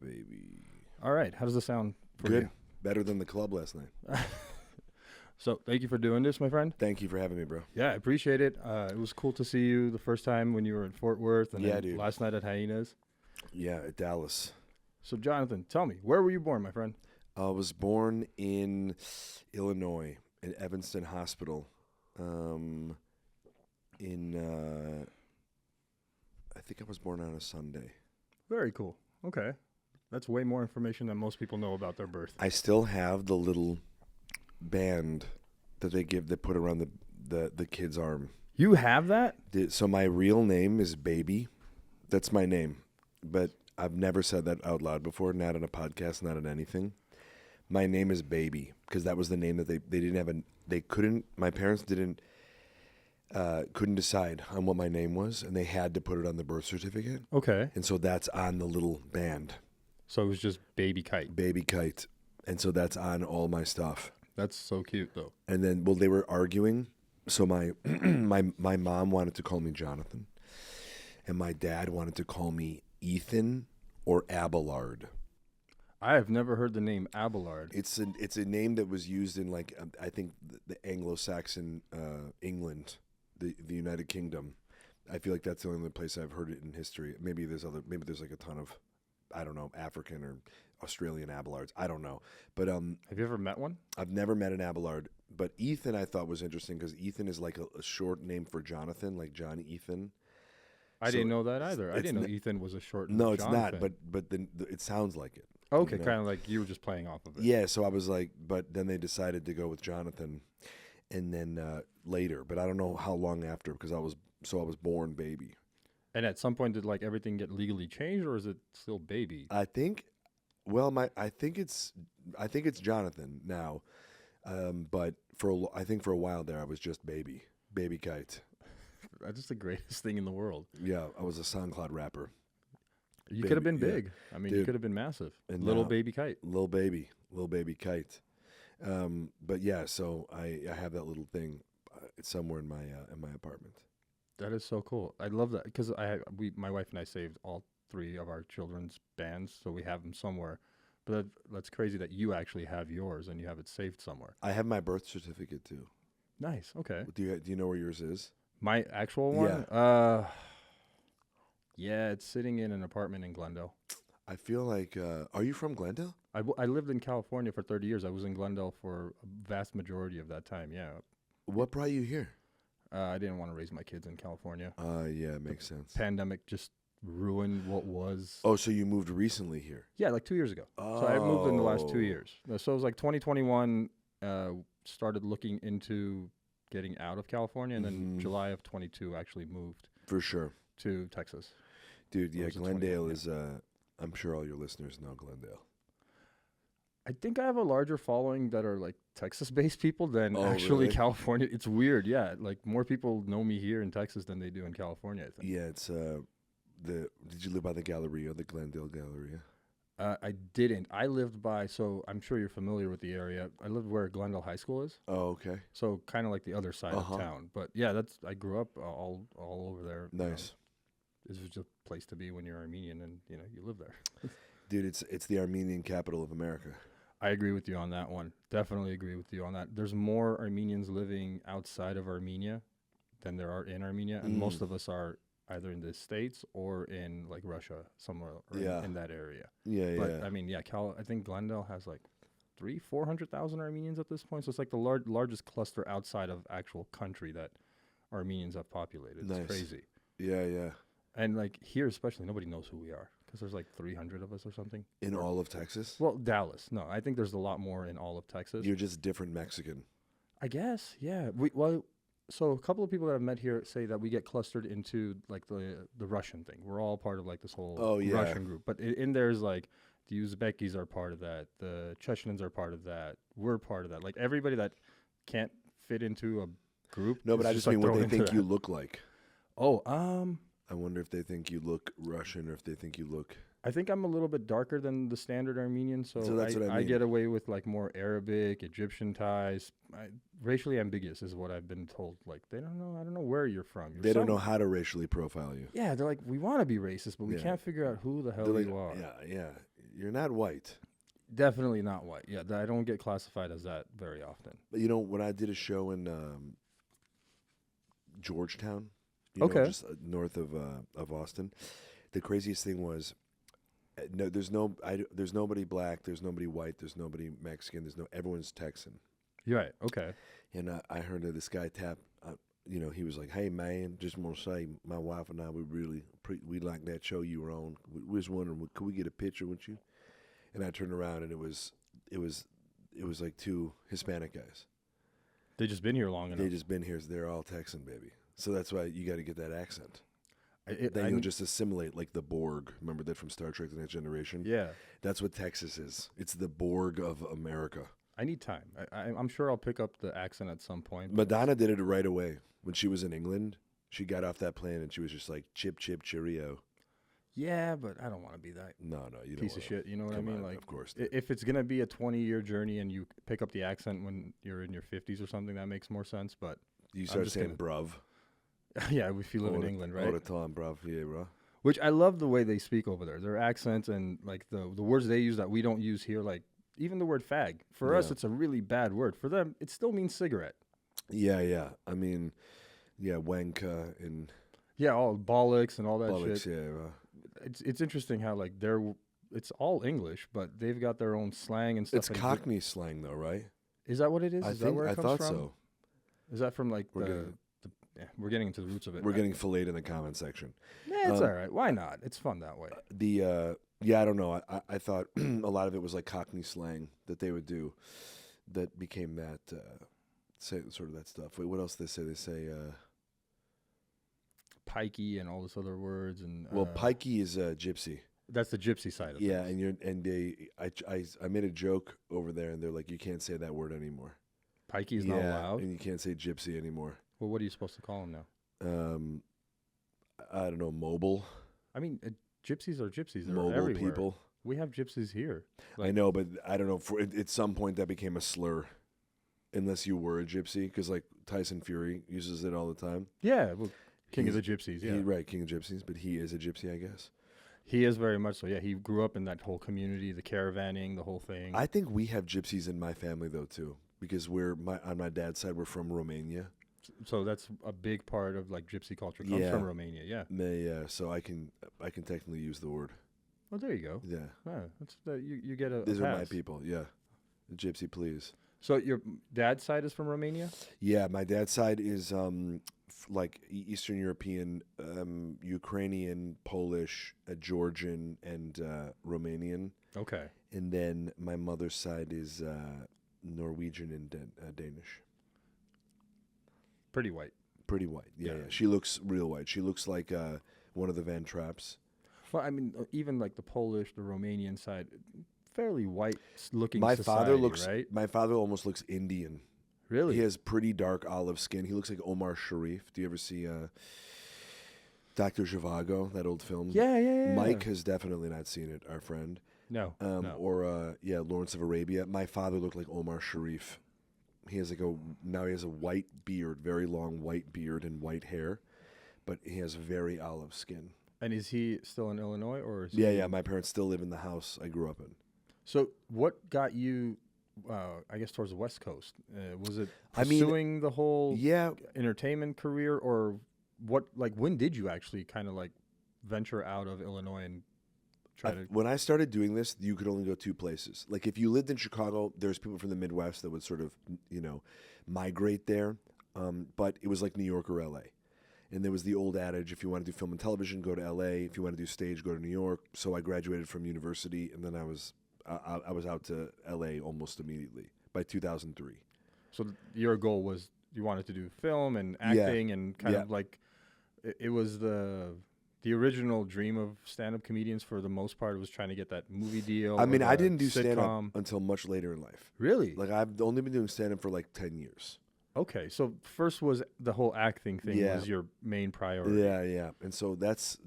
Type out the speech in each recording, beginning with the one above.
Yeah, baby. All right. How does this sound for Good. you? Better than the club last night. So thank you for doing this, my friend. Thank you for having me, bro. Yeah, I appreciate it. It was cool to see you the first time when you were in Fort Worth and Yeah, then dude. last night at Hyenas. Yeah, at Dallas. So, Jonathan, tell me, where were you born, my friend? I was born in Illinois at Evanston Hospital. I think I was born on a Sunday. Very cool. Okay. That's way more information than most people know about their birth. I still have the little band that they put around the kid's arm. You have that? So my real name is Baby. That's my name. But I've never said that out loud before, not on a podcast, not on anything. My name is Baby because that was the name that they didn't have. My parents couldn't decide on what my name was, and they had to put it on the birth certificate. Okay. And so that's on the little band. So it was just Baby Kite. Baby Kite. And so that's on all my stuff. That's so cute, though. And then, they were arguing. So my my mom wanted to call me Jonathan, and my dad wanted to call me Ethan or Abelard. I have never heard the name Abelard. It's a name that was used in I think the Anglo-Saxon England, the United Kingdom. I feel like that's the only place I've heard it in history. Maybe there's like a ton of, I don't know, African or Australian Abelards. I don't know. But have you ever met one? I've never met an Abelard. But Ethan I thought was interesting because Ethan is like a short name for Jonathan, like John Ethan. I didn't know that either. I didn't know Ethan was a short name. No, it's Jonathan. not. But it sounds like it. Okay, you know? kind of like you were just playing off of it. Yeah, so I was like, but then they decided to go with Jonathan, and then later, but I don't know how long after because I was born Baby. And at some point, did like everything get legally changed, or is it still Baby? I think it's Jonathan now, but I think for a while there I was just Baby Kite. That's just the greatest thing in the world. Yeah, I was a SoundCloud rapper. You could have been big. I mean, Dude. you could have been massive. And Little Baby Kite. Little baby Kite. But yeah, so I have that little thing. It's somewhere in my apartment. That is so cool. I love that because my wife and I saved all 3 of our children's bands, so we have them somewhere. But that's crazy that you actually have yours and you have it saved somewhere. I have my birth certificate too. Nice. Okay. Do you know where yours is? My actual one? Yeah. Yeah, it's sitting in an apartment in Glendale. I feel like, are you from Glendale? I lived in California for 30 years. I was in Glendale for a vast majority of that time, yeah. What brought you here? I didn't want to raise my kids in California. Yeah, makes sense. Pandemic just ruined what was. Oh, so you moved recently here? Yeah, like 2 years ago. Oh. So I moved in the last 2 years. So it was like 2021, started looking into getting out of California, and then July of 22 actually moved. For sure. To Texas. Dude, yeah, Glendale is, I'm sure all your listeners know Glendale. I think I have a larger following that are like Texas-based people than actually really? California. It's weird, yeah. Like more people know me here in Texas than they do in California, I think. Yeah, it's, did you live by the Galleria, the Glendale Galleria? I didn't. I lived by, so I'm sure you're familiar with the area. I lived where Glendale High School is. Oh, okay. So kind of like the other side of town. But yeah, I grew up all over there. Nice. This was just a place to be when you're Armenian and, you live there. Dude, it's the Armenian capital of America. I agree with you on that one. Definitely agree with you on that. There's more Armenians living outside of Armenia than there are in Armenia. And most of us are either in the States or in like Russia, somewhere in that area. Yeah, but, I mean, I think Glendale has like 400,000 Armenians at this point. So it's like the largest cluster outside of actual country that Armenians have populated. It's crazy. Yeah. And like here especially, nobody knows who we are because there's like 300 of us or something. In all of Texas? Well, Dallas. No, I think there's a lot more in all of Texas. You're just different Mexican. I guess, yeah. So a couple of people that I've met here say that we get clustered into like the Russian thing. We're all part of like this whole Russian group. But in there's like the Uzbekis are part of that. The Chechens are part of that. We're part of that. Like everybody that can't fit into a group. No, but I just mean what they think you look like. Oh, I wonder if they think you look Russian or if they think you look I think I'm a little bit darker than the standard Armenian, so that's what I I mean. get away with like more Arabic, Egyptian ties. Racially ambiguous is what I've been told. Like they don't know. I don't know where you're from. They don't know how to racially profile you. Yeah, they're like, we want to be racist, but we can't figure out who the hell you are. Yeah. You're not white. Definitely not white. Yeah, I don't get classified as that very often. But when I did a show in Georgetown, Okay. just north of Austin, the craziest thing was, there's nobody black, there's nobody white, there's nobody Mexican, everyone's Texan. You're right. Okay. And I heard this guy tap. He was like, "Hey man, just want to say, my wife and I, we like that show you were on. We was wondering, could we get a picture with you?" And I turned around, and it was like two Hispanic guys. They just been here long enough. They just been here. So they're all Texan, baby. So that's why you got to get that accent. Then you'll just assimilate like the Borg. Remember that from Star Trek: The Next Generation? Yeah. That's what Texas is. It's the Borg of America. I need time. I'm sure I'll pick up the accent at some point. Madonna did it right away. When she was in England, she got off that plane and she was just like, chip, chip, cheerio. Yeah, but I don't want to be that No, you don't piece of shit. You know what I mean? Like, of course. If it's going to be a 20-year journey and you pick up the accent when you're in your 50s or something, that makes more sense. But you start saying bruv. Yeah, if you live in England, right? All the time, bruv. Yeah, bro. Which I love the way they speak over there. Their accents and like the words they use that we don't use here, like even the word fag. For us, it's a really bad word. For them, it still means cigarette. Yeah. I mean, wanka and... Yeah, all bollocks and all that bollocks, shit. Yeah, bro. It's interesting how like it's all English, but they've got their own slang and stuff. It's Cockney slang though, right? Is that what it is? Is that where it comes from? So. Is that from like we're getting into the roots of it. We're getting filleted in the comment section. Yeah, it's all right. Why not? It's fun that way. I don't know. I thought a lot of it was like Cockney slang that they would do that became that sort of that stuff. Wait, what else do they say? They say pikey and all this other words and pikey is gypsy. That's the gypsy side of it. Yeah, I made a joke over there and they're like, you can't say that word anymore. Pikey is not allowed, and you can't say gypsy anymore. Well, what are you supposed to call them now? I don't know, mobile. I mean, gypsies are gypsies. They're mobile everywhere. people. We have gypsies here. I know, but I don't know. At some point, that became a slur, unless you were a gypsy, because like Tyson Fury uses it all the time. Yeah, well, King of the Gypsies. Yeah, right, King of Gypsies. But he is a gypsy, I guess. He is very much so. Yeah, he grew up in that whole community, the caravanning, the whole thing. I think we have gypsies in my family though too, because on my dad's side we're from Romania. So that's a big part of like gypsy culture comes from Romania. Yeah. Yeah. So I can technically use the word. Oh, there you go. Yeah. That's you get a. These are my people. Yeah. Gypsy, please. So your dad's side is from Romania? Yeah, my dad's side is like Eastern European, Ukrainian, Polish, Georgian, and Romanian. Okay. And then my mother's side is Norwegian and Danish. Pretty white. Pretty white. Yeah. She looks real white. She looks like one of the Van Trapps. Well, I mean, even like the Polish, the Romanian side, fairly white-looking. My society, My father almost looks Indian. Really? He has pretty dark olive skin. He looks like Omar Sharif. Do you ever see Dr. Zhivago, that old film? Yeah. Mike has definitely not seen it, our friend. No. Or Lawrence of Arabia. My father looked like Omar Sharif. He has now he has a white beard, very long white beard and white hair, but he has very olive skin. And is he still in Illinois, or is he? Yeah. My parents still live in the house I grew up in. So what got you, I guess, towards the West Coast? Was it pursuing the whole entertainment career, or what? Like, when did you actually kind of like venture out of Illinois and try to? When I started doing this, you could only go two places. Like, if you lived in Chicago, there's people from the Midwest that would sort of, migrate there. But it was like New York or L.A. And there was the old adage, if you want to do film and television, go to L.A. If you want to do stage, go to New York. So I graduated from university, and then I was out to L.A. almost immediately by 2003. So your goal was you wanted to do film and acting and kind of like it was the original dream of stand-up comedians for the most part. Was trying to get that movie deal. I mean, I didn't do stand-up until much later in life. Really? Like, I've only been doing stand-up for like 10 years. Okay, so first was the whole acting thing was your main priority. Yeah. And so that's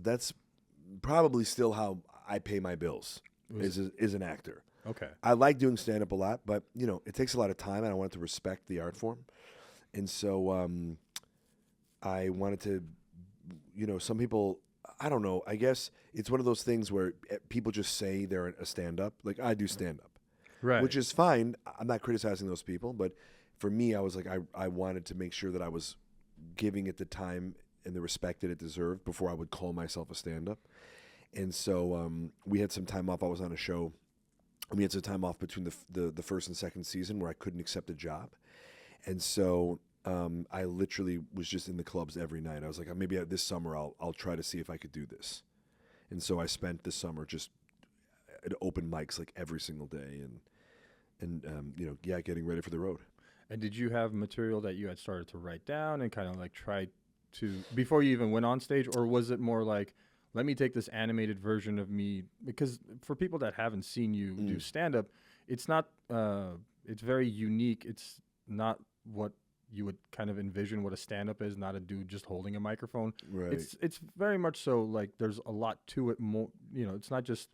probably still how I pay my bills is an actor. Okay. I like doing stand-up a lot, but, it takes a lot of time, and I wanted to respect the art form. And so I wanted to, some people, I don't know. I guess it's one of those things where people just say they're a stand-up. Like, I do stand-up. Right. Which is fine. I'm not criticizing those people. But for me, I was like, I wanted to make sure that I was giving it the time and the respect that it deserved before I would call myself a stand-up. And so we had some time off. I was on a show. And we had some time off between the first and second season where I couldn't accept a job. And so I literally was just in the clubs every night. I was like, maybe this summer I'll try to see if I could do this. And so I spent this summer just at open mics like every single day and getting ready for the road. And did you have material that you had started to write down and kind of like try to, before you even went on stage, or was it more like, let me take this animated version of me? Because for people that haven't seen you do stand-up, it's not, it's very unique. It's not what you would kind of envision what a stand-up is, not a dude just holding a microphone. Right. It's very much so like there's a lot to it. More, it's not just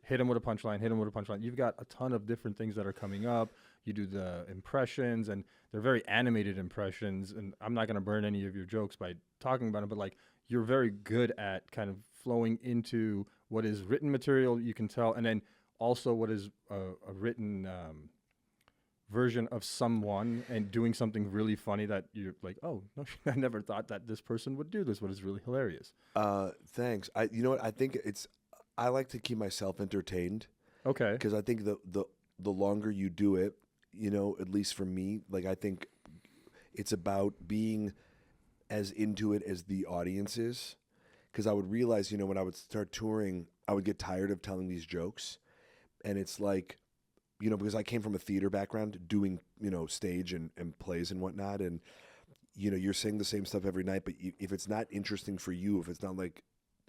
hit him with a punchline, hit him with a punchline. You've got a ton of different things that are coming up. You do the impressions, and they're very animated impressions. And I'm not going to burn any of your jokes by talking about it, but like you're very good at kind of flowing into what is written material, you can tell, and then also what is a written version of someone and doing something really funny that you're like, oh, no, I never thought that this person would do this, but it's really hilarious. Thanks. You know what? I think I like to keep myself entertained. Okay. Because I think the longer you do it, at least for me, like I think it's about being as into it as the audience is. Because I would realize, when I would start touring, I would get tired of telling these jokes. And it's like, because I came from a theater background doing, stage and plays and whatnot. And, you're saying the same stuff every night. But if it's not interesting for you, if it's not like,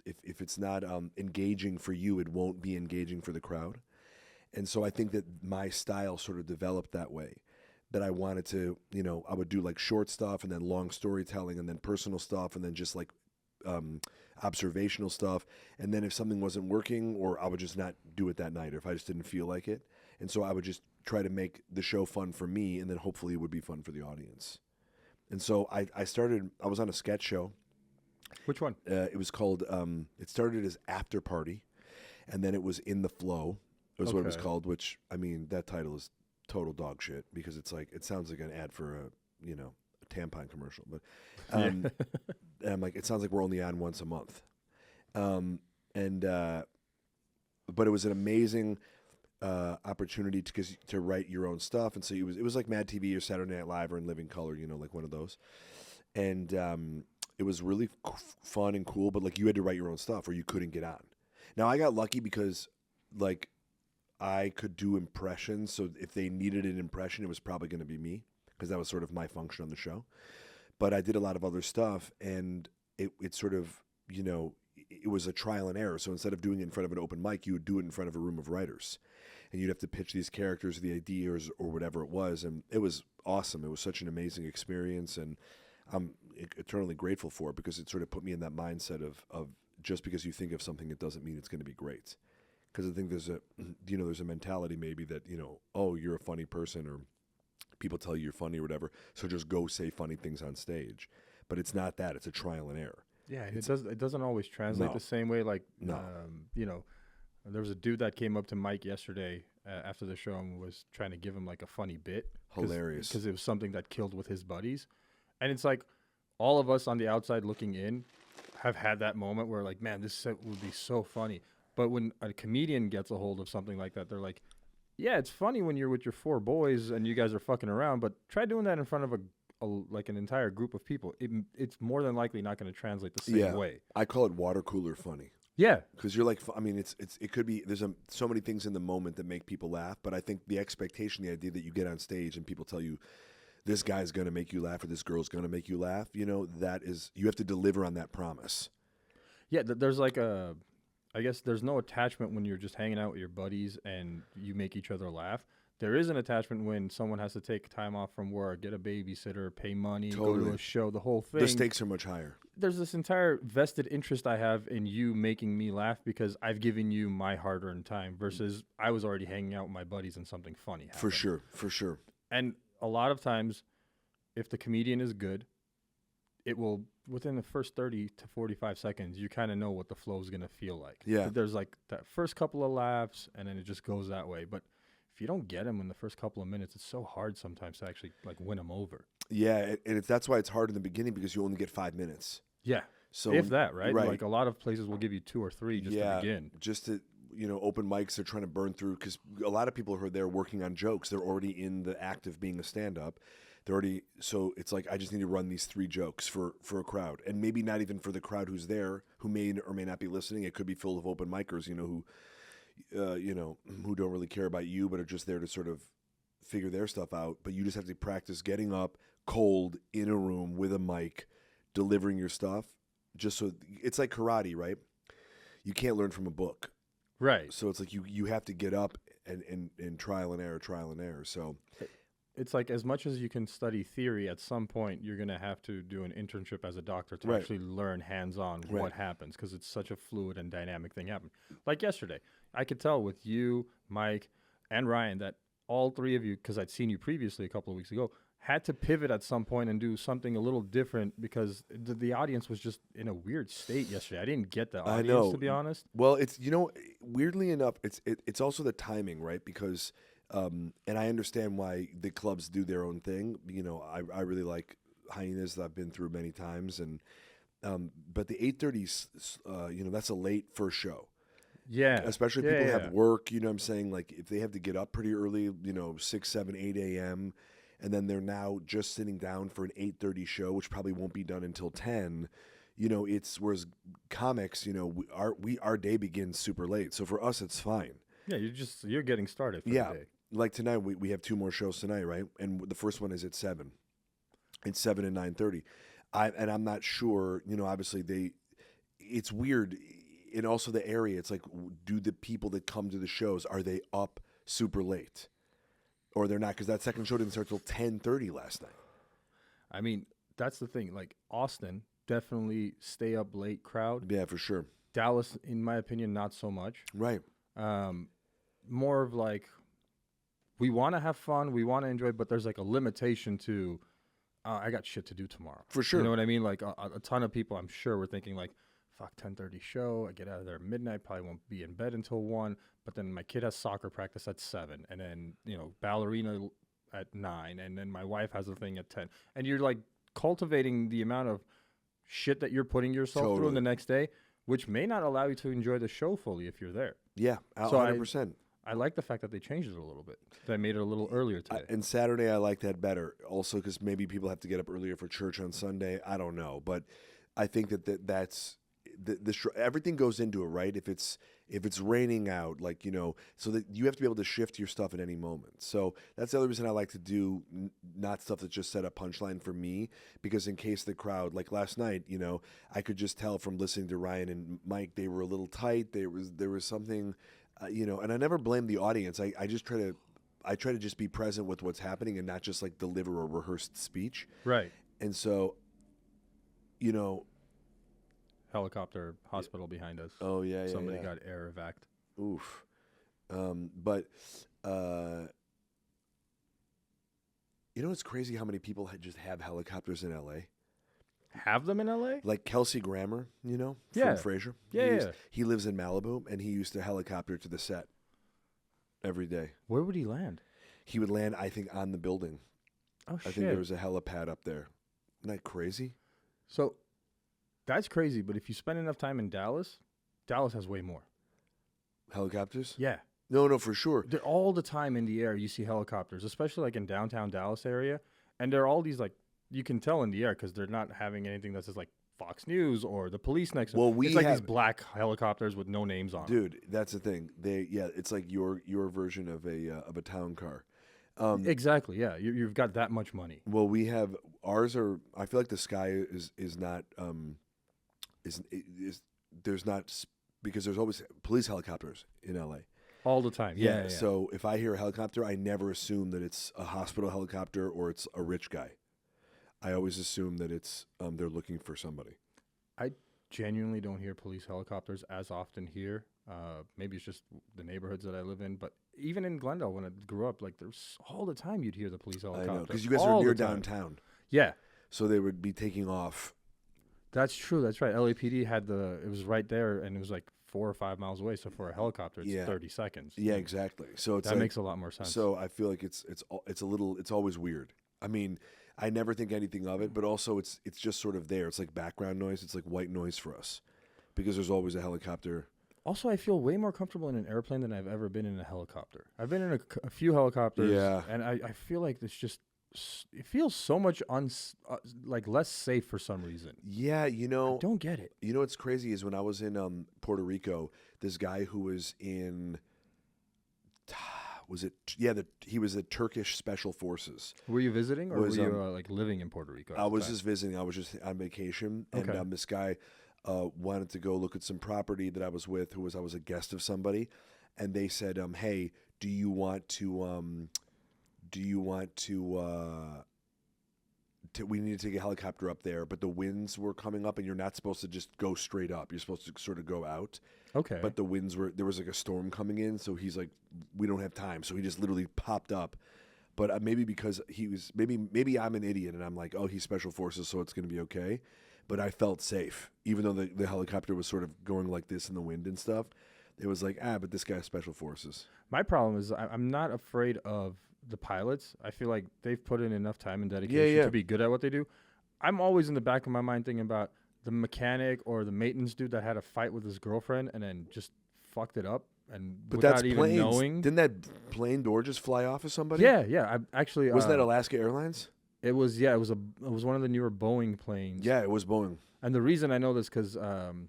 if it's not engaging for you, it won't be engaging for the crowd. And so I think that my style sort of developed that way. That I wanted to, I would do like short stuff and then long storytelling and then personal stuff and then just like observational stuff. And then if something wasn't working, or I would just not do it that night, or if I just didn't feel like it. And so I would just try to make the show fun for me, and then hopefully it would be fun for the audience. And so I was on a sketch show. Which one? It was called, it started as After Party, and then it was In the Flow, was what it was called, which, I mean, that title is total dog shit, because it's like, it sounds like an ad for a tampon commercial. But and I'm like, it sounds like we're only on once a month. But it was an amazing opportunity to write your own stuff. And so it was like Mad TV or Saturday Night Live or In Living Color, like one of those. And it was really fun and cool, but like you had to write your own stuff or you couldn't get on. Now I got lucky because like I could do impressions. So if they needed an impression, it was probably going to be me, because that was sort of my function on the show. But I did a lot of other stuff, and it sort of, it was a trial and error. So instead of doing it in front of an open mic, you would do it in front of a room of writers. And you'd have to pitch these characters, the ideas, or whatever it was. And it was awesome. It was such an amazing experience. And I'm eternally grateful for it, because it sort of put me in that mindset of just because you think of something, it doesn't mean it's going to be great. Because I think there's a mentality maybe that, oh, you're a funny person, or people tell you you're funny or whatever, so just go say funny things on stage. But it's not that. It's a trial and error. Yeah, it doesn't always translate the same way. Like, there was a dude that came up to Mike yesterday after the show and was trying to give him like a funny bit. Hilarious. Because it was something that killed with his buddies. And it's like all of us on the outside looking in have had that moment where like, man, this set would be so funny. But when a comedian gets a hold of something like that, they're like, yeah, it's funny when you're with your four boys and you guys are fucking around, but try doing that in front of like an entire group of people. It's more than likely not going to translate the same way. I call it water cooler funny. Yeah, because you're like, I mean, it could be. There's so many things in the moment that make people laugh, but I think the expectation, the idea that you get on stage and people tell you, this guy's going to make you laugh or this girl's going to make you laugh, that is, you have to deliver on that promise. Yeah, there's like I guess there's no attachment when you're just hanging out with your buddies and you make each other laugh. There is an attachment when someone has to take time off from work, get a babysitter, pay money, go to a show, the whole thing. The stakes are much higher. There's this entire vested interest I have in you making me laugh because I've given you my hard-earned time versus I was already hanging out with my buddies and something funny happened. For sure. And a lot of times, if the comedian is good, it will, within the first 30 to 45 seconds, you kind of know what the flow is going to feel like. Yeah. But there's like that first couple of laughs, and then it just goes that way. But if you don't get them in the first couple of minutes, it's so hard sometimes to actually like win them over. Yeah, and that's why it's hard in the beginning because you only get 5 minutes. Yeah. So if that, right? Like a lot of places will give you 2 or 3 just to begin. Just to, open mics they're trying to burn through because a lot of people who are there working on jokes, they're already in the act of being a stand-up. So it's like, I just need to run these 3 jokes for a crowd. And maybe not even for the crowd who's there, who may or may not be listening. It could be full of open micers, who don't really care about you, but are just there to sort of figure their stuff out. But you just have to practice getting up cold in a room with a mic, delivering your stuff. Just so it's like karate, right? You can't learn from a book. Right. So it's like you have to get up and trial and error. So it's like as much as you can study theory, at some point you're going to have to do an internship as a doctor to actually learn hands-on what happens, because it's such a fluid and dynamic thing happening. Like yesterday, I could tell with you, Mike, and Ryan that all 3 of you, because I'd seen you previously a couple of weeks ago, had to pivot at some point and do something a little different because the audience was just in a weird state yesterday. I didn't get the audience, to be honest. Well, it's, weirdly enough, it's also the timing, right? Because, and I understand why the clubs do their own thing. I really like Hyenas that I've been through many times. And, but the 8:30, that's a late first show. Yeah. Especially if people have work, what I'm saying? Like if they have to get up pretty early, 6, 7, 8 a.m., and then they're now just sitting down for an 8:30 show, which probably won't be done until 10. It's whereas comics, our day begins super late. So for us, it's fine. Yeah, you're getting started for the day. Like tonight, we have 2 more shows tonight, right? And the first one is at 7. It's 7 and 9:30. I'm not sure, obviously it's weird. And also the area, it's like, do the people that come to the shows, are they up super late? Or they're not, because that second show didn't start till 10:30 last night. I mean, that's the thing. Like Austin, definitely stay up late crowd. Yeah, for sure. Dallas, in my opinion, not so much. Right. More of like, we want to have fun, we want to enjoy, but there's like a limitation to, I got shit to do tomorrow. For sure. You know what I mean? Like a ton of people, I'm sure, were thinking like, fuck, 10:30 show, I get out of there at midnight, probably won't be in bed until 1, but then my kid has soccer practice at 7, and then, ballerina at 9, and then my wife has a thing at 10. And you're like cultivating the amount of shit that you're putting yourself through in the next day, which may not allow you to enjoy the show fully if you're there. Yeah, 100%. I like the fact that they changed it a little bit. They made it a little earlier today. And Saturday, I like that better. Also, because maybe people have to get up earlier for church on Sunday. I don't know, but I think that's everything goes into it, right? If it's raining out, like, so that you have to be able to shift your stuff at any moment. So that's the other reason I like to do not stuff that's just set up punchline for me, because in case the crowd, like last night, I could just tell from listening to Ryan and Mike, they were a little tight. There was something, and I never blame the audience. I try to just be present with what's happening and not just like deliver a rehearsed speech. Right. And so, helicopter hospital behind us. Oh yeah, Somebody got air evac'd. Oof. But it's crazy how many people just have helicopters in LA. Have them in LA? Like Kelsey Grammer, from Frasier. Yeah, he lives in Malibu, and he used to helicopter to the set every day. Where would he land? He would land, I think, on the building. Oh shit! I think there was a helipad up there. Isn't that crazy? So. That's crazy, but if you spend enough time in Dallas has way more. Helicopters? Yeah. No, for sure. They're all the time in the air. You see helicopters, especially like in downtown Dallas area. And they're all these like, you can tell in the air because they're not having anything that says like Fox News or the police next to them. It's like these black helicopters with no names on them. Dude, that's the thing. It's like your version of a town car. Exactly, yeah. You've got that much money. Well, we have, ours are, I feel like the sky is not, there's not, because there's always police helicopters in LA all the time. Yeah. So if I hear a helicopter, I never assume that it's a hospital helicopter or it's a rich guy. I always assume that it's they're looking for somebody. I genuinely don't hear police helicopters as often here. Maybe it's just the neighborhoods that I live in, but even in Glendale when I grew up, like there's all the time you'd hear the police helicopter. I know, because you guys are near downtown. Yeah. So they would be taking off That's true. That's right. LAPD had it was right there, and it was like 4 or 5 miles away. So for a helicopter, it's 30 seconds. Yeah, exactly. So it's that makes a lot more sense. So I feel like it's always weird. I mean, I never think anything of it, but also it's just sort of there. It's like background noise. It's like white noise for us because there's always a helicopter. Also, I feel way more comfortable in an airplane than I've ever been in a helicopter. I've been in a few helicopters, and I feel like it feels so much like less safe for some reason. Yeah, I don't get it. You know what's crazy is when I was in Puerto Rico, this guy who was in he was at Turkish Special Forces. Were you visiting, or were you like living in Puerto Rico? I was just visiting. I was just on vacation, and this guy wanted to go look at some property that I was with. I was a guest of somebody, and they said, "Hey, do you want to we need to take a helicopter up there, but the winds were coming up, and you're not supposed to just go straight up. You're supposed to sort of go out." Okay. But the winds there was like a storm coming in, so he's like, we don't have time. So he just literally popped up. But maybe because maybe I'm an idiot, and I'm like, oh, he's Special Forces, so it's going to be okay. But I felt safe, even though the helicopter was sort of going like this in the wind and stuff. It was like, but this guy's Special Forces. My problem is I'm not afraid of the pilots. I feel like they've put in enough time and dedication to be good at what they do. I'm always in the back of my mind thinking about the mechanic or the maintenance dude that had a fight with his girlfriend and then just fucked it up, and without even knowing. Didn't that plane door just fly off of somebody? Yeah. I actually wasn't that Alaska Airlines? It was. Yeah, it was one of the newer Boeing planes. Yeah, it was Boeing. And the reason I know this because John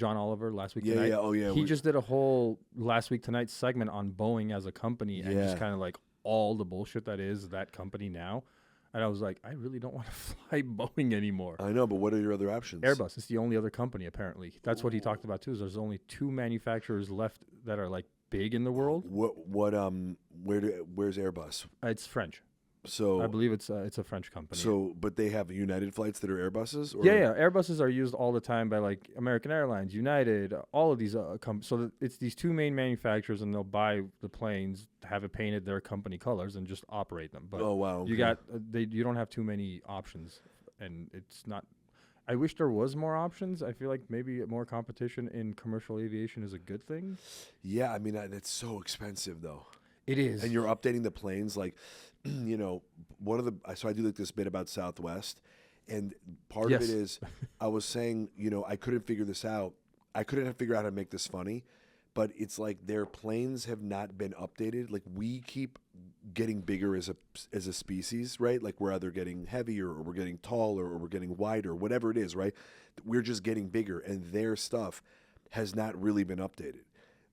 Oliver last week tonight. Oh yeah. He just did a whole Last Week Tonight segment on Boeing as a company and just kind of like all the bullshit that is that company now. And I was like, I really don't want to fly Boeing anymore. I know, but what are your other options? Airbus is the only other company, apparently. That's what he talked about, too, is there's only 2 manufacturers left that are, like, big in the world. Where's Airbus? It's French. So I believe it's a French company. So, but they have United flights that are Airbuses? Or? Yeah. Airbuses are used all the time by, like, American Airlines, United, all of these companies. So it's these 2 main manufacturers, and they'll buy the planes, have it painted their company colors, and just operate them. But wow. Okay. You don't have too many options, and it's not. I wish there was more options. I feel like maybe more competition in commercial aviation is a good thing. Yeah, I mean, it's so expensive, though. It is. And you're updating the planes, like, so I do like this bit about Southwest, and part of it is I was saying, I couldn't figure this out. I couldn't figure out how to make this funny, but it's like their planes have not been updated. Like, we keep getting bigger as a species, right? Like, we're either getting heavier or we're getting taller or we're getting wider, whatever it is, right? We're just getting bigger, and their stuff has not really been updated.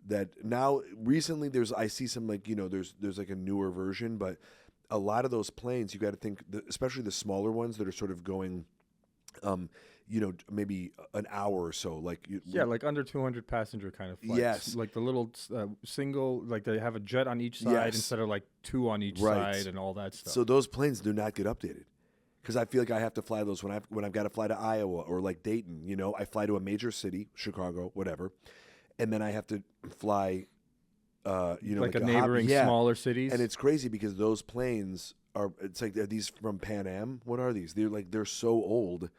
That now recently I see some, like, there's like a newer version, but a lot of those planes, you got to think, especially the smaller ones that are sort of going, maybe an hour or so, like like under 200 passenger kind of flights. Yes, like the little single, like they have a jet on each side instead of like 2 on each side and all that stuff. So those planes do not get updated, because I feel like I have to fly those when I've got to fly to Iowa or like Dayton. I fly to a major city, Chicago, whatever, and then I have to fly. Like a neighboring smaller cities. And it's crazy because those planes are these from Pan Am? What are these? They're so old,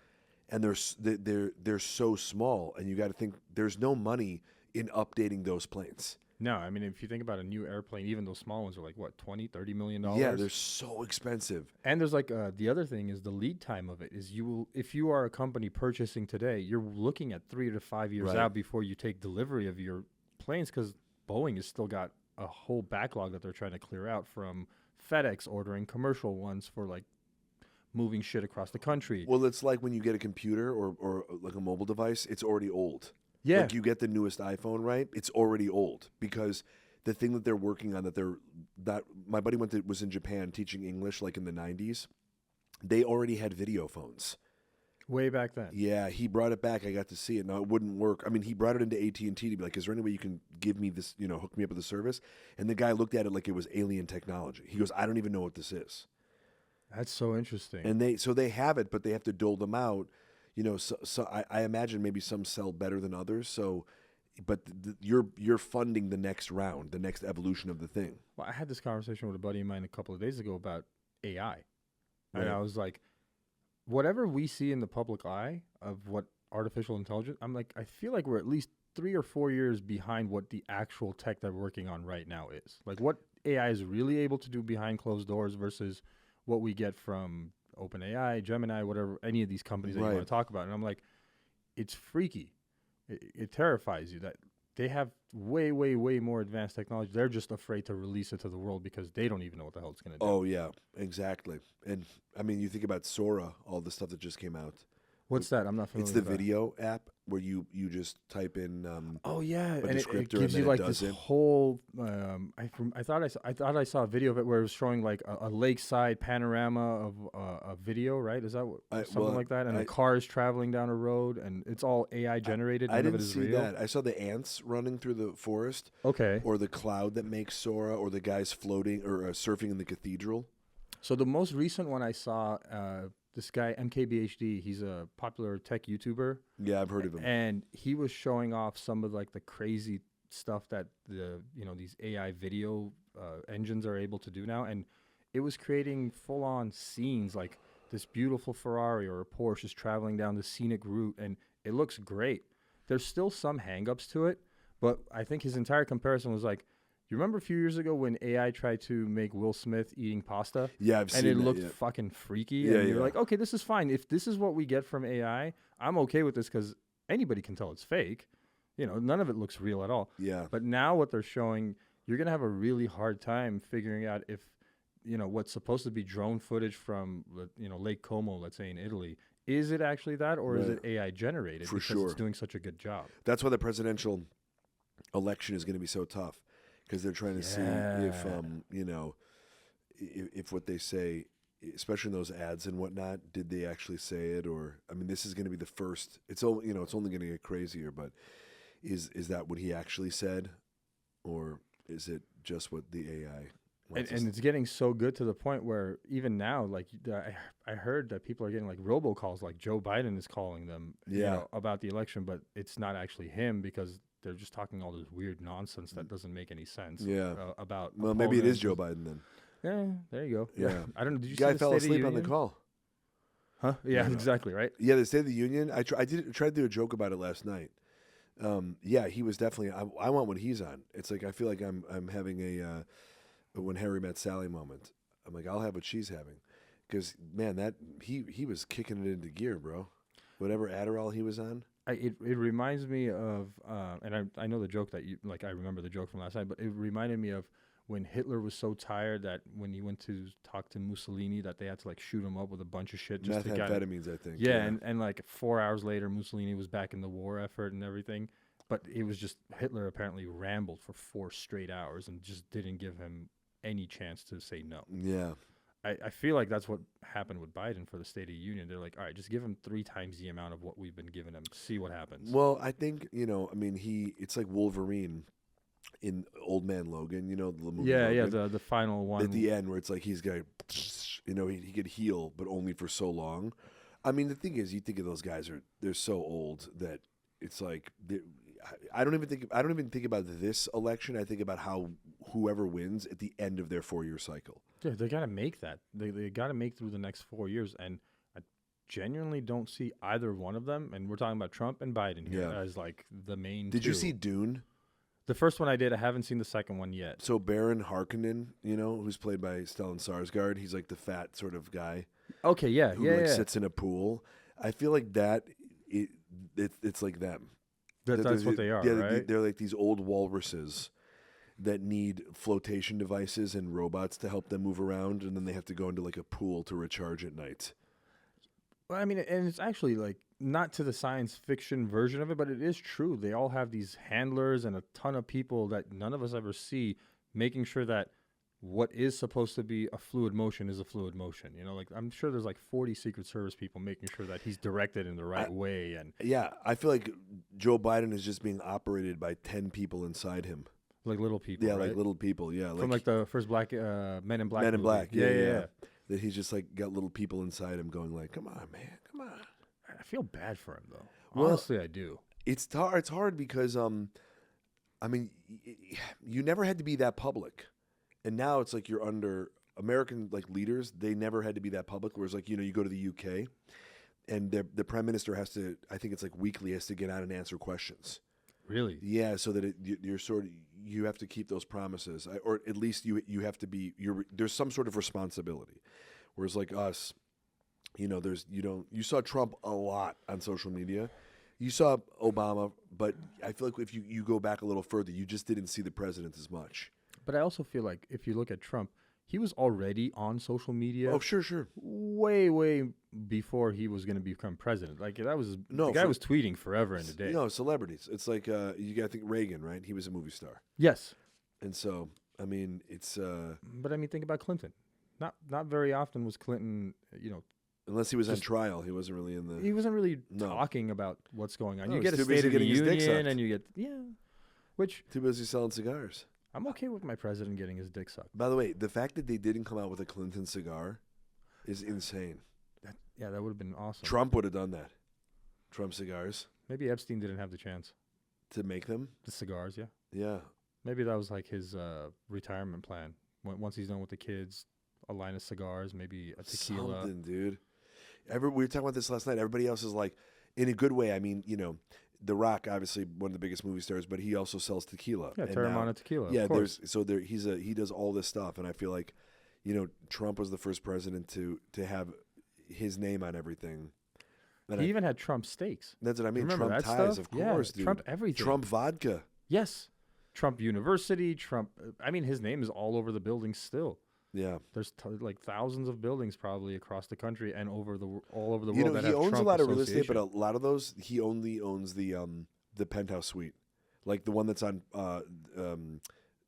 and they're so small, and you got to think there's no money in updating those planes. No, I mean, if you think about a new airplane, even those small ones are like what, $20-30 million? Yeah, they're so expensive. And there's like the other thing is the lead time of it is if you are a company purchasing today, you're looking at 3 to 5 years out before you take delivery of your planes, because Boeing has still got a whole backlog that they're trying to clear out from FedEx ordering commercial ones for like moving shit across the country. Well, it's like when you get a computer or like a mobile device, it's already old. Yeah. Like you get the newest iPhone, right? It's already old, because the thing that they're working on that my buddy was in Japan teaching English like in the 90s. They already had video phones. Way back then. Yeah, he brought it back. I got to see it. Now, it wouldn't work. I mean, he brought it into AT&T to be like, is there any way you can give me this, hook me up with the service? And the guy looked at it like it was alien technology. He goes, I don't even know what this is. That's so interesting. And they have it, but they have to dole them out. So I imagine maybe some sell better than others. So, but you're funding the next round, the next evolution of the thing. Well, I had this conversation with a buddy of mine a couple of days ago about AI. And I was like, whatever we see in the public eye of what artificial intelligence, I'm like, I feel like we're at least 3 or 4 years behind what the actual tech that we're working on right now is. Like what AI is really able to do behind closed doors versus what we get from OpenAI, Gemini, whatever, any of these companies that you want to talk about. And I'm like, it's freaky. It terrifies you that they have way, way, way more advanced technology. They're just afraid to release it to the world because they don't even know what the hell it's going to do. Oh, yeah, exactly. And, I mean, you think about Sora, all the stuff that just came out. What's that? I'm not familiar with It's the video app where you just type in oh yeah, a and descriptor it gives you like this it. whole. I thought I saw a video of it where it was showing like a lakeside panorama of a video, right? Is that something like that? And the car is traveling down a road, and it's all AI generated. I didn't see that. I saw the ants running through the forest. Okay. Or the cloud that makes Sora, or the guys floating or surfing in the cathedral. So the most recent one I saw. This guy, MKBHD, he's a popular tech YouTuber. Yeah, I've heard of him. And he was showing off some of like the crazy stuff that these AI video engines are able to do now. And it was creating full on scenes like this beautiful Ferrari or a Porsche is traveling down the scenic route. And it looks great. There's still some hangups to it. But I think his entire comparison was like, you remember a few years ago when AI tried to make Will Smith eating pasta? Yeah, I've seen that. And it looked fucking freaky. Yeah, and you're like, okay, this is fine. If this is what we get from AI, I'm okay with this because anybody can tell it's fake. None of it looks real at all. Yeah. But now what they're showing, you're going to have a really hard time figuring out if, what's supposed to be drone footage from, Lake Como, let's say in Italy, is it actually that or is it AI generated? For because sure. it's doing such a good job. That's why the presidential election is going to be so tough. Because they're trying to see if what they say, especially in those ads and whatnot, did they actually say it? Or, I mean, this is going to be the first. It's only going to get crazier. But is that what he actually said, or is it just what the AI? And it's getting so good to the point where even now, like I heard that people are getting like robocalls, like Joe Biden is calling them, about the election, but it's not actually him because they're just talking all this weird nonsense that doesn't make any sense. Yeah. About. Well, maybe it is Joe Biden then. Yeah, there you go. Yeah. I don't know. Did you guy see fell asleep on the call? Huh? Yeah, exactly. Right. Yeah, the State of the Union. I tried to do a joke about it last night. Yeah, he was definitely. I want what he's on. It's like I feel like I'm having a When Harry Met Sally moment. I'm like, I'll have what she's having, because man, that he was kicking it into gear, bro. Whatever Adderall he was on. It reminds me of, and I know the joke that you like. I remember the joke from last night, but it reminded me of when Hitler was so tired that when he went to talk to Mussolini, that they had to like shoot him up with a bunch of shit. Just methamphetamines, I think. Yeah, and like 4 hours later, Mussolini was back in the war effort and everything. But it was just Hitler apparently rambled for 4 straight hours and just didn't give him any chance to say no. Yeah. I feel like that's what happened with Biden for the State of the Union. They're like, all right, just give him 3 times the amount of what we've been giving him. See what happens. Well, I think, it's like Wolverine in Old Man Logan, the movie. Yeah, Logan, yeah, the final one. At the end where it's like he's got, he could heal, but only for so long. I mean, the thing is, you think of those guys they're so old that it's like, I don't even think about this election. I think about how whoever wins at the end of their 4-year cycle. Yeah, they got to make that. They got to make through the next 4 years, and I genuinely don't see either one of them. And we're talking about Trump and Biden here as like the main. Did you see Dune? The first one I did. I haven't seen the second one yet. So Baron Harkonnen, who's played by Stellan Skarsgård, he's like the fat sort of guy. Okay, yeah, who sits in a pool. I feel like that. It's like them. That's what they are, right? They're like these old walruses that need flotation devices and robots to help them move around, and then they have to go into like a pool to recharge at night. Well, I mean, and it's actually like not to the science fiction version of it, but it is true. They all have these handlers and a ton of people that none of us ever see, making sure that what is supposed to be a fluid motion is a fluid motion. Like I'm sure there's like 40 Secret Service people making sure that he's directed in the right way. And yeah, I feel like Joe Biden is just being operated by 10 people inside him. Like little people, yeah, right? like little people, yeah. From like the first Men in Black. Men in Black, yeah. That he's just like got little people inside him going like, "Come on, man, come on." I feel bad for him though. Honestly, I do. It's hard because I mean, you never had to be that public, and now it's like you're under American like leaders, they never had to be that public. Whereas like you go to the UK, and the prime minister has to, I think it's like weekly, has to get out and answer questions. Really? Yeah, so that you're sort of, you have to keep those promises, or at least you have to be, there's some sort of responsibility. Whereas like us, you saw Trump a lot on social media. You saw Obama, but I feel like if you go back a little further, you just didn't see the president as much. But I also feel like if you look at Trump, he was already on social media. Oh, sure. Way, way before he was going to become president. Like the guy was tweeting forever in the day. Celebrities. It's like you got to think Reagan, right? He was a movie star. Yes. And so, I mean, it's. But I mean, think about Clinton. Not very often was Clinton, unless he was on trial, he wasn't really in the. He wasn't really talking about what's going on. No, you get a State of the Union, and you get which too busy selling cigars. I'm okay with my president getting his dick sucked. By the way, the fact that they didn't come out with a Clinton cigar is insane. That would have been awesome. Trump would have done that. Trump cigars. Maybe Epstein didn't have the chance to make them. The cigars, yeah. Yeah. Maybe that was like his retirement plan. Once he's done with the kids, a line of cigars, maybe a tequila. Something, dude. We were talking about this last night. Everybody else is like, in a good way. I mean, The Rock, obviously one of the biggest movie stars, but he also sells tequila. Yeah, Terramana tequila. Yeah, he does all this stuff, and I feel like, Trump was the first president to have his name on everything. And he even had Trump steaks. That's what I mean. Remember Trump that ties, stuff? of course, yeah, dude. Trump everything. Trump vodka. Yes. Trump University. Trump. I mean, his name is all over the buildings still. Yeah, there's like thousands of buildings probably across the country and all over the world. That he owns Trump a lot of real estate, but a lot of those he only owns the penthouse suite, like the one that's on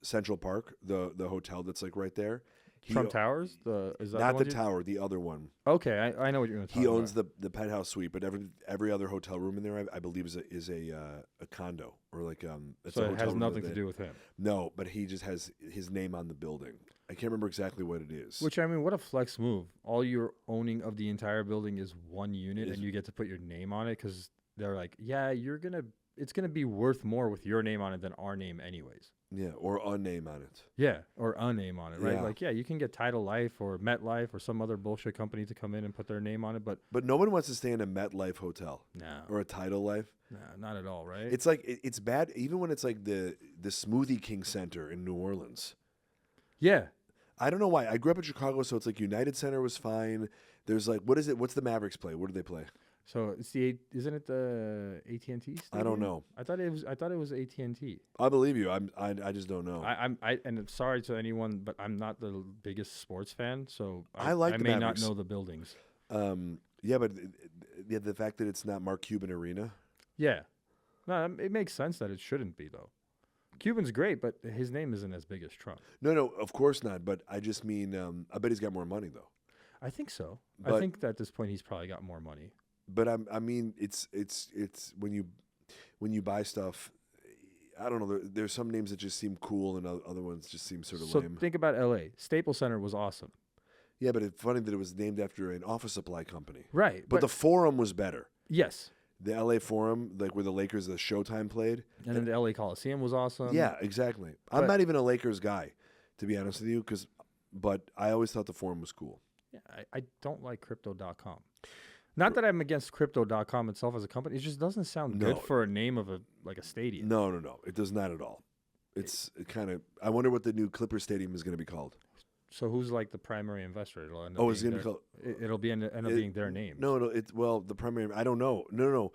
Central Park, the hotel that's like right there. Trump Towers. Is that not the tower? The other one. Okay, I know what you're going to talk about. He owns the penthouse suite, but every other hotel room in there, I believe, is a condo or like It's so it has nothing to do with him. No, but he just has his name on the building. I can't remember exactly what it is. Which, I mean, what a flex move. All you're owning of the entire building is one unit, and you get to put your name on it because they're like, yeah, it's going to be worth more with your name on it than our name anyways. Yeah, or a name on it. Yeah, or a name on it, right? Yeah. Like, yeah, you can get Tidal Life or MetLife or some other bullshit company to come in and put their name on it, but no one wants to stay in a MetLife hotel. No. Or a Tidal Life. No, not at all, right? It's like, it's bad, even when it's like the Smoothie King Center in New Orleans. Yeah. I don't know why. I grew up in Chicago, so it's like United Center was fine. There's like, what is it? What's the Mavericks play? What do they play? So it's isn't it the AT&T stadium? I don't know. I thought it was AT&T. I believe you. I just don't know. And I'm sorry to anyone, but I'm not the biggest sports fan, so I may not know the buildings. Yeah, but the fact that it's not Mark Cuban Arena. Yeah, no, it makes sense that it shouldn't be though. Cuban's great, but his name isn't as big as Trump. No, of course not. But I just mean, I bet he's got more money though. I think so. I think that at this point he's probably got more money. But I mean, it's when you buy stuff, I don't know. There's some names that just seem cool, and other ones just seem sort of lame. So think about L.A. Staples Center was awesome. Yeah, but it's funny that it was named after an office supply company. Right. But the Forum was better. Yes. The L.A. Forum, like where the Lakers, the Showtime played. And then the L.A. Coliseum was awesome. Yeah, exactly. I'm not even a Lakers guy, to be honest with you, but I always thought the Forum was cool. Yeah, I don't like Crypto.com. Not that I'm against Crypto.com itself as a company. It just doesn't sound good for a name of a stadium. No. It does not at all. It's kind of. I wonder what the new Clipper Stadium is going to be called. So who's like the primary investor? It'll end up it's going to be called. It'll end up being their name. No. The primary. I don't know. No.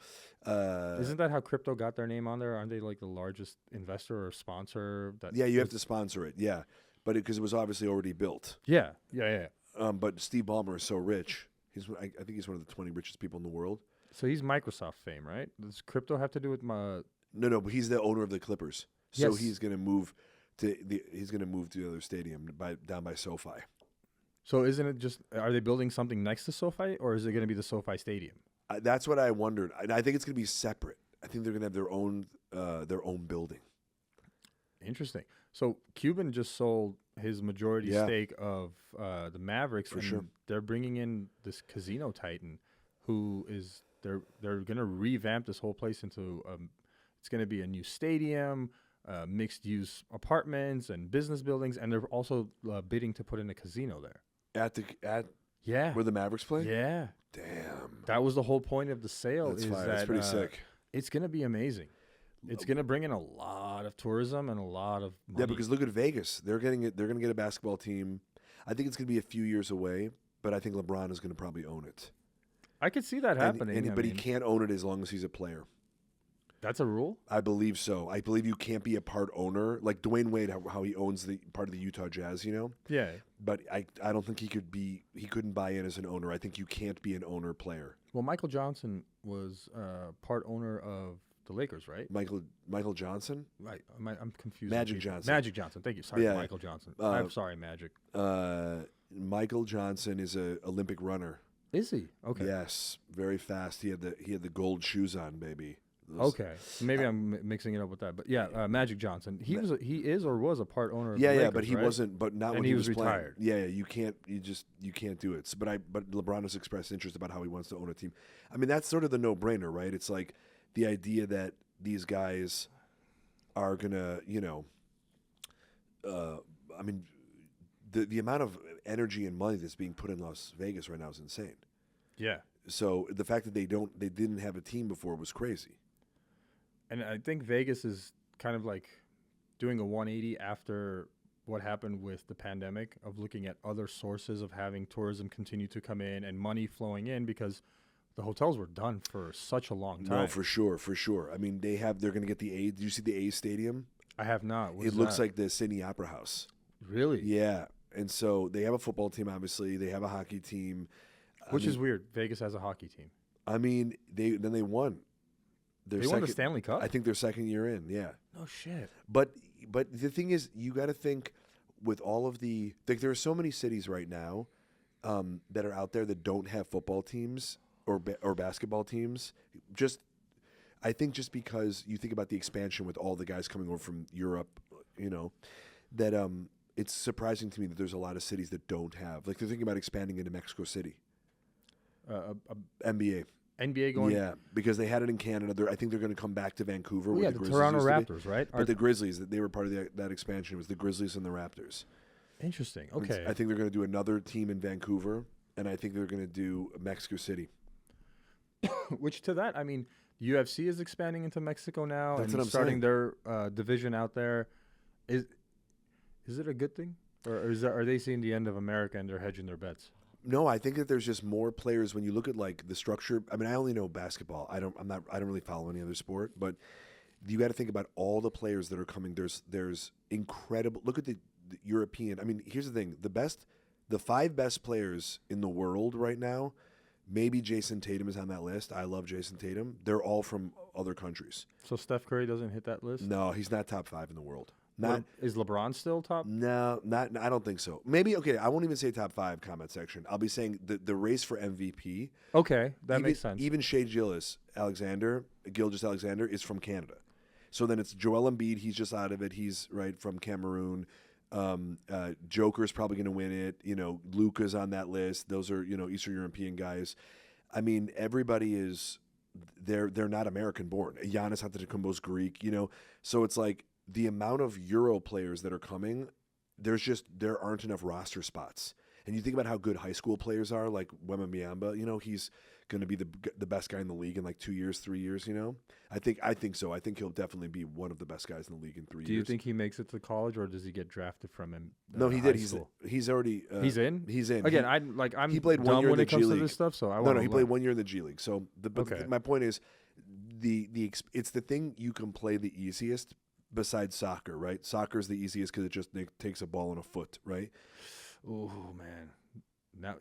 Isn't that how Crypto got their name on there? Aren't they like the largest investor or sponsor? You have to sponsor it. Yeah, but because it was obviously already built. Yeah. But Steve Ballmer is so rich. I think he's one of the 20 richest people in the world. So he's Microsoft fame, right? Does Crypto have to do with my? No, but he's the owner of the Clippers. So yes. he's going to move to the other stadium down by SoFi. So isn't it just? Are they building something next to SoFi, or is it going to be the SoFi Stadium? That's what I wondered. I think it's going to be separate. I think they're going to have their own building. Interesting. So Cuban just sold his majority stake of the Mavericks, for sure. They're bringing in this casino titan, who is they're going to revamp this whole place into it's going to be a new stadium, mixed-use apartments and business buildings, and they're also bidding to put in a casino there. At Yeah. where the Mavericks play? Yeah. Damn. That was the whole point of the sale. That's is fire. that That's pretty sick. it's going to be amazing. It's going to bring in a lot of tourism and a lot of money. Yeah, because look at Vegas. They're getting it. They're going to get a basketball team. I think it's going to be a few years away, but I think LeBron is going to probably own it. I could see that happening. But he can't own it as long as he's a player. That's a rule? I believe so. I believe you can't be a part owner. Like Dwayne Wade, how he owns the part of the Utah Jazz, you know? Yeah. But I don't think he couldn't buy in as an owner. I think you can't be an owner player. Well, Michael Johnson was part owner of the Lakers, right? Michael Johnson? Right. I'm confused. Magic Johnson. Magic Johnson. Thank you. Sorry, Yeah. Michael Johnson. I'm sorry, Magic. Michael Johnson is a Olympic runner. Is he? Okay. Yes, very fast. He had the gold shoes on, baby. Okay, maybe I'm mixing it up with that, but yeah, Magic Johnson. He is or was a part owner. Of Yeah, the Lakers, but he right? wasn't. But not And when he he was playing. retired. Yeah, you can't do it. So, but LeBron has expressed interest about how he wants to own a team. I mean, that's sort of the no-brainer, right? It's like the idea that these guys are gonna, I mean, the amount of energy and money that's being put in Las Vegas right now is insane. Yeah. So the fact that they didn't have a team before was crazy. And I think Vegas is kind of like doing a 180 after what happened with the pandemic, of looking at other sources of having tourism continue to come in and money flowing in, because the hotels were done for such a long time. No, for sure. I mean, they're going to get the A. Did you see the A Stadium? I have not. It looks like the Sydney Opera House. Really? Yeah. And so they have a football team, obviously. They have a hockey team. Which is weird. Vegas has a hockey team. I mean, they won. They won the Stanley Cup? I think their second year in, yeah. No shit. But the thing is, you got to think with all of there are so many cities right now that are out there that don't have football teams or basketball teams. I think just because you think about the expansion with all the guys coming over from Europe, that it's surprising to me that there's a lot of cities that don't have. Like, they're thinking about expanding into Mexico City. NBA going? Yeah, because they had it in Canada. I think they're going to come back to Vancouver. Yeah, the Toronto Raptors, right? But the Grizzlies, they were part of that expansion. It was the Grizzlies and the Raptors. Interesting. Okay. I think they're going to do another team in Vancouver, and I think they're going to do Mexico City. Which, to that, I mean, UFC is expanding into Mexico now. That's and what I'm starting saying. their division out there. Is it a good thing? Or are they seeing the end of America and they're hedging their bets? No, I think that there's just more players when you look at like the structure. I mean, I only know basketball. I don't really follow any other sport, but you got to think about all the players that are coming. There's incredible. Look at the European. I mean, here's the thing: the 5 best players in the world right now. Maybe Jason Tatum is on that list. I love Jason Tatum. They're all from other countries. So Steph Curry doesn't hit that list? No, he's not top 5 in the world. Is LeBron still top? No, not. I don't think so. Maybe, okay, I won't even say top 5 comment section. I'll be saying the race for MVP. Okay, that makes sense. Even Shai Gilgeous-Alexander is from Canada. So then it's Joel Embiid. He's just out of it. He's from Cameroon. Joker's probably going to win it. Luka's on that list. Those are Eastern European guys. I mean, everybody is. They're not American born. Giannis Antetokounmpo's Greek. So it's like the amount of Euro players that are coming. There aren't enough roster spots. And you think about how good high school players are, like Wembanyama. He's going to be the best guy in the league in like 2 years, 3 years. I think so. I think he'll definitely be one of the best guys in the league in 3 years. Do you think he makes it to college, or does he get drafted from him? No, he did. He's already. He's in. He's in. Again, he played 1 year when it comes to this stuff. So he played 1 year in the G League. So my point is, it's the thing you can play the easiest besides soccer, right? Soccer is the easiest because it just takes a ball and a foot, right? Oh man,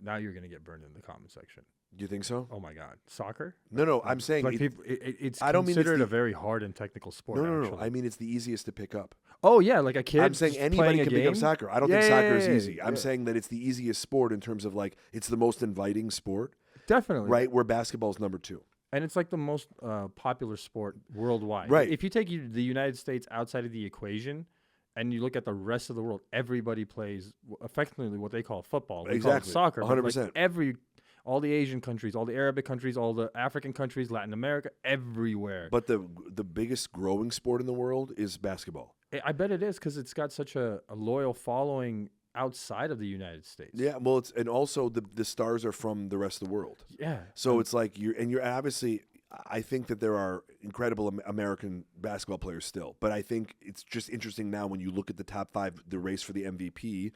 now you're gonna get burned in the comment section. Do you think so? Oh my God, soccer? No, I'm saying it's considered a very hard and technical sport. No. I mean, it's the easiest to pick up. Oh yeah, like a kid. I'm saying anybody can pick up soccer. I don't think soccer is easy. Yeah. I'm saying that it's the easiest sport in terms of like it's the most inviting sport. Definitely. Right, where basketball's number 2. And it's like the most popular sport worldwide. Right. If you take the United States outside of the equation, and you look at the rest of the world, everybody plays effectively what they call football. We call it soccer. 100%. all the Asian countries, all the Arabic countries, all the African countries, Latin America, everywhere. But the biggest growing sport in the world is basketball. I bet it is because it's got such a loyal following outside of the United States. Yeah, well, and also the stars are from the rest of the world. Yeah. So it's like you're obviously. I think that there are incredible American basketball players still, but I think it's just interesting now when you look at the top 5, the race for the MVP.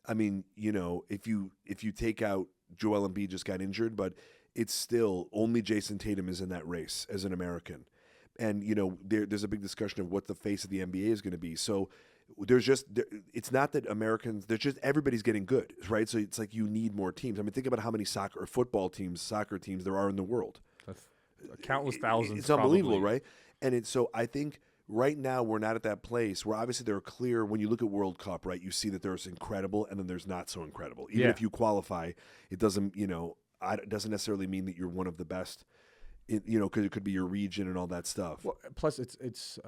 I mean, if you take out Joel Embiid just got injured, but it's still only Jason Tatum is in that race as an American, and there's a big discussion of what the face of the NBA is going to be. So it's not that Americans, there's just everybody's getting good, right? So it's like you need more teams. I mean, think about how many soccer teams there are in the world. That's countless thousands. It's unbelievable, right? And so I think right now we're not at that place where obviously there are clear, when you look at World Cup, right, you see that there's incredible and then there's not so incredible. Even if you qualify, it doesn't, it doesn't necessarily mean that you're one of the best, because it could be your region and all that stuff. Well, plus it's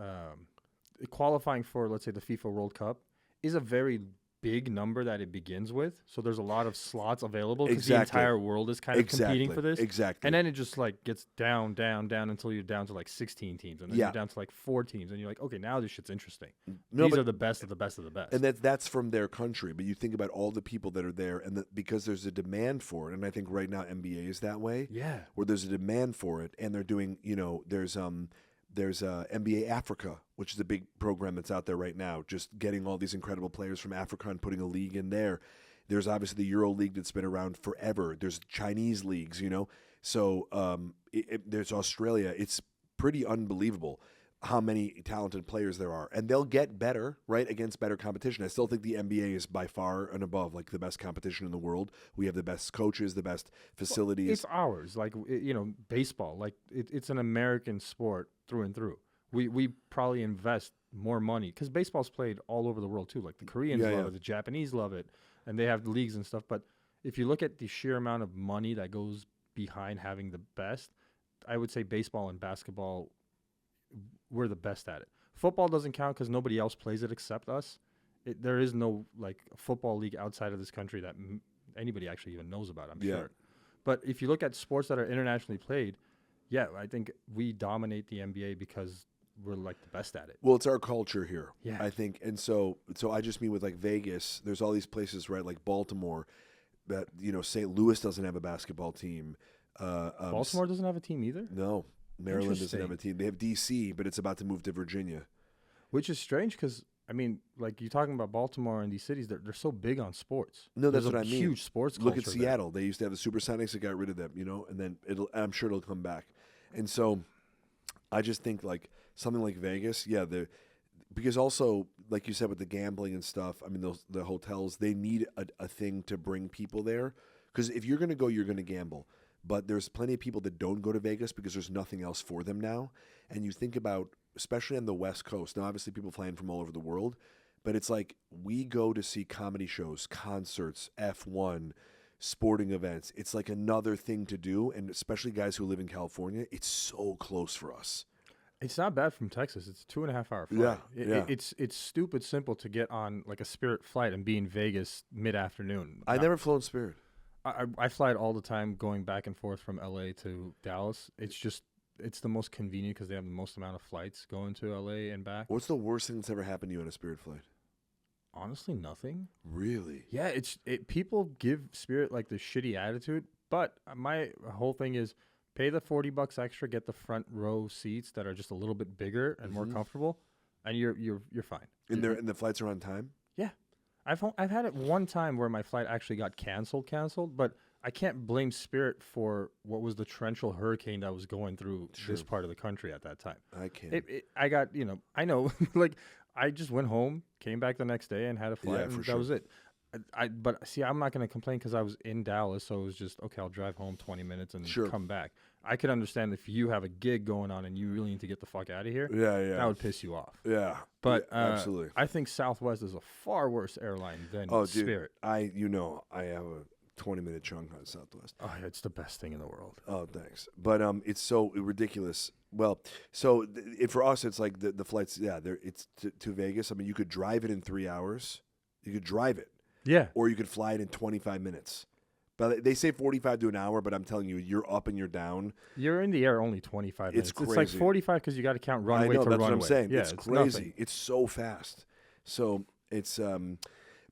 qualifying for, let's say, the FIFA World Cup is a very big number that it begins with. So there's a lot of slots available because the entire world is kind of competing for this. Exactly. And then it just like gets down until you're down to like 16 teams. And then you're down to like 4 teams. And you're like, okay, now this shit's interesting. These are the best of the best of the best. And that's from their country. But you think about all the people that are there and because there's a demand for it. And I think right now NBA is that way. Yeah. Where there's a demand for it. And they're doing, there's NBA Africa, which is a big program that's out there right now, just getting all these incredible players from Africa and putting a league in there. There's obviously the Euro League that's been around forever. There's Chinese leagues, So there's Australia. It's pretty unbelievable how many talented players there are. And they'll get better, right, against better competition. I still think the NBA is by far and above like the best competition in the world. We have the best coaches, the best facilities. It's ours. Like, baseball, like it's an American sport through and through. We probably invest more money because baseball's played all over the world too. Like the Koreans love it, the Japanese love it, and they have leagues and stuff. But if you look at the sheer amount of money that goes behind having the best, I would say baseball and basketball, we're the best at it. Football doesn't count because nobody else plays it except us. There is no like football league outside of this country that anybody actually even knows about, I'm sure. But if you look at sports that are internationally played, I think we dominate the NBA because we're like the best at it. Well, it's our culture here, I think. And so I just mean with like Vegas, there's all these places, right, like Baltimore, that, St. Louis doesn't have a basketball team. Baltimore doesn't have a team either? No. Maryland doesn't have a team. They have D.C., but it's about to move to Virginia. Which is strange because, I mean, like you're talking about Baltimore and these cities, they're so big on sports. No, that's what I mean. Huge sports culture. Look at Seattle. They used to have the Supersonics. They got rid of them, and then I'm sure it'll come back. And so I just think like something like Vegas, because also, like you said, with the gambling and stuff, I mean, the hotels, they need a thing to bring people there. Because if you're going to go, you're going to gamble. But there's plenty of people that don't go to Vegas because there's nothing else for them now. And you think about, especially on the West Coast, now obviously people flying from all over the world, but it's like we go to see comedy shows, concerts, F1, sporting events. It's like another thing to do. And especially guys who live in California, it's so close for us. It's not bad from Texas. It's a 2.5 hour flight. It's stupid simple to get on like a Spirit flight and be in Vegas mid-afternoon. I never flown Spirit. I fly it all the time going back and forth from LA to Dallas. It's the most convenient because they have the most amount of flights going to LA and back. What's the worst thing that's ever happened to you on a Spirit flight? Honestly, nothing. Really? Yeah, people give Spirit like the shitty attitude, but my whole thing is pay the $40 extra, get the front row seats that are just a little bit bigger and more comfortable, and you're fine. And the flights are on time? Yeah. I've had it one time where my flight actually got canceled, but I can't blame Spirit for what was the torrential hurricane that was going through this part of the country at that time. I can't. I got, I know, like I just went home, came back the next day and had a flight, and that was it. But see, I'm not going to complain because I was in Dallas, so it was just, okay, I'll drive home 20 minutes and come back. I could understand if you have a gig going on and you really need to get the fuck out of here. Yeah. That would piss you off. Yeah. But absolutely. I think Southwest is a far worse airline than Spirit. I have a 20-minute chunk on Southwest. Oh, it's the best thing in the world. Oh, thanks. But it's so ridiculous. Well, so for us, it's like the flights, it's to Vegas. I mean, you could drive it in 3 hours. You could drive it. Yeah. Or you could fly it in 25 minutes. But they say 45 to an hour, but I'm telling you, you're up and you're down. You're in the air only 25 minutes. It's crazy. It's like 45 because you got to count runway I know, to that's runway. what I'm saying. Yeah, it's crazy. Nothing. It's so fast. So it's,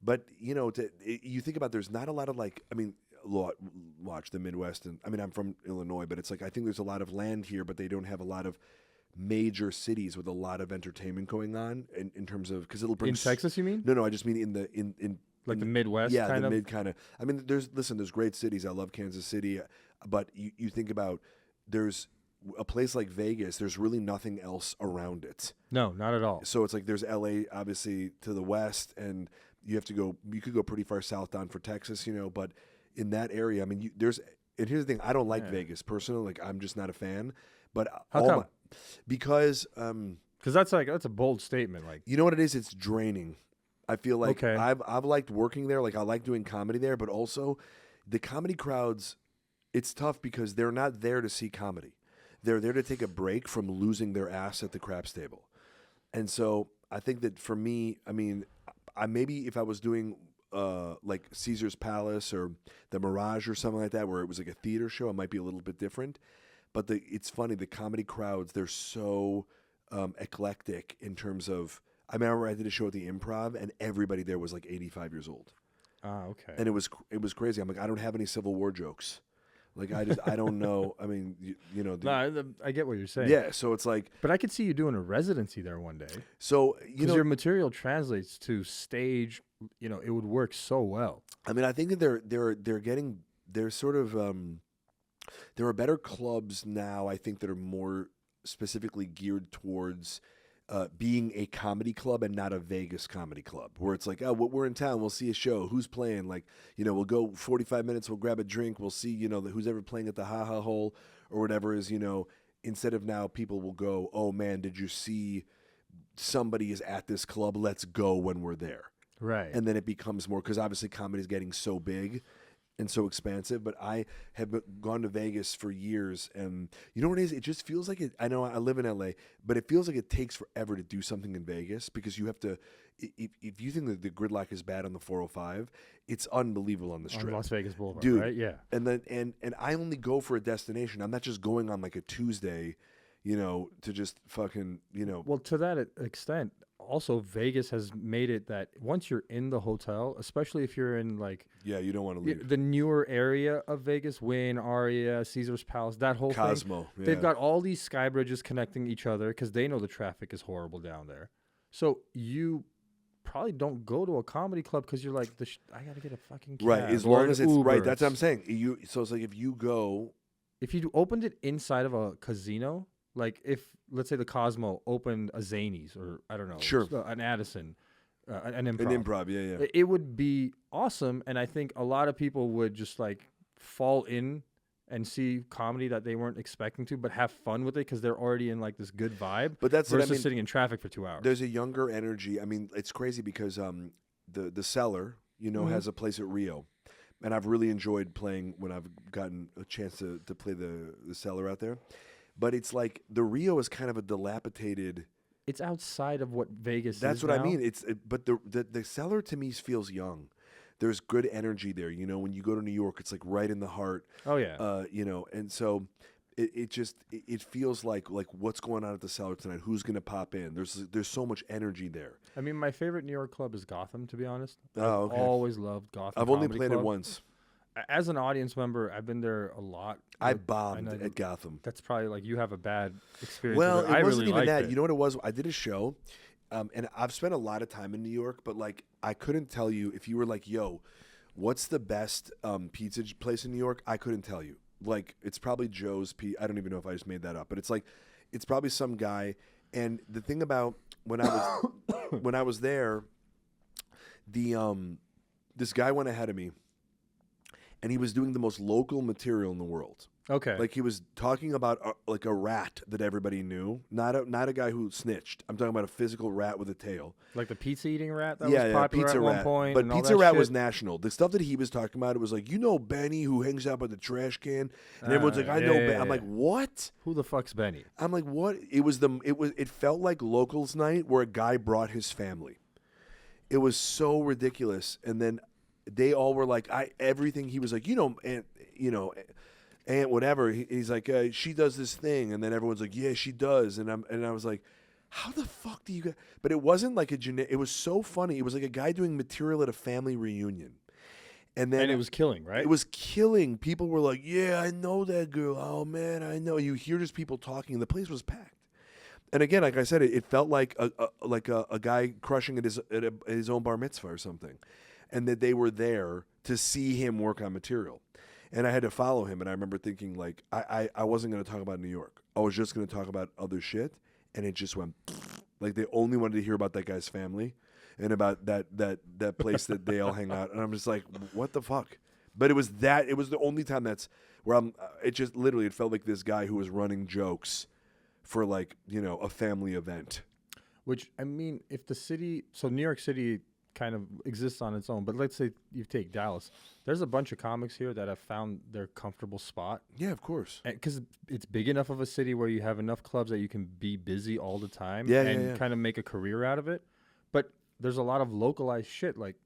but you know, you think about there's not a lot of like, I mean, watch the Midwest, and I mean, I'm from Illinois, but it's like I think there's a lot of land here, but they don't have a lot of major cities with a lot of entertainment going on in terms of because it'll bring in Texas. You mean? No, I just mean in like the Midwest. Yeah, kind the of? mid kind of. I mean, there's great cities. I love Kansas City, but you think about there's a place like Vegas. There's really nothing else around it. No, not at all. So it's like there's LA obviously to the west, and you have to go. You could go pretty far south down for Texas, you know, but in that area, I mean, and here's the thing: I don't like Vegas personally. Like, I'm just not a fan. But how come? Because that's a bold statement. Like, you know what it is? It's draining. I feel like okay. I've liked working there. Like, I like doing comedy there, but also the comedy crowds. It's tough because they're not there to see comedy. They're there to take a break from losing their ass at the craps table. And so I think that for me, I mean, I maybe if I was doing like Caesar's Palace or the Mirage or something like that, where it was like a theater show, it might be a little bit different. But it's funny, the comedy crowds, they're so eclectic in terms of, I remember I did a show at the Improv, and everybody there was like 85 years old. Ah, okay. And it was crazy. I'm like, I don't have any Civil War jokes. Like, I don't know. I mean, you know. No, I get what you're saying. Yeah, so it's like. But I could see you doing a residency there one day. So, because your material translates to stage, you know, it would work so well. I mean, I think that they're sort of, there are better clubs now, I think, that are more specifically geared towards being a comedy club and not a Vegas comedy club, where it's like, oh, we're in town, we'll see a show, who's playing, like, you know, we'll go 45 minutes, we'll grab a drink, we'll see, you know, who's ever playing at the Ha Ha Hole or whatever is, you know, instead of now people will go, oh man, did you see somebody is at this club, let's go when we're there. Right. And then it becomes more, because obviously comedy is getting so big and so expansive, but I have gone to Vegas for years, and you know what it is? It just feels like it. I know I live in LA, but it feels like it takes forever to do something in Vegas, because you have to. If you think that the gridlock is bad on the 405, it's unbelievable on the Strip, on Las Vegas Boulevard, dude. Right? Yeah. And then and I only go for a destination. I'm not just going on like a Tuesday, you know, to just fucking, you know. Well, to that extent, also Vegas has made it that once you're in the hotel, especially if you're in like you don't want to leave the newer area of Vegas, Wynn, Aria, Caesar's Palace, that whole Cosmo. thing. They've got all these sky bridges connecting each other because they know the traffic is horrible down there. So you probably don't go to a comedy club because you're like, I gotta get a fucking cab. Right, as long as it's Ubers. right. That's what I'm saying. So it's like if you opened it inside of a casino. Like if, let's say, the Cosmo opened a Zanies or, I don't know, sure, an Addison, an Improv. An Improv, yeah. It would be awesome, and I think a lot of people would just, like, fall in and see comedy that they weren't expecting to, but have fun with it because they're already in, like, this good vibe. But that's versus what I mean, sitting in traffic for 2 hours. There's a younger energy. I mean, it's crazy because the Cellar, you know, has a place at Rio. And I've really enjoyed playing when I've gotten a chance to play the Cellar out there. But it's like the Rio is kind of a dilapidated. It's outside of what Vegas is. That's what now. I mean. But the Cellar to me feels young. There's good energy there. You know, when you go to New York, it's like right in the heart. Oh yeah. You know, and so it feels like what's going on at the Cellar tonight? Who's gonna pop in? There's so much energy there. I mean, my favorite New York club is Gotham. To be honest, oh, okay. I've always loved Gotham. I've only Comedy played Club. it once. As an audience member, I've been there a lot. I bombed at Gotham. That's probably like you have a bad experience. Well, with it I wasn't really even that. it. You know what it was? I did a show, and I've spent a lot of time in New York, but like I couldn't tell you if you were like, "Yo, what's the best pizza place in New York?" I couldn't tell you. Like it's probably Joe's I don't even know if I just made that up, but it's like it's probably some guy. And the thing about when I was there, this guy went ahead of me. And he was doing the most local material in the world. Okay. Like he was talking about like a rat that everybody knew, not a guy who snitched. I'm talking about a physical rat with a tail. Like the pizza eating rat that was popular pizza at rat. one point. But and all Pizza that Rat shit. was national. The stuff that he was talking about, it was like, you know Benny who hangs out by the trash can? And everyone's like, I know Benny. I'm like, what? Who the fuck's Benny? I'm like, what? It felt like locals night where a guy brought his family. It was so ridiculous. And then they all were like, everything he was like, and whatever. He's like, she does this thing, and then everyone's like, yeah, she does, and I was like, how the fuck do you get? But it wasn't like it was so funny. It was like a guy doing material at a family reunion. And then it was killing, right? It was killing. People were like, yeah, I know that girl. Oh, man, I know. You hear just people talking. The place was packed. And again, like I said, it felt like a guy crushing at his own bar mitzvah or something. And that they were there to see him work on material. And I had to follow him. And I remember thinking, like, I wasn't going to talk about New York. I was just going to talk about other shit. And it just went, like, they only wanted to hear about that guy's family. And about that place that they all hang out, and I'm just like, what the fuck? But it was the only time that's where it just literally, it felt like this guy who was running jokes for, like, a family event. Which, I mean, if the city, so New York City kind of exists on its own, but let's say you take Dallas, there's a bunch of comics here that have found their comfortable spot. Yeah, of course. Because it's big enough of a city where you have enough clubs that you can be busy all the time kind of make a career out of it. But there's a lot of localized shit, like,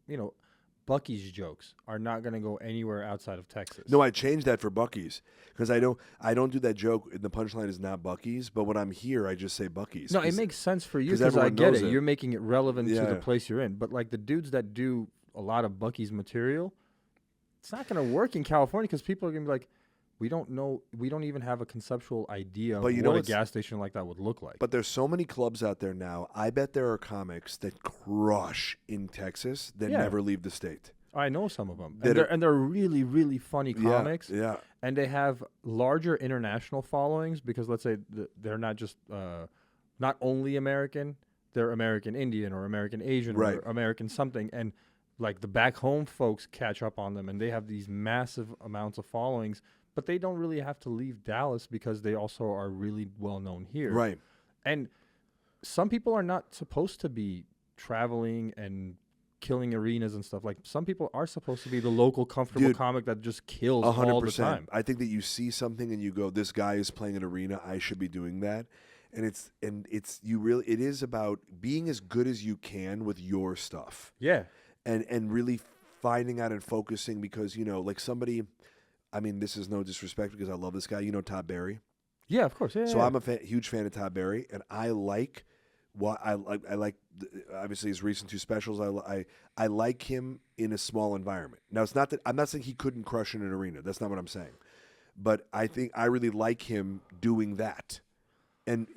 Bucky's jokes are not going to go anywhere outside of Texas. No, I changed that for Bucky's because I don't do that joke. The punchline is not Bucky's, but when I'm here, I just say Bucky's. No, it makes sense for you because I get it. You're making it relevant to the place you're in. But like the dudes that do a lot of Bucky's material, it's not going to work in California because people are going to be like, we don't know. We don't even have a conceptual idea of what a gas station like that would look like. But there's so many clubs out there now. I bet there are comics that crush in Texas that never leave the state. I know some of them. And they're really, really funny comics. Yeah. And they have larger international followings because let's say they're not just not only American, they're American Indian or American Asian or American something. And like the back home folks catch up on them and they have these massive amounts of followings. But they don't really have to leave Dallas because they also are really well known here. Right. And some people are not supposed to be traveling and killing arenas and stuff. Like some people are supposed to be the local comfortable comic that just kills 100%. All the time. I think that you see something and you go, this guy is playing an arena, I should be doing that. And it is about being as good as you can with your stuff. Yeah. And really finding out and focusing because, like somebody, I mean, this is no disrespect because I love this guy. Todd Barry? Yeah, of course. Yeah. So I'm a huge fan of Todd Barry, and I like obviously his recent 2 specials. I like him in a small environment. Now it's not that I'm not saying he couldn't crush in an arena. That's not what I'm saying. But I think I really like him doing that. And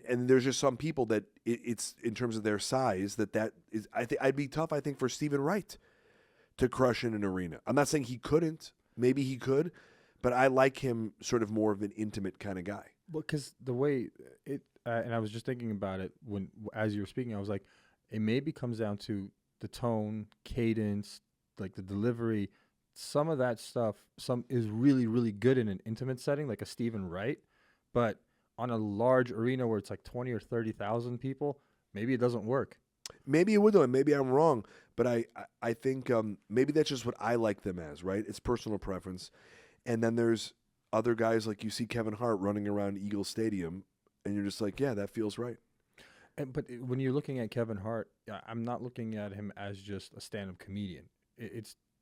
there's just some people that it's in terms of their size that is. I think I'd be tough. I think for Stephen Wright to crush in an arena. I'm not saying he couldn't. Maybe he could, but I like him sort of more of an intimate kind of guy. Well, because the way it, and I was just thinking about it as you were speaking, I was like, it maybe comes down to the tone, cadence, like the delivery. Some of that stuff, is really, really good in an intimate setting, like a Stephen Wright, but on a large arena where it's like 20 or 30,000 people, maybe it doesn't work. Maybe it would though, and maybe I'm wrong, but I think maybe that's just what I like them as, right? It's personal preference. And then there's other guys like you see Kevin Hart running around Eagle Stadium, and you're just like, yeah, that feels right. But when you're looking at Kevin Hart, I'm not looking at him as just a stand-up comedian.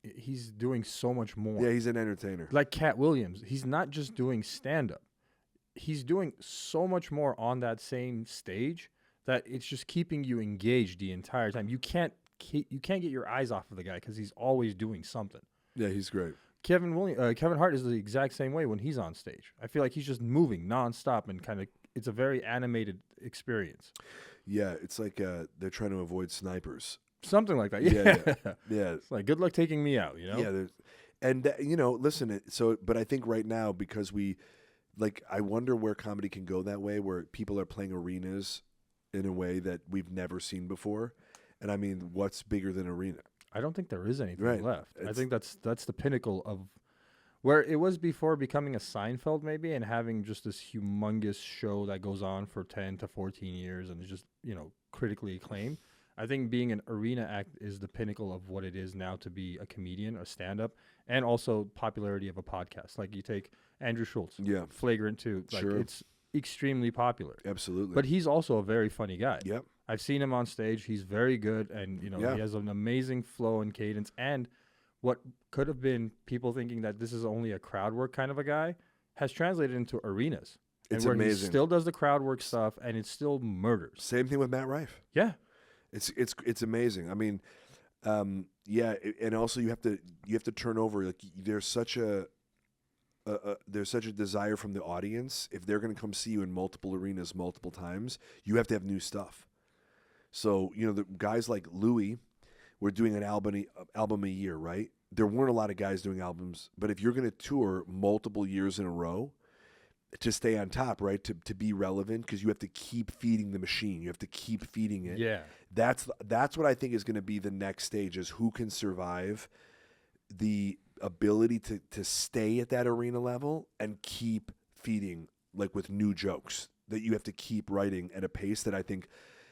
He's doing so much more. Yeah, he's an entertainer. Like Cat Williams, he's not just doing stand-up. He's doing so much more on that same stage that it's just keeping you engaged the entire time. You can't get your eyes off of the guy because he's always doing something. Yeah, he's great. Kevin Hart is the exact same way when he's on stage. I feel like he's just moving nonstop and kind of it's a very animated experience. Yeah, it's like they're trying to avoid snipers. Something like that. Yeah. It's like good luck taking me out. Yeah, and listen. But I think right now because I wonder where comedy can go that way, where people are playing arenas in a way that we've never seen before. And I mean, what's bigger than arena? I don't think there is anything left. I think that's the pinnacle of where it was before becoming a Seinfeld maybe and having just this humongous show that goes on for 10 to 14 years and is just, critically acclaimed. I think being an arena act is the pinnacle of what it is now to be a comedian, a stand-up, and also popularity of a podcast. Like you take Andrew Schultz, Flagrant 2, like it's extremely popular. Absolutely. But he's also a very funny guy. Yep. I've seen him on stage. He's very good, and he has an amazing flow and cadence. And what could have been people thinking that this is only a crowd work kind of a guy has translated into arenas. It's and where amazing. He still does the crowd work stuff, and it's still murders. Same thing with Matt Rife. Yeah. It's amazing. I mean, and also you have to turn over. Like there's such a desire from the audience. If they're going to come see you in multiple arenas multiple times, you have to have new stuff. So the guys like Louis were doing an album a year, right? There weren't a lot of guys doing albums, but if you're going to tour multiple years in a row to stay on top, right? To be relevant, because you have to keep feeding the machine. You have to keep feeding it. Yeah. That's what I think is going to be the next stage, is who can survive the ability to stay at that arena level and keep feeding, like with new jokes that you have to keep writing at a pace that I think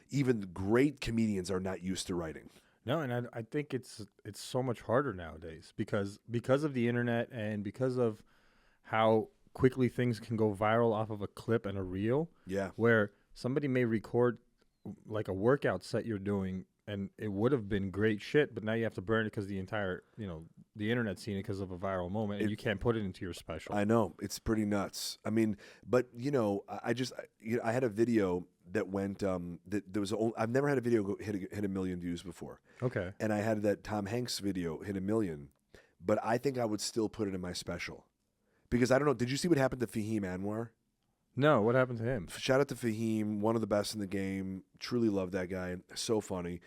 even great comedians are not used to writing. No, and I think it's so much harder nowadays because of the internet and because of how quickly things can go viral off of a clip and a reel. Yeah. Where somebody may record like a workout set you're doing and it would have been great shit, but now you have to burn it because the entire, the internet's seen it because of a viral moment and you can't put it into your special. I know. It's pretty nuts. I mean, but I had a video that went that there was I've never had a video hit a million views before. Okay. And I had that Tom Hanks video hit 1 million, but I think I would still put it in my special. Because I don't know, did you see what happened to Fahim Anwar? No, what happened to him? Shout out to Fahim, one of the best in the game. Truly love that guy. So funny.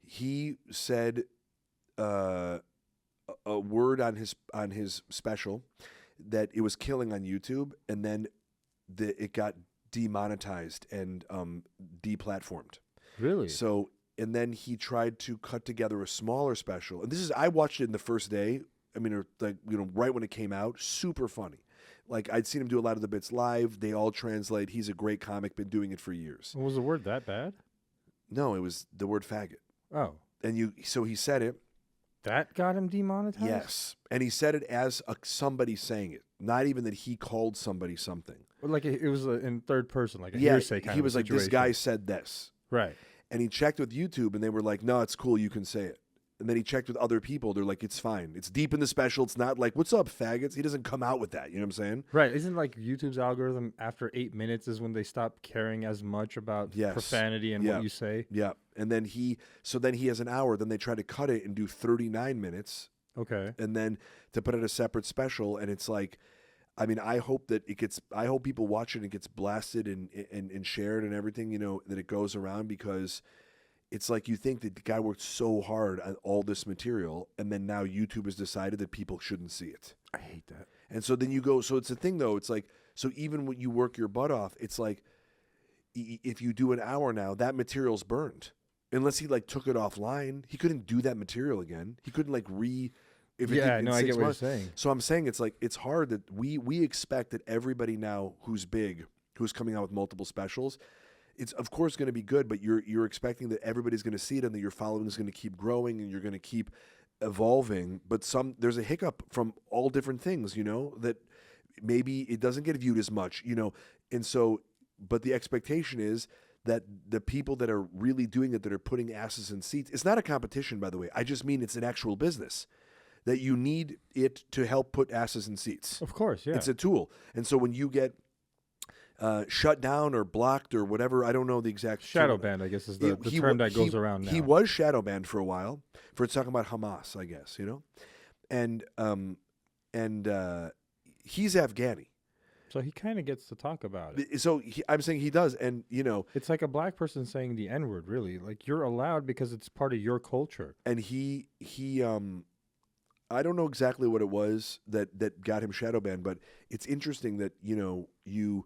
He said a word on his special that it was killing on YouTube, and then it got demonetized and deplatformed. Really? So, and then he tried to cut together a smaller special. And I watched it in the first day. I mean, right when it came out, super funny. Like, I'd seen him do a lot of the bits live. They all translate. He's a great comic, been doing it for years. Was the word that bad? No, it was the word faggot. Oh. And so he said it. That got him demonetized? Yes. And he said it as somebody saying it. Not even that he called somebody something. Like it was in third person, like a hearsay kind of he was like, situation. this guy said this. Right. And he checked with YouTube, and they were like, no, it's cool, you can say it. And then he checked with other people. They're like, it's fine. It's deep in the special. It's not like, what's up, faggots? He doesn't come out with that. You know what I'm saying? Right. Isn't like YouTube's algorithm after 8 minutes is when they stop caring as much about profanity and what you say? Yeah. And then he has an hour. Then they try to cut it and do 39 minutes. Okay. And then to put it a separate special. And it's like, I mean, I hope people watch it and it gets blasted and shared and everything, that it goes around, because it's like you think that the guy worked so hard on all this material, and then now YouTube has decided that people shouldn't see it. I hate that. And so then you go, so it's the thing though, it's like, so even when you work your butt off, it's like, if you do an hour now, that material's burned. Unless he like took it offline, he couldn't do that material again. He couldn't like I get what you're saying. So I'm saying it's like, it's hard that we expect that everybody now who's big, who's coming out with multiple specials, it's of course going to be good, but you're expecting that everybody's going to see it and that your following is going to keep growing and you're going to keep evolving. But there's a hiccup from all different things, that maybe it doesn't get viewed as much, and so, but the expectation is that the people that are really doing it, that are putting asses in seats, it's not a competition, by the way. I just mean it's an actual business. That you need it to help put asses in seats. Of course, yeah. It's a tool. And so when you get shut down or blocked or whatever, I don't know the exact shadow banned, I guess is the term that goes around now. He was shadow banned for a while for talking about Hamas, I guess, and he's Afghani. So he kind of gets to talk about it. So I'm saying he does, and it's like a black person saying the N-word. Really, like you're allowed because it's part of your culture. And he I don't know exactly what it was that got him shadow banned, but it's interesting that you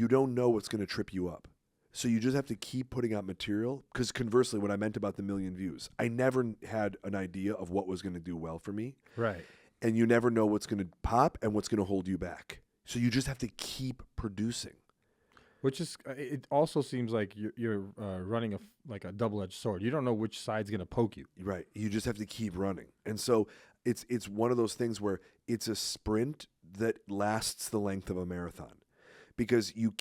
don't know what's going to trip you up. So you just have to keep putting out material, because conversely, what I meant about the 1 million views, I never had an idea of what was going to do well for me. Right. And you never know what's going to pop and what's going to hold you back. So you just have to keep producing. Which is, it also seems like you're running a double-edged sword. You don't know which side's going to poke you. Right. You just have to keep running. And so it's one of those things where it's a sprint that lasts the length of a marathon. Because you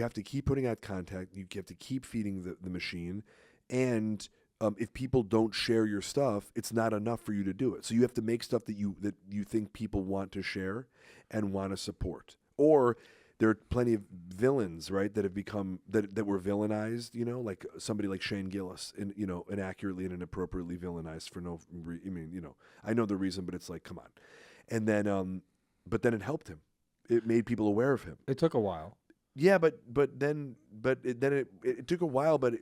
have to keep putting out content, you have to keep feeding the machine, and if people don't share your stuff, it's not enough for you to do it. So you have to make stuff that you think people want to share and want to support. Or there are plenty of villains, right, that have become that were villainized. Like somebody like Shane Gillis, inaccurately and inappropriately villainized for no. I know the reason, but it's like, come on. And then, but then it helped him. It made people aware of him. It took a while. Yeah, but then it took a while, but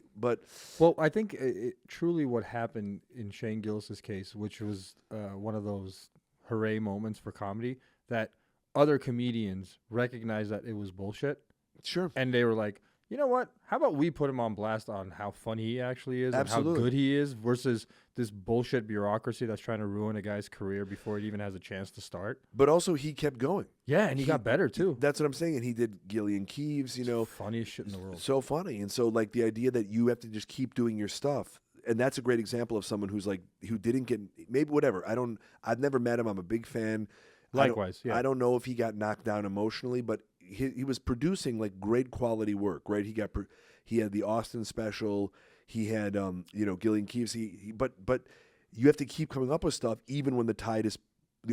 well, I think truly what happened in Shane Gillis's case, which was one of those hooray moments for comedy, that other comedians recognized that it was bullshit. Sure. And they were like, you know what? How about we put him on blast on how funny he actually is Absolutely. and how good he is versus this bullshit bureaucracy that's trying to ruin a guy's career before he even has a chance to start. But also he kept going. Yeah, and he got better too. That's what I'm saying. And he did Gillian Keeves, Funniest shit in the world. So funny. And so like the idea that you have to just keep doing your stuff. And that's a great example of someone who didn't get, maybe whatever. I've never met him. I'm a big fan. Likewise, I don't know if he got knocked down emotionally, but he was producing like great quality work, right? He had the Austin special, he had Gillian Keeves, but you have to keep coming up with stuff even when the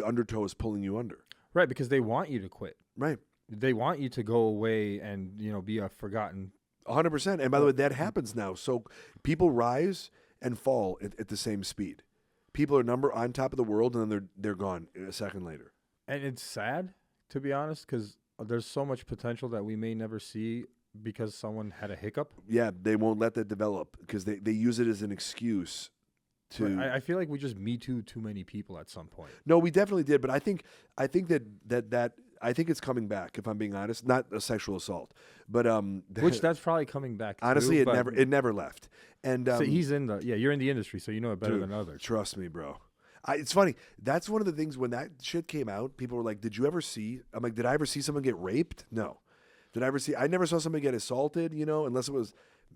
undertow is pulling you under. Right, because they want you to quit. Right. They want you to go away and be a forgotten. 100%. And by the way, that happens now. So people rise and fall at the same speed. People are on top of the world, and then they're gone a second later. And it's sad, to be honest, because there's so much potential that we may never see because someone had a hiccup. Yeah, they won't let that develop because they use it as an excuse to. I feel like we just Me Too too many people at some point. No, we definitely did, but I think that I think it's coming back. If I'm being honest, not a sexual assault, but which that's probably coming back. Honestly, too, it never left. And so he's you're in the industry, so you know it better than others. Trust me, bro. It's funny. That's one of the things when that shit came out, people were like, "Did you ever see?" I'm like, "Did I ever see someone get raped?" No. Did I ever see? I never saw somebody get assaulted. Unless it was.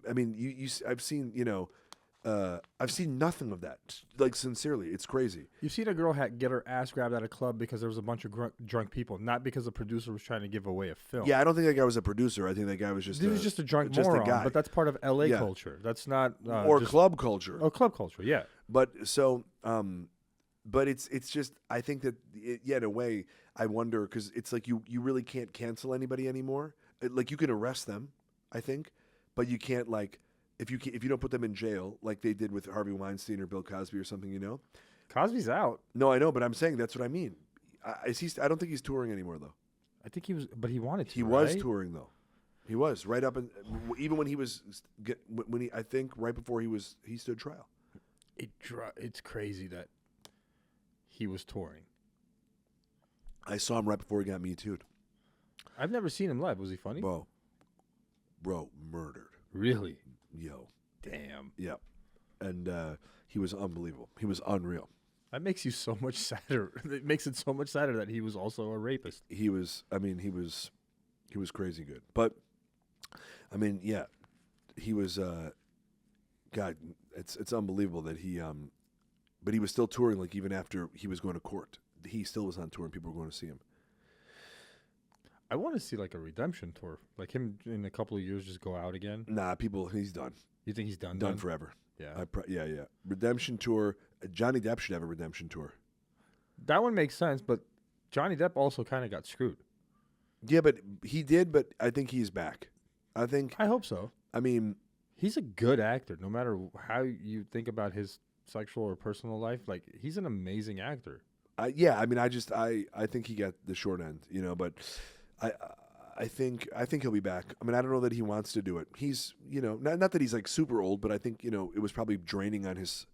I mean, I've seen. I've seen nothing of that. Like sincerely, it's crazy. You've seen a girl get her ass grabbed at a club because there was a bunch of drunk people, not because the producer was trying to give away a film. Yeah, I don't think that guy was a producer. I think that guy was just. He was just a drunk moron. Guy. But that's part of LA culture. That's not or club culture. Oh, club culture. Yeah. But so. But it's just I think that in a way I wonder because it's like you really can't cancel anybody anymore. Like you can arrest them, I think, but you can't like if you don't put them in jail like they did with Harvey Weinstein or Bill Cosby or something. Cosby's out. No, I know, but I'm saying that's what I mean. I don't think he's touring anymore though. I think he was, but he wanted to. He was touring though. He was right up and even when he was I think right before he stood trial. It's crazy that. He was touring. I saw him right before he got Me Too'd. I've never seen him live. Was he funny? Bro, murdered. Really? Yo. Damn. Yeah. And he was unbelievable. He was unreal. That makes you so much sadder. It makes it so much sadder that he was also a rapist. He was crazy good. But, I mean, yeah. He was, God, it's unbelievable that he, but he was still touring, like, even after he was going to court. He still was on tour, and people were going to see him. I want to see, like, a redemption tour. Like, him in a couple of years just go out again. Nah, he's done. You think he's done? Done forever. Yeah. Yeah. Redemption tour. Johnny Depp should have a redemption tour. That one makes sense, but Johnny Depp also kind of got screwed. Yeah, but he did, but I think he's back. I hope so. I mean. He's a good actor, no matter how you think about his sexual or personal life. Like, he's an amazing actor. Yeah, I mean, I think he got the short end, but I think he'll be back. I mean, I don't know that he wants to do it. He's, not that he's like super old, but I think, it was probably draining on his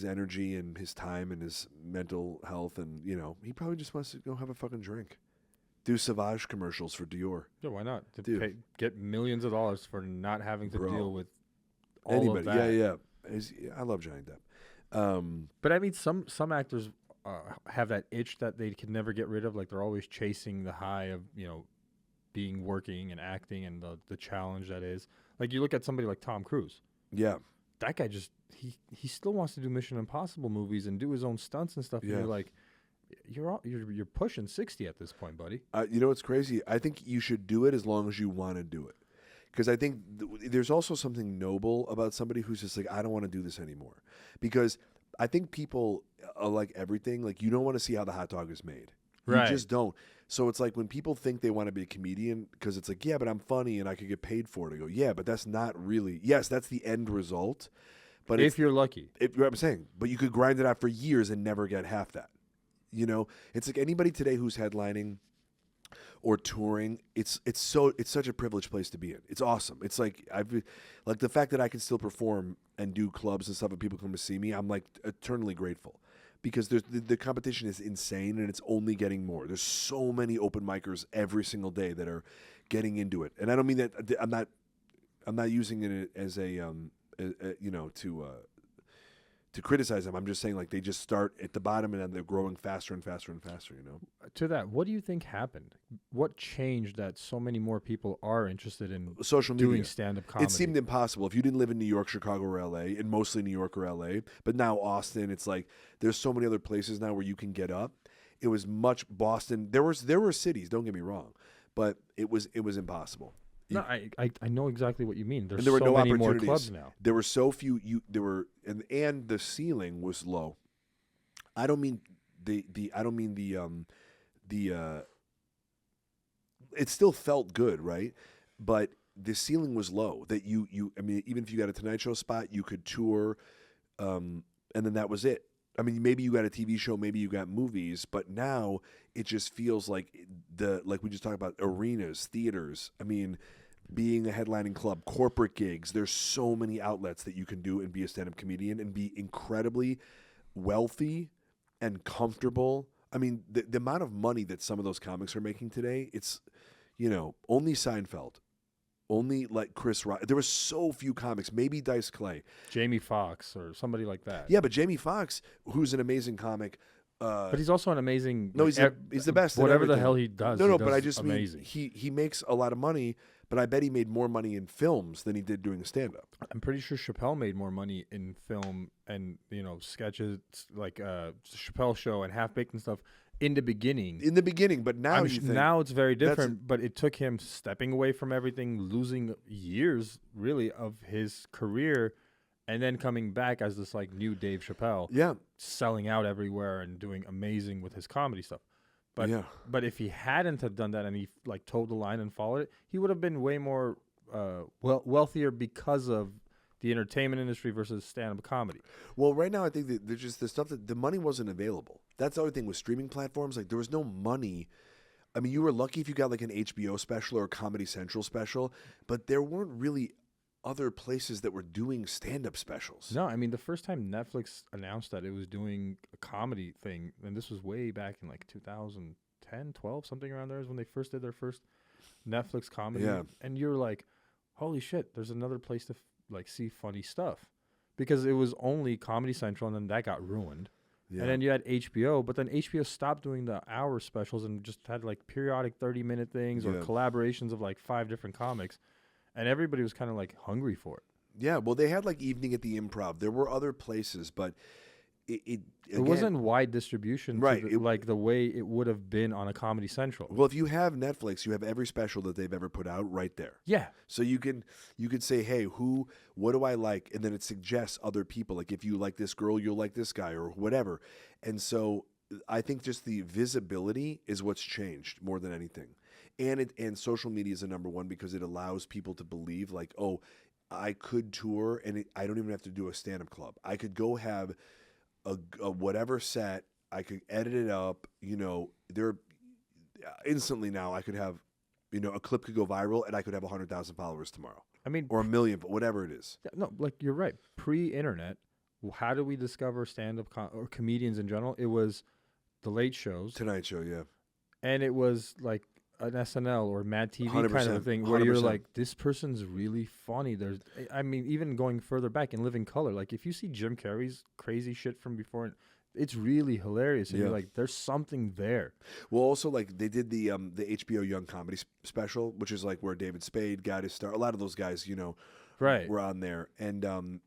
energy and his time and his mental health. And, he probably just wants to go have a fucking drink. Do Sauvage commercials for Dior. Yeah, why not? Get millions of dollars for not having to deal with all of that. Yeah. I love Johnny Depp. But I mean, some actors have that itch that they can never get rid of. Like, they're always chasing the high of, being working and acting and the challenge that is. Like, you look at somebody like Tom Cruise. Yeah. That guy just, he still wants to do Mission Impossible movies and do his own stunts and stuff. Yeah. And you're like, you're pushing 60 at this point, buddy. You know what's crazy? I think you should do it as long as you want to do it. Because I think there's also something noble about somebody who's just like, I don't want to do this anymore. Because I think people are like everything. Like, you don't want to see how the hot dog is made. You just don't. So it's like when people think they want to be a comedian, because it's like, yeah, but I'm funny and I could get paid for it. I go, yeah, but that's not really. Yes, that's the end result. But if you're lucky. I'm saying, but you could grind it out for years and never get half that. You know, it's like anybody today who's headlining or touring, it's such a privileged place to be in. It's awesome. It's like like the fact that I can still perform and do clubs and stuff and people come to see me, I'm like eternally grateful. Because the competition is insane and it's only getting more. There's so many open micers every single day that are getting into it. And I don't mean that I'm not using it as a you know, to criticize them. I'm just saying, like, they just start at the bottom and then they're growing faster and faster and faster, you know? To that, what do you think happened? What changed that so many more people are interested in social media, doing stand-up comedy? It seemed impossible. If you didn't live in New York, Chicago, or L.A., and mostly New York or L.A., but now Austin, it's like there's so many other places now where you can get up. It was much Boston. There were cities, don't get me wrong, but it was impossible. No, I know exactly what you mean. There's there were so no many more opportunities. clubs now. There were so few. And the ceiling was low. I don't mean the. It still felt good, right? But the ceiling was low. That I mean, even if you got a Tonight Show spot, you could tour, and then that was it. I mean, maybe you got a TV show, maybe you got movies, but now it just feels like like we just talked about arenas, theaters. I mean, being a headlining club, corporate gigs. There's so many outlets that you can do and be a stand-up comedian and be incredibly wealthy and comfortable. I mean, the amount of money that some of those comics are making today, it's, you know, only Seinfeld. Only like Chris Rock. There were so few comics. Maybe Dice Clay, Jamie Foxx, or somebody like that. Yeah, but Jamie Foxx, who's an amazing comic, but he's also an amazing. No, he's the best. Whatever the hell he does. No, he but does I just amazing. mean he makes a lot of money. But I bet he made more money in films than he did doing a stand-up. I'm pretty sure Chappelle made more money in film and, you know, sketches like Chappelle Show and Half Baked and stuff in the beginning. But now now it's very different. But it took him stepping away from everything, losing years really of his career, and then coming back as this like new Dave Chappelle. Yeah, selling out everywhere and doing amazing with his comedy stuff. But if he hadn't have done that and he like toed the line and followed it, he would have been way more wealthier because of the entertainment industry versus stand-up comedy. Well, right now I think that there's just the stuff that the money wasn't available. That's the other thing with streaming platforms. Like, there was no money. I mean, you were lucky if you got like an HBO special or a Comedy Central special, but there weren't really other places that were doing stand-up specials. No, I mean, the first time Netflix announced that it was doing a comedy thing, and this was way back in like 2010, 12, something around there, is when they first did their first Netflix comedy. Yeah. And you're like, holy shit, there's another place to like see funny stuff. Because it was only Comedy Central, and then that got ruined. Yeah. And then you had HBO, but then HBO stopped doing the hour specials and just had like periodic 30-minute things or collaborations of like 5 different comics. And everybody was kind of like hungry for it. Yeah, well, they had like Evening at the Improv. There were other places, but it wasn't wide distribution, right? Like the way it would have been on a Comedy Central. Well, if you have Netflix, you have every special that they've ever put out right there. Yeah. So you could say, hey, what do I like? And then it suggests other people. Like, if you like this girl, you'll like this guy or whatever. And so I think just the visibility is what's changed more than anything. And social media is the number one because it allows people to believe like, oh, I could tour and I don't even have to do a stand-up club. I could go have a whatever set. I could edit it up. You know, instantly now I could have, you know, a clip could go viral and I could have 100,000 followers tomorrow. I mean, or 1 million, but whatever it is. No, like you're right. Pre-internet, how do we discover stand-up or comedians in general? It was the late shows, Tonight Show, yeah, and it was like an SNL or Mad TV 100%, kind of a thing where 100%. you're like, this person's really funny. I mean, even going further back in Living Color, like if you see Jim Carrey's crazy shit from before, it's really hilarious. And you're like, there's something there. Well, also like they did the HBO Young Comedy special, which is like where David Spade got his start. A lot of those guys, you know, right, were on there. And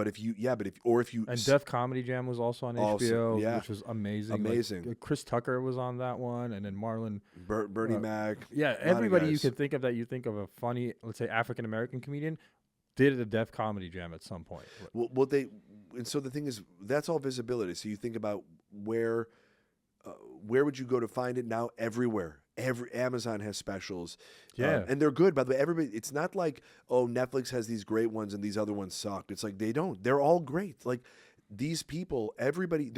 if you, yeah, but if you and Def Comedy Jam was also on HBO, yeah. which was amazing. Amazing. Like, Chris Tucker was on that one, and then Marlon, Bernie Mac. Yeah, everybody you could think of that you think of a funny, let's say African American comedian, did a Def Comedy Jam at some point. Well, and so the thing is, that's all visibility. So you think about where would you go to find it now? Everywhere. Amazon has specials. Yeah. And they're good, by the way. Everybody, it's not like, oh, Netflix has these great ones and these other ones suck. It's like they don't. They're all great. Like these people, everybody,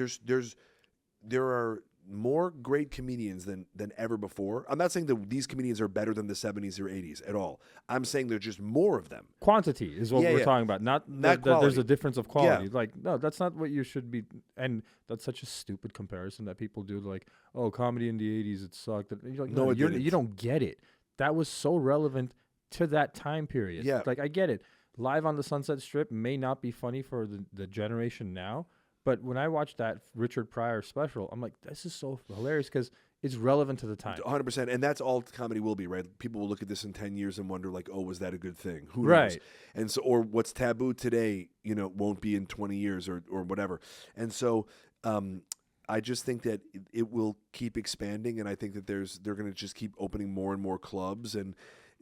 there are more great comedians than ever before. I'm not saying that these comedians are better than the 70s or 80s at all. I'm saying there's just more of them. Quantity is what we're talking about. Not that there's a difference of quality. Yeah. Like, no, that's not what you should be. And that's such a stupid comparison that people do. Like, oh, comedy in the 80s, it sucked. You're like, no, you don't get it. That was so relevant to that time period. Yeah. Like, I get it. Live on the Sunset Strip may not be funny for the generation now. But when I watched that Richard Pryor special, I'm like, this is so hilarious because it's relevant to the time. 100%. And that's all comedy will be, right? People will look at this in 10 years and wonder, like, oh, was that a good thing? Who knows? Right. And so, or what's taboo today, won't be in 20 years or whatever. And so I just think that it will keep expanding. And I think that they're going to just keep opening more and more clubs. And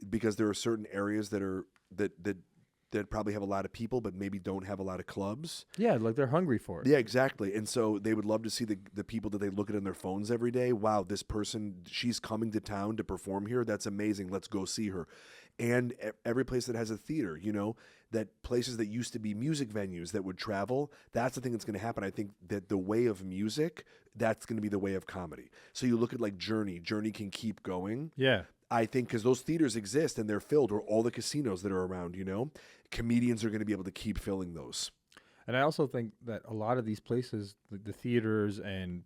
because there are certain areas that probably have a lot of people, but maybe don't have a lot of clubs. Yeah, like they're hungry for it. Yeah, exactly. And so they would love to see the people that they look at on their phones every day. Wow, this person, she's coming to town to perform here. That's amazing. Let's go see her. And every place that has a theater, that places that used to be music venues that would travel, that's the thing that's going to happen. I think that the way of music, that's going to be the way of comedy. So you look at like Journey. Journey can keep going. Yeah. I think because those theaters exist and they're filled, or all the casinos that are around, comedians are going to be able to keep filling those. And I also think that a lot of these places, the theaters and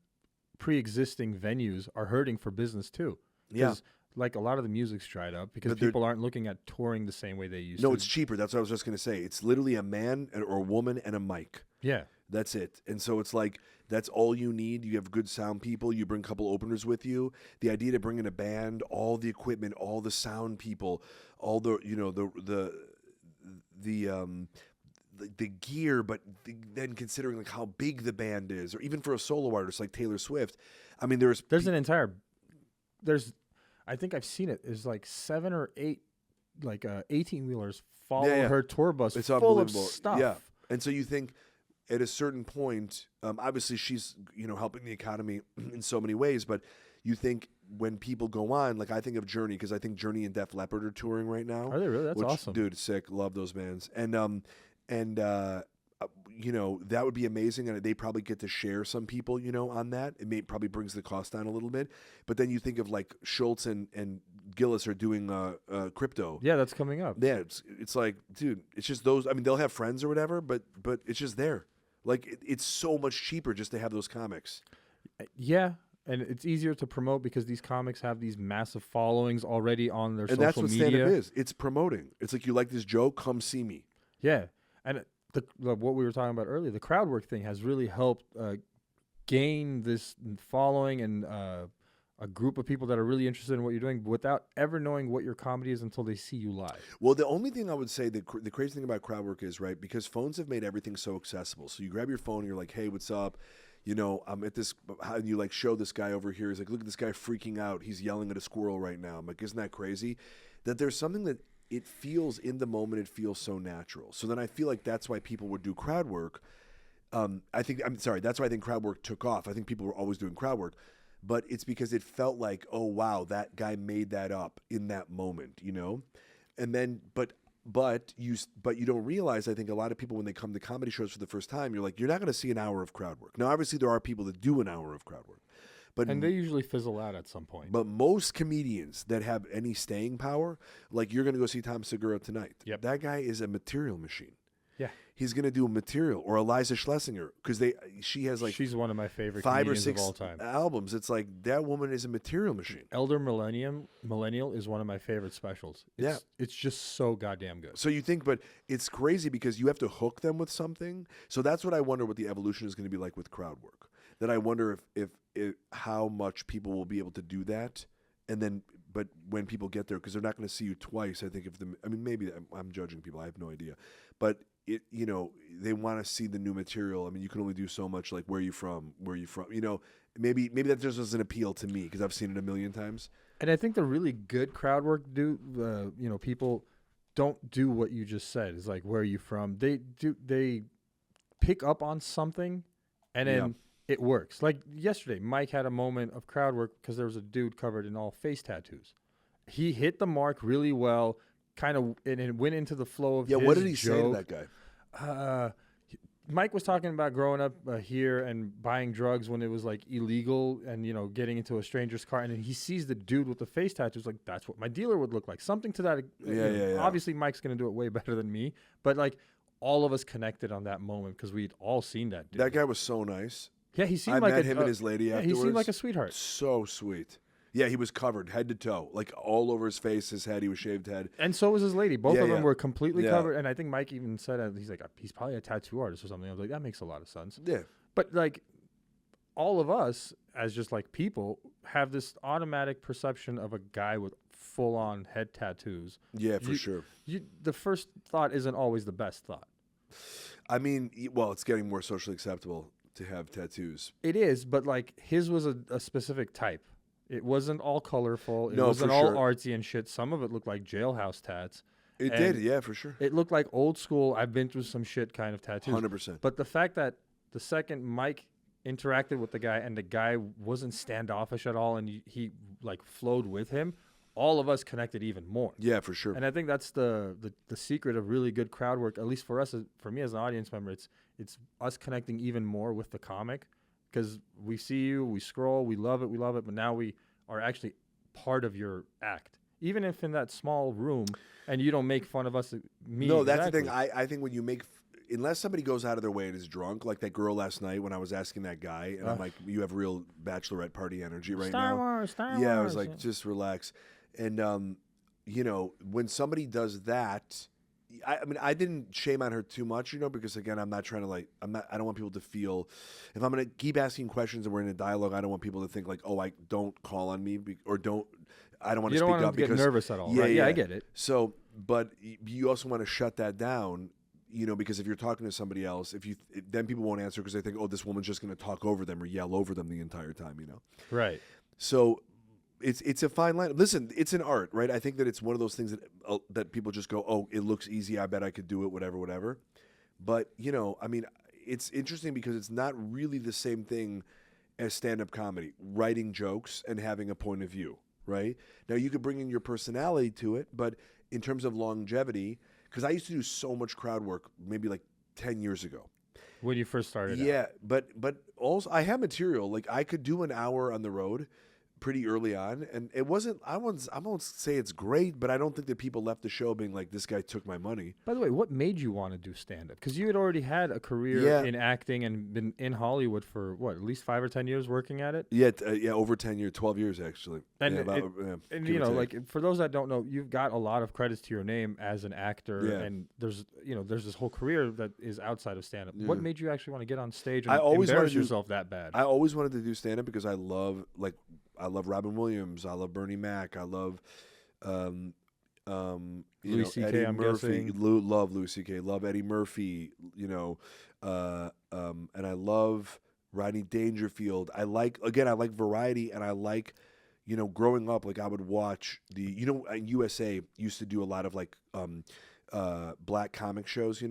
pre-existing venues, are hurting for business too. Yeah. Like a lot of the music's dried up because people aren't looking at touring the same way they used to. No, it's cheaper. That's what I was just going to say. It's literally a man or a woman and a mic. Yeah. That's it. And so it's like, that's all you need. You have good sound people. You bring a couple openers with you. The idea to bring in a band, all the equipment, all the sound people, all the, the gear, but then considering like how big the band is, or even for a solo artist like Taylor Swift. I mean, there's I think I've seen it. There's like 7 or 8 like 18-wheelers follow her tour bus full of stuff. Yeah. And so you think at a certain point, obviously she's, helping the economy in so many ways, but you think when people go on, like I think of Journey, because I think Journey and Def Leppard are touring right now. Are they really? That's awesome. Dude, sick. Love those bands. And that would be amazing. And they probably get to share some people, on that. It probably brings the cost down a little bit. But then you think of like Schultz and Gillis are doing crypto. Yeah, that's coming up. Yeah, it's like, dude, it's just those. I mean, they'll have friends or whatever, but it's just there. Like it's so much cheaper just to have those comics. Yeah. And it's easier to promote because these comics have these massive followings already on their social media. And that's what stand-up is. It's promoting. It's like, you like this joke, come see me. Yeah. And what we were talking about earlier, the crowd work thing has really helped gain this following and a group of people that are really interested in what you're doing without ever knowing what your comedy is until they see you live. Well, the only thing I would say, the crazy thing about crowd work is, right, because phones have made everything so accessible. So you grab your phone and you're like, hey, what's up? I'm at this, how you like show this guy over here. He's like, look at this guy freaking out. He's yelling at a squirrel right now. I'm like, isn't that crazy? That there's something that it feels in the moment. It feels so natural. So then I feel like that's why people would do crowd work. That's why I think crowd work took off. I think people were always doing crowd work, but it's because it felt like, oh wow, that guy made that up in that moment, and then, but you don't realize, I think a lot of people, when they come to comedy shows for the first time, you're like, you're not going to see an hour of crowd work. Now, obviously there are people that do an hour of crowd work, and they usually fizzle out at some point. But most comedians that have any staying power, like you're going to go see Tom Segura tonight. Yep. That guy is a material machine. Yeah. He's going to do a material, or Eliza Schlesinger, because she has like, she's one of my favorite 5 or 6 of all time. albums. It's like, that woman is a material machine. Elder Millennial is one of my favorite specials. It's just so goddamn good. So you think, but it's crazy because you have to hook them with something. So that's what I wonder what the evolution is going to be like with crowd work. That I wonder if how much people will be able to do that, and then, but when people get there, because they're not going to see you twice. I think maybe I'm judging people. I have no idea, but they want to see the new material. I mean, you can only do so much. Like, where are you from? Maybe that just doesn't appeal to me because I've seen it a million times. And I think the really good crowd work people don't do what you just said. It's like, where are you from? They pick up on something, and then it works. Like yesterday, Mike had a moment of crowd work because there was a dude covered in all face tattoos. He hit the mark really well, and it went into the flow of his what did he joke. say to that guy? Mike was talking about growing up here and buying drugs when it was like illegal, and getting into a stranger's car, and then he sees the dude with the face tattoos, like, that's what my dealer would look like, something to that. Yeah. Obviously, Mike's gonna do it way better than me, but like all of us connected on that moment because we'd all seen that dude. That guy was so nice. Yeah, he seemed I like met him and his lady afterwards. He seemed like a sweetheart. So sweet. Yeah, he was covered head to toe, like all over his face, his head. He was shaved head. And so was his lady. Both of them were completely Yeah. covered. And I think Mike even said, he's like, he's probably a tattoo artist or something. I was like, that makes a lot of sense. Yeah. But like, all of us as just like people have this automatic perception of a guy with full on head tattoos. Yeah, for sure. The first thought isn't always the best thought. I mean, well, it's getting more socially acceptable to have tattoos. It is, but like his was a specific type. It wasn't all colorful. It No, wasn't for all sure. artsy and shit. Some of it looked like jailhouse tats. It did, yeah, for sure. It looked like old school, I've been through some shit kind of tattoos. 100%. But the fact that the second Mike interacted with the guy and the guy wasn't standoffish at all and he like flowed with him, all of us connected even more. Yeah, for sure. And I think that's the secret of really good crowd work, at least for us, for me as an audience member. It's us connecting even more with the comic because we see you, we scroll, we love it, but now we are actually part of your act. Even if in that small room and you don't make fun of us. No, that's the thing. I think when you make, unless somebody goes out of their way and is drunk, like that girl last night when I was asking that guy, and I'm like, you have real bachelorette party energy right now. Star Wars. Yeah, I was like, just relax. And, when somebody does that, I mean, I didn't shame on her too much, because again, I'm not trying to I don't want people to feel, if I'm going to keep asking questions and we're in a dialogue, I don't want people to think like, oh, I don't call on me I don't want to speak up because you don't want to get nervous at all. Right? Yeah, I get it. So, but you also want to shut that down, because if you're talking to somebody else, then people won't answer because they think, oh, this woman's just going to talk over them or yell over them the entire time, Right. So it's a fine line. Listen, it's an art, right? I think that it's one of those things that people just go, oh, it looks easy. I bet I could do it, whatever. But, I mean, it's interesting because it's not really the same thing as stand-up comedy, writing jokes and having a point of view, right? Now, you could bring in your personality to it, but in terms of longevity, because I used to do so much crowd work maybe like 10 years ago. When you first started out. But also I have material. Like I could do an hour on the road pretty early on, and it wasn't, I won't say it's great, but I don't think that people left the show being like, this guy took my money. By the way, what made you want to do stand-up? Because you had already had a career in acting and been in Hollywood for, at least 5 or 10 years working at it? Yeah, over 10 years, 12 years actually. And, like, for those that don't know, you've got a lot of credits to your name as an actor, and there's this whole career that is outside of stand-up. Yeah. What made you actually want to get on stage and embarrass yourself that bad? I always wanted to do stand-up because I love Robin Williams. I love Bernie Mac. I love, Louis C.K. Eddie I'm Murphy. guessing. Love Louis C.K. Love Eddie Murphy. And I love Rodney Dangerfield. I like variety, and I like, growing up, like I would watch USA used to do a lot of like black comic shows.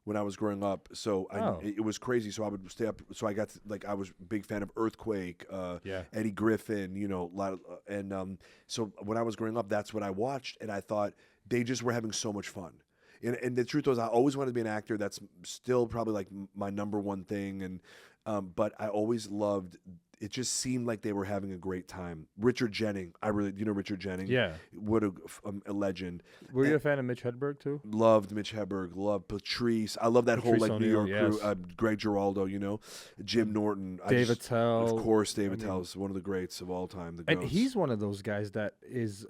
When I was growing up, so it was crazy. So I would stay up. So I got to, I was a big fan of Earthquake, Eddie Griffin, a lot of, so when I was growing up, that's what I watched, and I thought they just were having so much fun. And the truth was, I always wanted to be an actor. That's still probably like my number one thing, and but I always loved. It just seemed like they were having a great time. Richard Jennings, Richard Jennings? Yeah. What a legend. Were you a fan of Mitch Hedberg too? Loved Mitch Hedberg, loved Patrice. I love that whole New York crew. Greg Giraldo, Jim Norton. Dave Attell. Of course, Dave Attell is one of the greats of all time. And he's one of those guys that is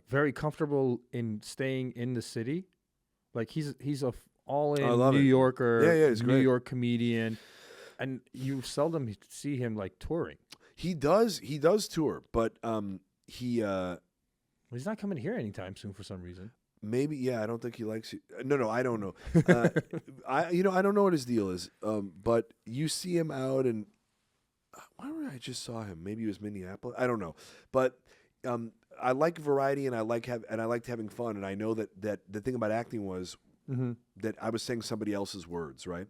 very comfortable in staying in the city. Like he's a all-in New Yorker, he's New great. York comedian. And you seldom see him like touring. He does tour, but he's not coming here anytime soon for some reason. Maybe, yeah. I don't think he likes you. No, I don't know. I don't know what his deal is. But you see him out, and where I just saw him. Maybe it was Minneapolis. I don't know, but I like variety, and I liked having fun. And I know that the thing about acting was that I was saying somebody else's words, right?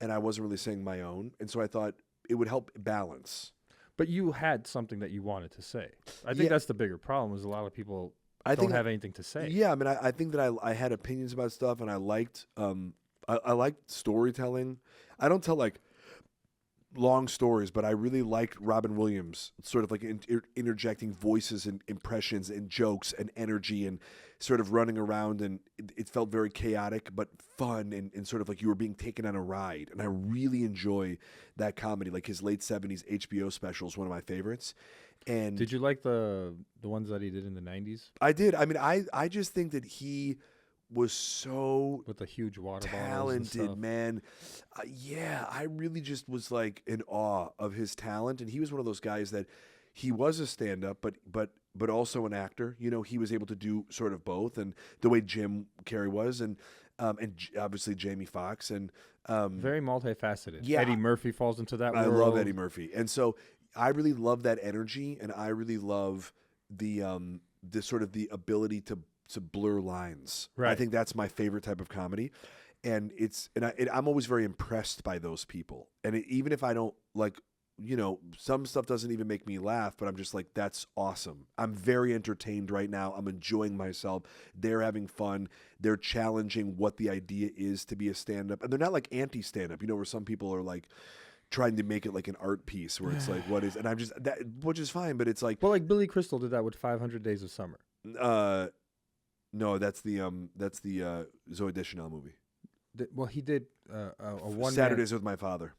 And I wasn't really saying my own, and so I thought it would help balance. But you had something that you wanted to say. I think that's the bigger problem. Is a lot of people don't have anything to say. Yeah, I mean, I think that I had opinions about stuff, and I liked I liked storytelling. I don't tell like long stories, but I really liked Robin Williams, sort of like interjecting voices and impressions and jokes and energy and sort of running around, and it felt very chaotic but fun and sort of like you were being taken on a ride. And I really enjoy that comedy, like his late 70s HBO special is one of my favorites. And did you like the ones that he did in the 90s? I did. I mean, I just think that he was so with the huge water talented, man. Yeah, I really just was like in awe of his talent, and he was one of those guys that he was a stand-up, but also an actor. You know, he was able to do sort of both, and the way Jim Carrey was, and obviously Jamie Foxx, and very multifaceted. Yeah, Eddie Murphy falls into that world. I love Eddie Murphy, and so I really love that energy, and I really love the sort of the ability to blur lines. Right. I think that's my favorite type of comedy, and I'm always very impressed by those people. And even if I don't like, you know, some stuff doesn't even make me laugh, but I'm just like, that's awesome. I'm very entertained right now. I'm enjoying myself. They're having fun. They're challenging what the idea is to be a stand-up, and they're not like anti-stand-up. You know, where some people are like trying to make it like an art piece, where it's like, what is? And I'm just that, which is fine, but it's like, well, like Billy Crystal did that with 500 Days of Summer. No, that's the Zooey Deschanel movie. Well, he did a one Saturdays with My Father.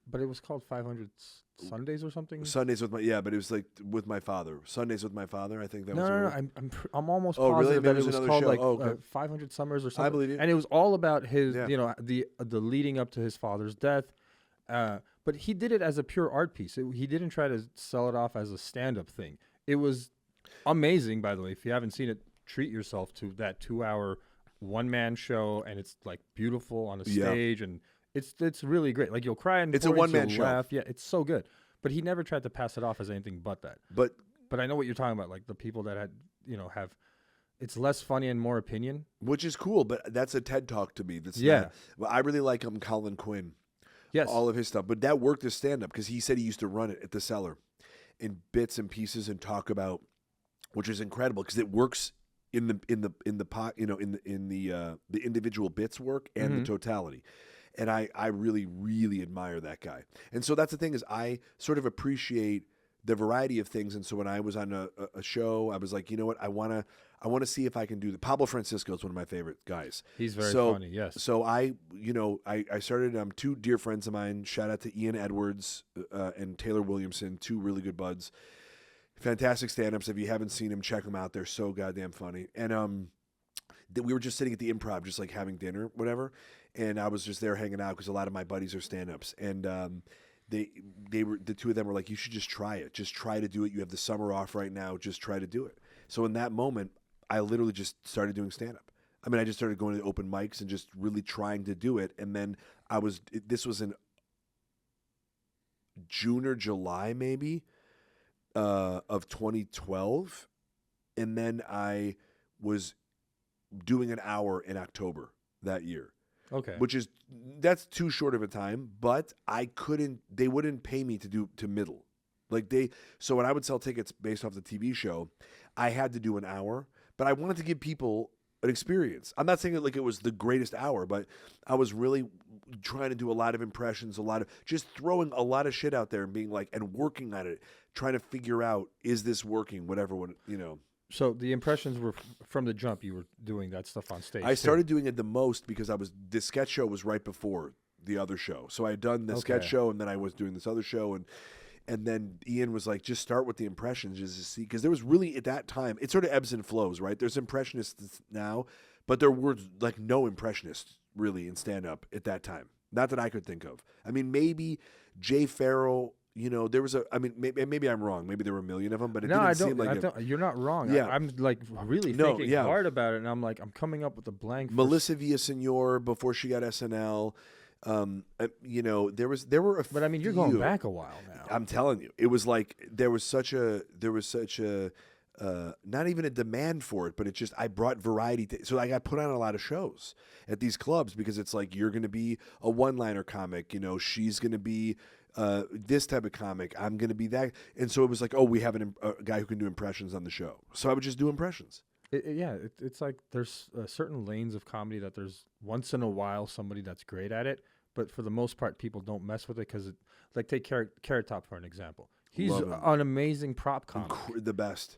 But it was called 500 Sundays or something. Sundays with my but it was like with my father. Sundays with my father. I think that was. No. I'm almost positive that it was called show. 500 Summers or something. I believe you. And it was all about his, you know, the leading up to his father's death. But he did it as a pure art piece. He didn't try to sell it off as a stand-up thing. It was amazing, by the way. If you haven't seen it, treat yourself to that 2-hour one-man show, and it's like beautiful on a stage, and it's really great. Like you'll cry and it's a one-man show. Laugh. Yeah, it's so good. But he never tried to pass it off as anything but that. But I know what you're talking about. Like the people that had, you know, have. It's less funny and more opinion, which is cool. But that's a TED Talk to me. That's well, I really like Colin Quinn. Yes, all of his stuff. But that worked as stand-up because he said he used to run it at the Cellar in bits and pieces and talk about, which is incredible because it works in the pot, you know, in the individual bits work and the totality. And I really, really admire that guy. And so that's the thing is I sort of appreciate the variety of things. And so when I was on a show, I was like, you know what, I want to see if I can do the Pablo Francisco is one of my favorite guys. He's very funny, yes. So I started two dear friends of mine, shout out to Ian Edwards and Taylor Williamson, two really good buds. Fantastic stand-ups. If you haven't seen them, check them out. They're so goddamn funny. And we were just sitting at the Improv, just like having dinner, whatever. And I was just there hanging out because a lot of my buddies are stand-ups. And they were, the two of them were like, you should just try it. Just try to do it. You have the summer off right now. Just try to do it. So in that moment, I literally just started doing stand-up. I mean, I just started going to open mics and just really trying to do it. And then this was in June or July maybe of 2012. And then I was doing an hour in October that year. Okay. That's too short of a time, but they wouldn't pay me to middle. So when I would sell tickets based off the TV show, I had to do an hour, but I wanted to give people an experience. I'm not saying it like it was the greatest hour, but I was really trying to do a lot of impressions, just throwing a lot of shit out there and being like, and working on it, trying to figure out, is this working? Whatever, you know. So the impressions were from the jump. You were doing that stuff on stage. I started doing it the most because the sketch show was right before the other show. So I had done the sketch show, and then I was doing this other show, and then Ian was like, just start with the impressions, just to see, because there was really at that time, it sort of ebbs and flows, right? There's impressionists now, but there were like no impressionists really in stand up at that time. Not that I could think of. I mean, maybe Jay Farrell there was I mean, maybe I'm wrong. Maybe there were a million of them, but it No, didn't I seem don't. like You're not wrong. Yeah. I'm like really No, thinking yeah. hard about it, and I'm like, I'm coming up with a blank. Melissa Villaseñor before she got SNL. There were a But I mean, you're going back a while now. I'm telling you, it was like there was such a not even a demand for it, but it just I brought variety so I got put on a lot of shows at these clubs because it's like you're going to be a one-liner comic, she's going to be this type of comic, I'm going to be that, and so it was like, oh, we have a guy who can do impressions on the show, so I would just do impressions. It's like there's certain lanes of comedy that there's once in a while somebody that's great at it, but for the most part, people don't mess with it because, like, take Carrot Top for an example. He's an amazing prop comic. The best.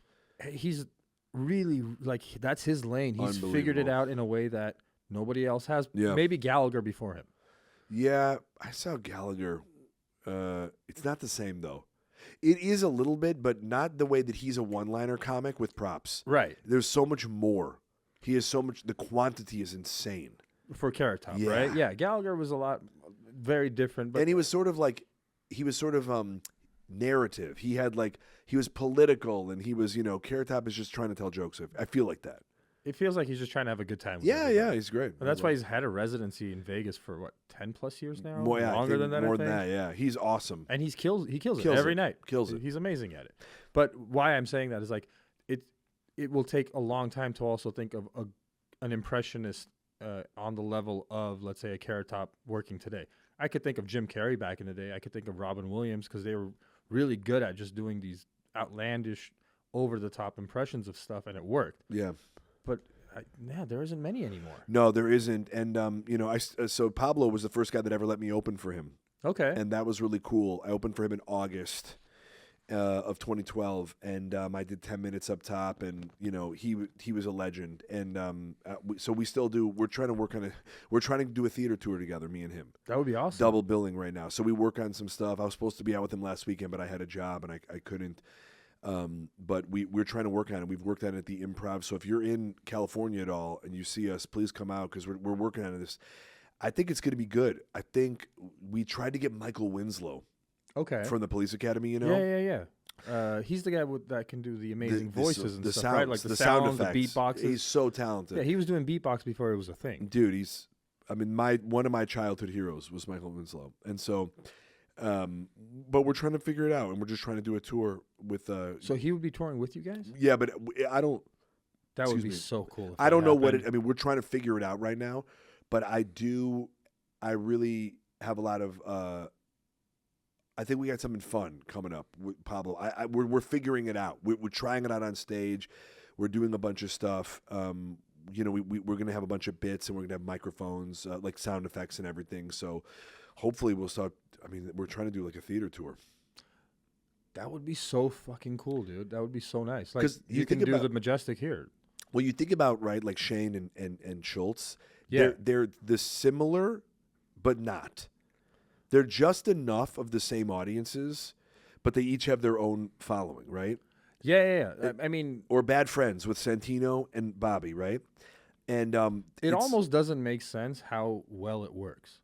He's really, like, that's his lane. He's figured it out in a way that nobody else has. Yeah. Maybe Gallagher before him. Yeah, I saw Gallagher. It's not the same, though. It is a little bit, but not the way that he's a one-liner comic with props. Right. There's so much more. He has so much. The quantity is insane. For Carrot Top, right? Yeah, Gallagher was very different. But and he was sort of narrative. He was political, and he was, Carrot Top is just trying to tell jokes. I feel like that. It feels like he's just trying to have a good time. Yeah, he's great. And that's why he's had a residency in Vegas for 10+ years now. Longer than that. More than that. Yeah, he's awesome. And he kills it every night. Kills it. He's amazing at it. But why I'm saying that is like it will take a long time to also think of an impressionist on the level of, let's say, a Carrot Top working today. I could think of Jim Carrey back in the day. I could think of Robin Williams because they were really good at just doing these outlandish, over-the-top impressions of stuff, and it worked. Yeah. But there isn't many anymore. No, there isn't. And so Pablo was the first guy that ever let me open for him. Okay. And that was really cool. I opened for him in August of 2012, and I did 10 minutes up top, and he was a legend. And so we still do. We're trying to do a theater tour together, me and him. That would be awesome. Double billing right now. So we work on some stuff. I was supposed to be out with him last weekend, but I had a job and I couldn't. But we're trying to work on it. We've worked on it at the Improv. So if you're in California at all and you see us, please come out because we're working on this. I think it's going to be good. I think we tried to get Michael Winslow. Okay. From the Police Academy, Yeah. He's the guy that can do the amazing voices and the stuff, sounds, right? Like the sound sounds, effects. the beatboxes. He's so talented. Yeah, he was doing beatbox before it was a thing. Dude, one of my childhood heroes was Michael Winslow. And so, but we're trying to figure it out, and we're just trying to do a tour with. So he would be touring with you guys? Yeah, but I don't. That would be so cool. I don't know what it. I mean, we're trying to figure it out right now, but I really have a lot of. I think we got something fun coming up with Pablo. We're figuring it out. We're trying it out on stage. We're doing a bunch of stuff. We're going to have a bunch of bits, and we're going to have microphones, like sound effects and everything. So hopefully we'll start. I mean, we're trying to do like a theater tour. That would be so fucking cool, dude. That would be so nice. Like you can do the Majestic here. Well, you think about, right, like Shane and Schultz. Yeah. They're the similar, but not. They're just enough of the same audiences, but they each have their own following, right? Yeah. I mean, or Bad Friends with Santino and Bobby, right? And it almost doesn't make sense how well it works.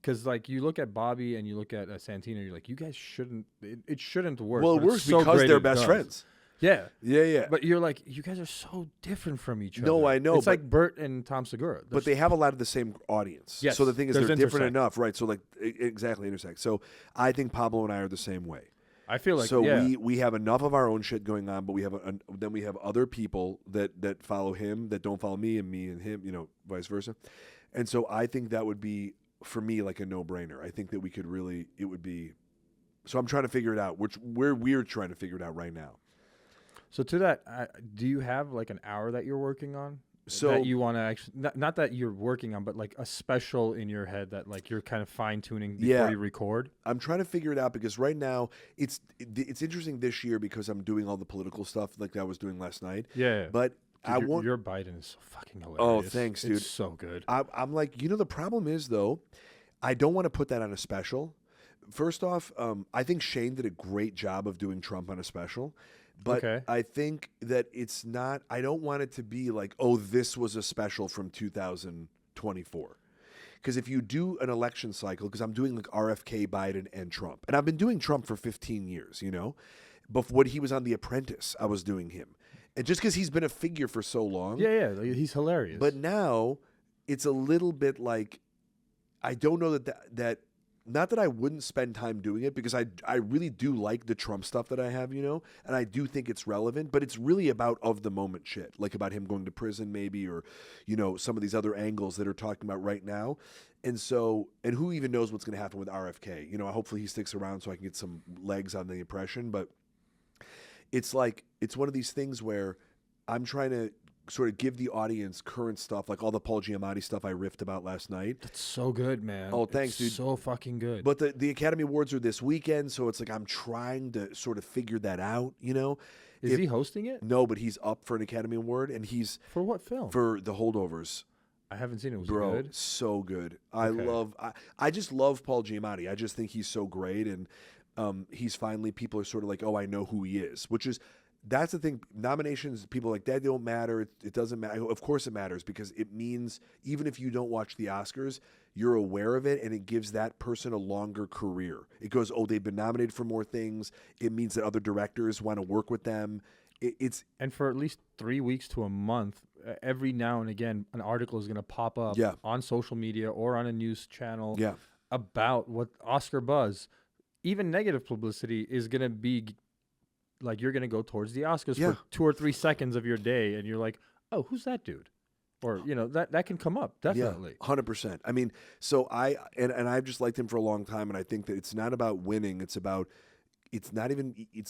Because, like, you look at Bobby and you look at Santino, you're like, you guys shouldn't. It shouldn't work. Well, it works because they're best friends. Yeah. Yeah. But you're like, you guys are so different from each other. No, I know. It's like Bert and Tom Segura. But they have a lot of the same audience. Yes. So the thing is, they're different enough, right? So, like, exactly intersect. So I think Pablo and I are the same way. I feel like so. We have enough of our own shit going on, but we have then we have other people that follow him that don't follow me and him, vice versa. And so I think that would be, for me, like a no-brainer. I think that we could really, it would be. So I'm trying to figure it out. We're trying to figure it out right now. So to that, do you have like an hour that you're working on? So that you want to actually, not that you're working on, but like a special in your head that like you're kind of fine tuning before you record. I'm trying to figure it out because right now it's interesting this year because I'm doing all the political stuff like I was doing last night. Yeah, but dude, your Biden is so fucking hilarious. Oh, thanks, dude. It's so good. I'm like, the problem is though, I don't want to put that on a special. First off, I think Shane did a great job of doing Trump on a special. But I think that it's not, I don't want it to be like, oh, this was a special from 2024. Because if you do an election cycle, because I'm doing like RFK, Biden, and Trump, and I've been doing Trump for 15 years, before when he was on The Apprentice, I was doing him. And just because he's been a figure for so long. Yeah, he's hilarious. But now it's a little bit like, I don't know that not that I wouldn't spend time doing it, because I really do like the Trump stuff that I have, and I do think it's relevant, but it's really about of the moment shit, like about him going to prison maybe, or, some of these other angles that are talking about right now. And who even knows what's going to happen with RFK? Hopefully he sticks around so I can get some legs on the impression, but it's like, it's one of these things where I'm trying to sort of give the audience current stuff, like all the Paul Giamatti stuff I riffed about last night. That's so good, man. Oh, thanks, dude. So fucking good. But the Academy Awards are this weekend, so it's like I'm trying to sort of figure that out, Is he hosting it? No, but he's up for an Academy Award, and he's... For what film? For The Holdovers. I haven't seen it. Was Bro, it good? So good. Okay. I just love Paul Giamatti. I just think he's so great, and he's finally... People are sort of like, oh, I know who he is, which is... That's the thing. Nominations, people are like, that don't matter. It doesn't matter. Of course it matters, because it means even if you don't watch the Oscars, you're aware of it, and it gives that person a longer career. It goes, oh, they've been nominated for more things. It means that other directors want to work with them. And for at least 3 weeks to a month, every now and again, an article is going to pop up on social media or on a news channel about what Oscar buzz. Even negative publicity is going to be... Like, you're going to go towards the Oscars for 2 or 3 seconds of your day, and you're like, oh, who's that dude? Or, that can come up, definitely. Yeah, 100%. I mean, so I've just liked him for a long time, and I think that it's not about winning. It's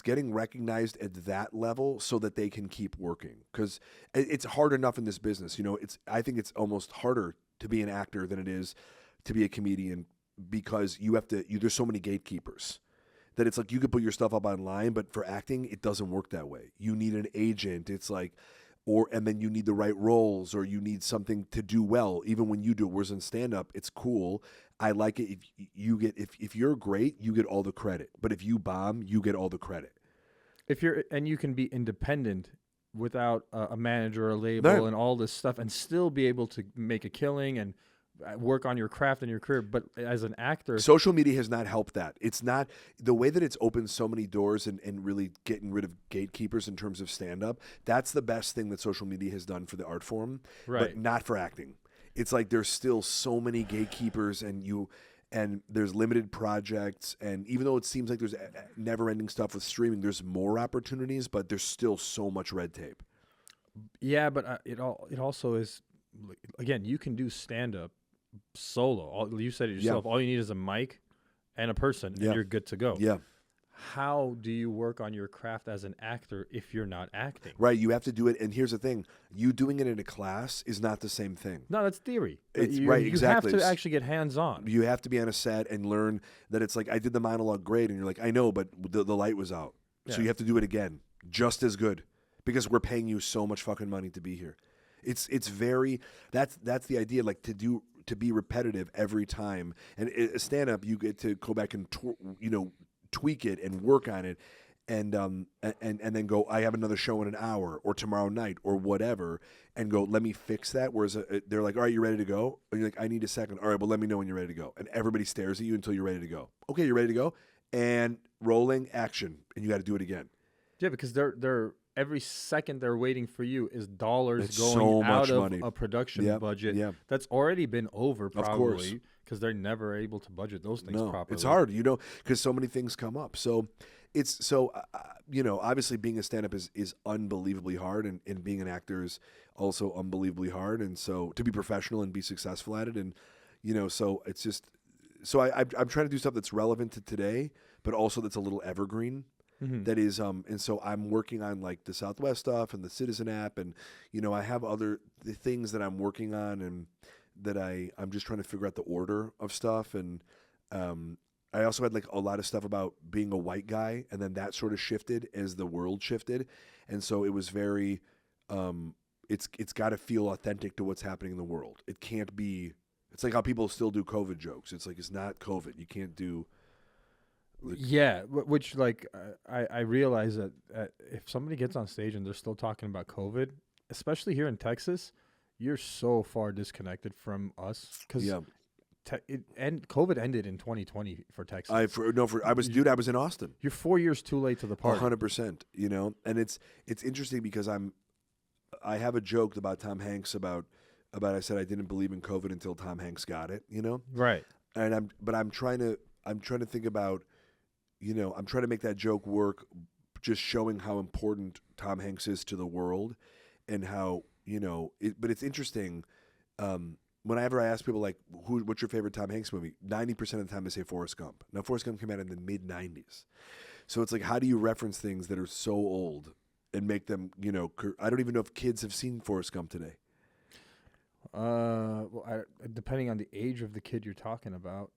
getting recognized at that level so that they can keep working. Because it's hard enough in this business. I think it's almost harder to be an actor than it is to be a comedian, because there's so many gatekeepers. That it's like you could put your stuff up online, but for acting, it doesn't work that way. You need an agent. It's like, and then you need the right roles, or you need something to do well, even when you do it. Whereas in stand-up, it's cool. I like it if you're great, you get all the credit. But if you bomb, you get all the credit. And you can be independent without a manager or a label and all this stuff, and still be able to make a killing and work on your craft and your career. But as an actor, social media has not helped that. It's not the way that it's opened so many doors and really getting rid of gatekeepers in terms of stand-up. That's the best thing that social media has done for the art form, but not for acting. It's like there's still so many gatekeepers, and there's limited projects, and even though it seems like there's never-ending stuff with streaming, there's more opportunities, but there's still so much red tape. Yeah, but it also is, again, you can do stand-up solo. You said it yourself. All you need is a mic and a person, and you're good to go. Yeah. How do you work on your craft as an actor if you're not acting? Right. You have to do it. And here's the thing: you doing it in a class is not the same thing. No, that's theory. Right. Exactly. You have to actually get hands-on. You have to be on a set and learn that it's like, I did the monologue great, and you're like, I know, but the light was out, so you have to do it again, just as good, because we're paying you so much fucking money to be here. It's very that's the idea, like to be repetitive every time. And stand-up, you get to go back and tweak it and work on it, and then go, I have another show in an hour or tomorrow night or whatever, and go, let me fix that. Whereas they're like, all right, you ready to go? And you're like, I need a second. All right, well, let me know when you're ready to go. And everybody stares at you until you're ready to go. Okay, you're ready to go, and rolling action, and you got to do it again. Yeah, because they're every second they're waiting for you is dollars it's going so out of money. A production budget that's already been over, probably, because they're never able to budget those things properly. It's hard, because so many things come up. So it's obviously being a stand-up is unbelievably hard, and being an actor is also unbelievably hard. And so to be professional and be successful at it, and so it's just, so I'm trying to do stuff that's relevant to today, but also that's a little evergreen. Mm-hmm. That is, and so I'm working on like the Southwest stuff and the Citizen app, and I have the things that I'm working on, and that I'm just trying to figure out the order of stuff. And I also had like a lot of stuff about being a white guy, and then that sort of shifted as the world shifted, and so it was very, it's got to feel authentic to what's happening in the world. It can't be. It's like how people still do COVID jokes. It's like, it's not COVID. You can't do. Yeah, which like I realize that if somebody gets on stage and they're still talking about COVID, especially here in Texas, you're so far disconnected from us, because COVID ended in 2020 for Texas. I was in Austin. You're 4 years too late to the party. 100%. You know, and it's interesting because I have a joke about Tom Hanks about I said I didn't believe in COVID until Tom Hanks got it. You know, right? And I'm trying to think about, you know, I'm trying to make that joke work, just showing how important Tom Hanks is to the world, and how, you know, but it's interesting. Whenever I ask people, like, what's your favorite Tom Hanks movie? 90% of the time they say Forrest Gump. Now, Forrest Gump came out in the mid-'90s. So it's like, how do you reference things that are so old and make them, you know, I don't even know if kids have seen Forrest Gump today. Well, depending on the age of the kid you're talking about,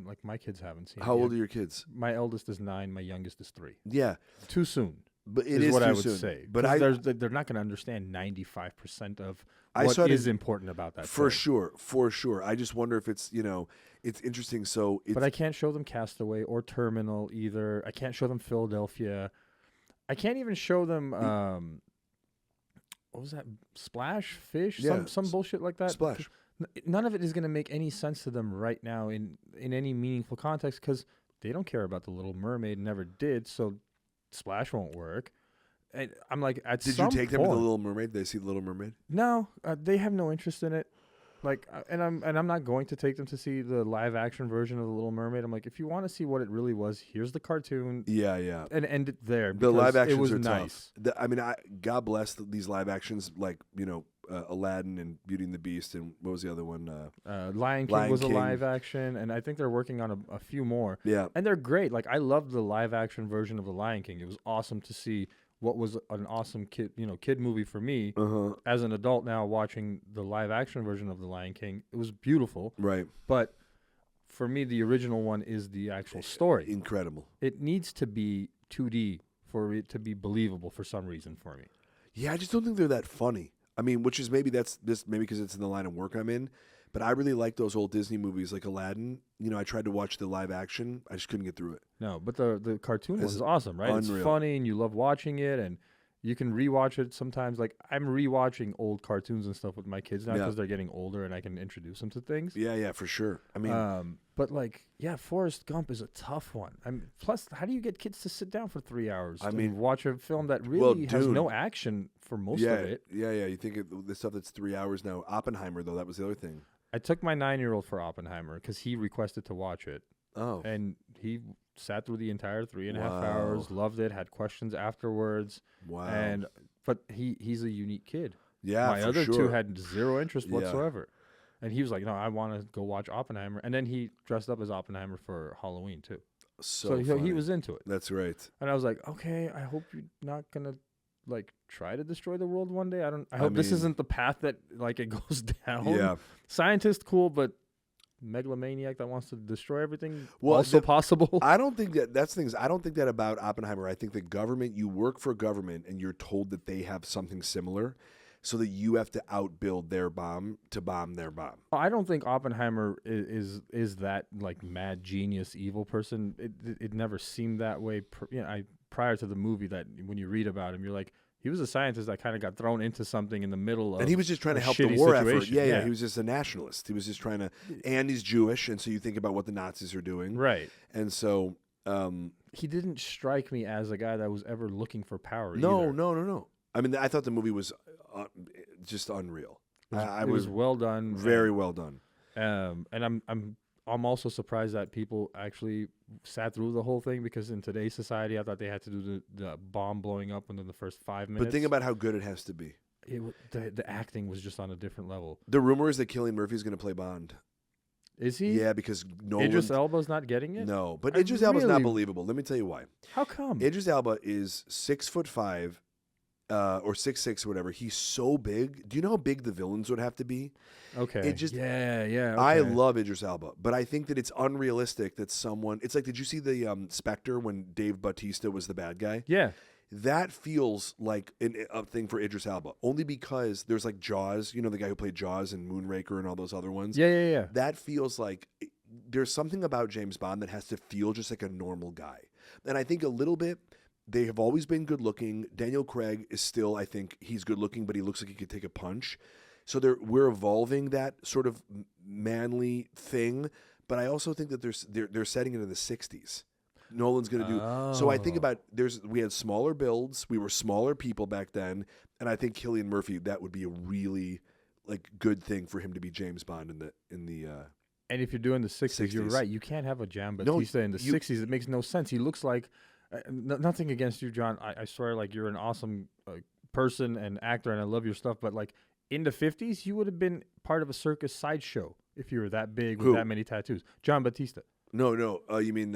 like my kids haven't seen it. How old are your kids? My eldest is 9, my youngest is 3. Yeah. Too soon. But it is what too I would soon. say. But they're not going to understand 95% of what is important about that. For sure. I just wonder if it's, you know, it's interesting. So, but I can't show them Castaway or Terminal either. I can't show them Philadelphia. I can't even show them. What was that? Splash Fish? Yeah, some bullshit like that. Splash. None of it is going to make any sense to them right now in any meaningful context because they don't care about the Little Mermaid. Never did. So. Splash won't work. And I'm like, did you take them to the Little Mermaid? Did they see the Little Mermaid? No, they have no interest in it. Like, and I'm not going to take them to see the live action version of the Little Mermaid. I'm like, if you want to see what it really was, here's the cartoon. Yeah. And end it there. The live actions it was are nice. Tough. I mean, God bless these live actions, like, you know, Aladdin and Beauty and the Beast, and what was the other one? Lion King was a live action, and I think they're working on a few more. Yeah, and they're great. Like, I love the live action version of the Lion King. It was awesome to see what was an awesome kid movie for me as an adult. Now watching the live action version of the Lion King, it was beautiful. Right, but for me, the original one is the actual story. Incredible. It needs to be 2D for it to be believable for some reason for me. Yeah, I just don't think they're that funny. I mean, which is maybe because it's in the line of work I'm in, but I really like those old Disney movies like Aladdin. You know, I tried to watch the live action, I just couldn't get through it. No, but the cartoon was awesome, right? Unreal. It's funny and you love watching it, and you can rewatch it sometimes. Like, I'm rewatching old cartoons and stuff with my kids now because they're getting older and I can introduce them to things. Yeah, for sure. I mean, but like, yeah, Forrest Gump is a tough one. Plus, how do you get kids to sit down for 3 hours? And watch a film that really has no action for most of it. Yeah. You think the stuff that's 3 hours now. Oppenheimer, though, that was the other thing. I took my 9-year-old for Oppenheimer because he requested to watch it. Oh, and he sat through the entire 3.5 hours, loved it, had questions afterwards. Wow. But he's a unique kid. Yeah, my other two had zero interest whatsoever. And he was like, no, I want to go watch Oppenheimer. And then he dressed up as Oppenheimer for Halloween, too. So he was into it. That's right. And I was like, okay, I hope you're not going to, like, try to destroy the world one day. I hope this isn't the path that, like, it goes down. Yeah. Scientist, cool, but megalomaniac that wants to destroy everything, also possible. I don't think that's things. I don't think that about Oppenheimer. I think the government, you work for government and you're told that they have something similar, so that you have to outbuild their bomb to bomb their bomb. I don't think Oppenheimer is that, like, mad genius evil person. It never seemed that way. Prior to the movie, that when you read about him, you're like, he was a scientist that kind of got thrown into something in the middle of, and he was just trying to help the war effort. Yeah. He was just a nationalist. He was just trying to, and he's Jewish, and so you think about what the Nazis are doing, right? And so he didn't strike me as a guy that was ever looking for power. No. I mean, I thought the movie was just unreal. It was well done, very well done. And I'm also surprised that people actually sat through the whole thing, because in today's society, I thought they had to do the bomb blowing up within the first 5 minutes. But think about how good it has to be. The acting was just on a different level. The rumor is that Cillian Murphy's going to play Bond. Is he? Yeah, because Idris Elba's not getting it? No, but Idris Elba's not believable. Let me tell you why. How come? Idris Elba is 6'5", or 6'6", or whatever. He's so big. Do you know how big the villains would have to be? Okay. Yeah. Okay. I love Idris Elba, but I think that it's unrealistic that someone. It's like, did you see the Spectre when Dave Bautista was the bad guy? Yeah. That feels like a thing for Idris Elba, only because there's like Jaws. You know, the guy who played Jaws and Moonraker and all those other ones. Yeah. That feels like there's something about James Bond that has to feel just like a normal guy, and I think a little bit. They have always been good looking. Daniel Craig is still, I think, he's good looking, but he looks like he could take a punch. So we're evolving that sort of manly thing, but I also think that they're setting it in the 60s. Nolan's going to do. So I think about we had smaller builds, we were smaller people back then, and I think Cillian Murphy, that would be a really like good thing for him to be James Bond in the And if you're doing the 60s, you're right. You can't have a John Batista in the 60s. It makes no sense. He looks like nothing against you, John. I swear, like you're an awesome person and actor, and I love your stuff. But like in the 50s, you would have been part of a circus sideshow if you were that big with that many tattoos. John Batista. No. You mean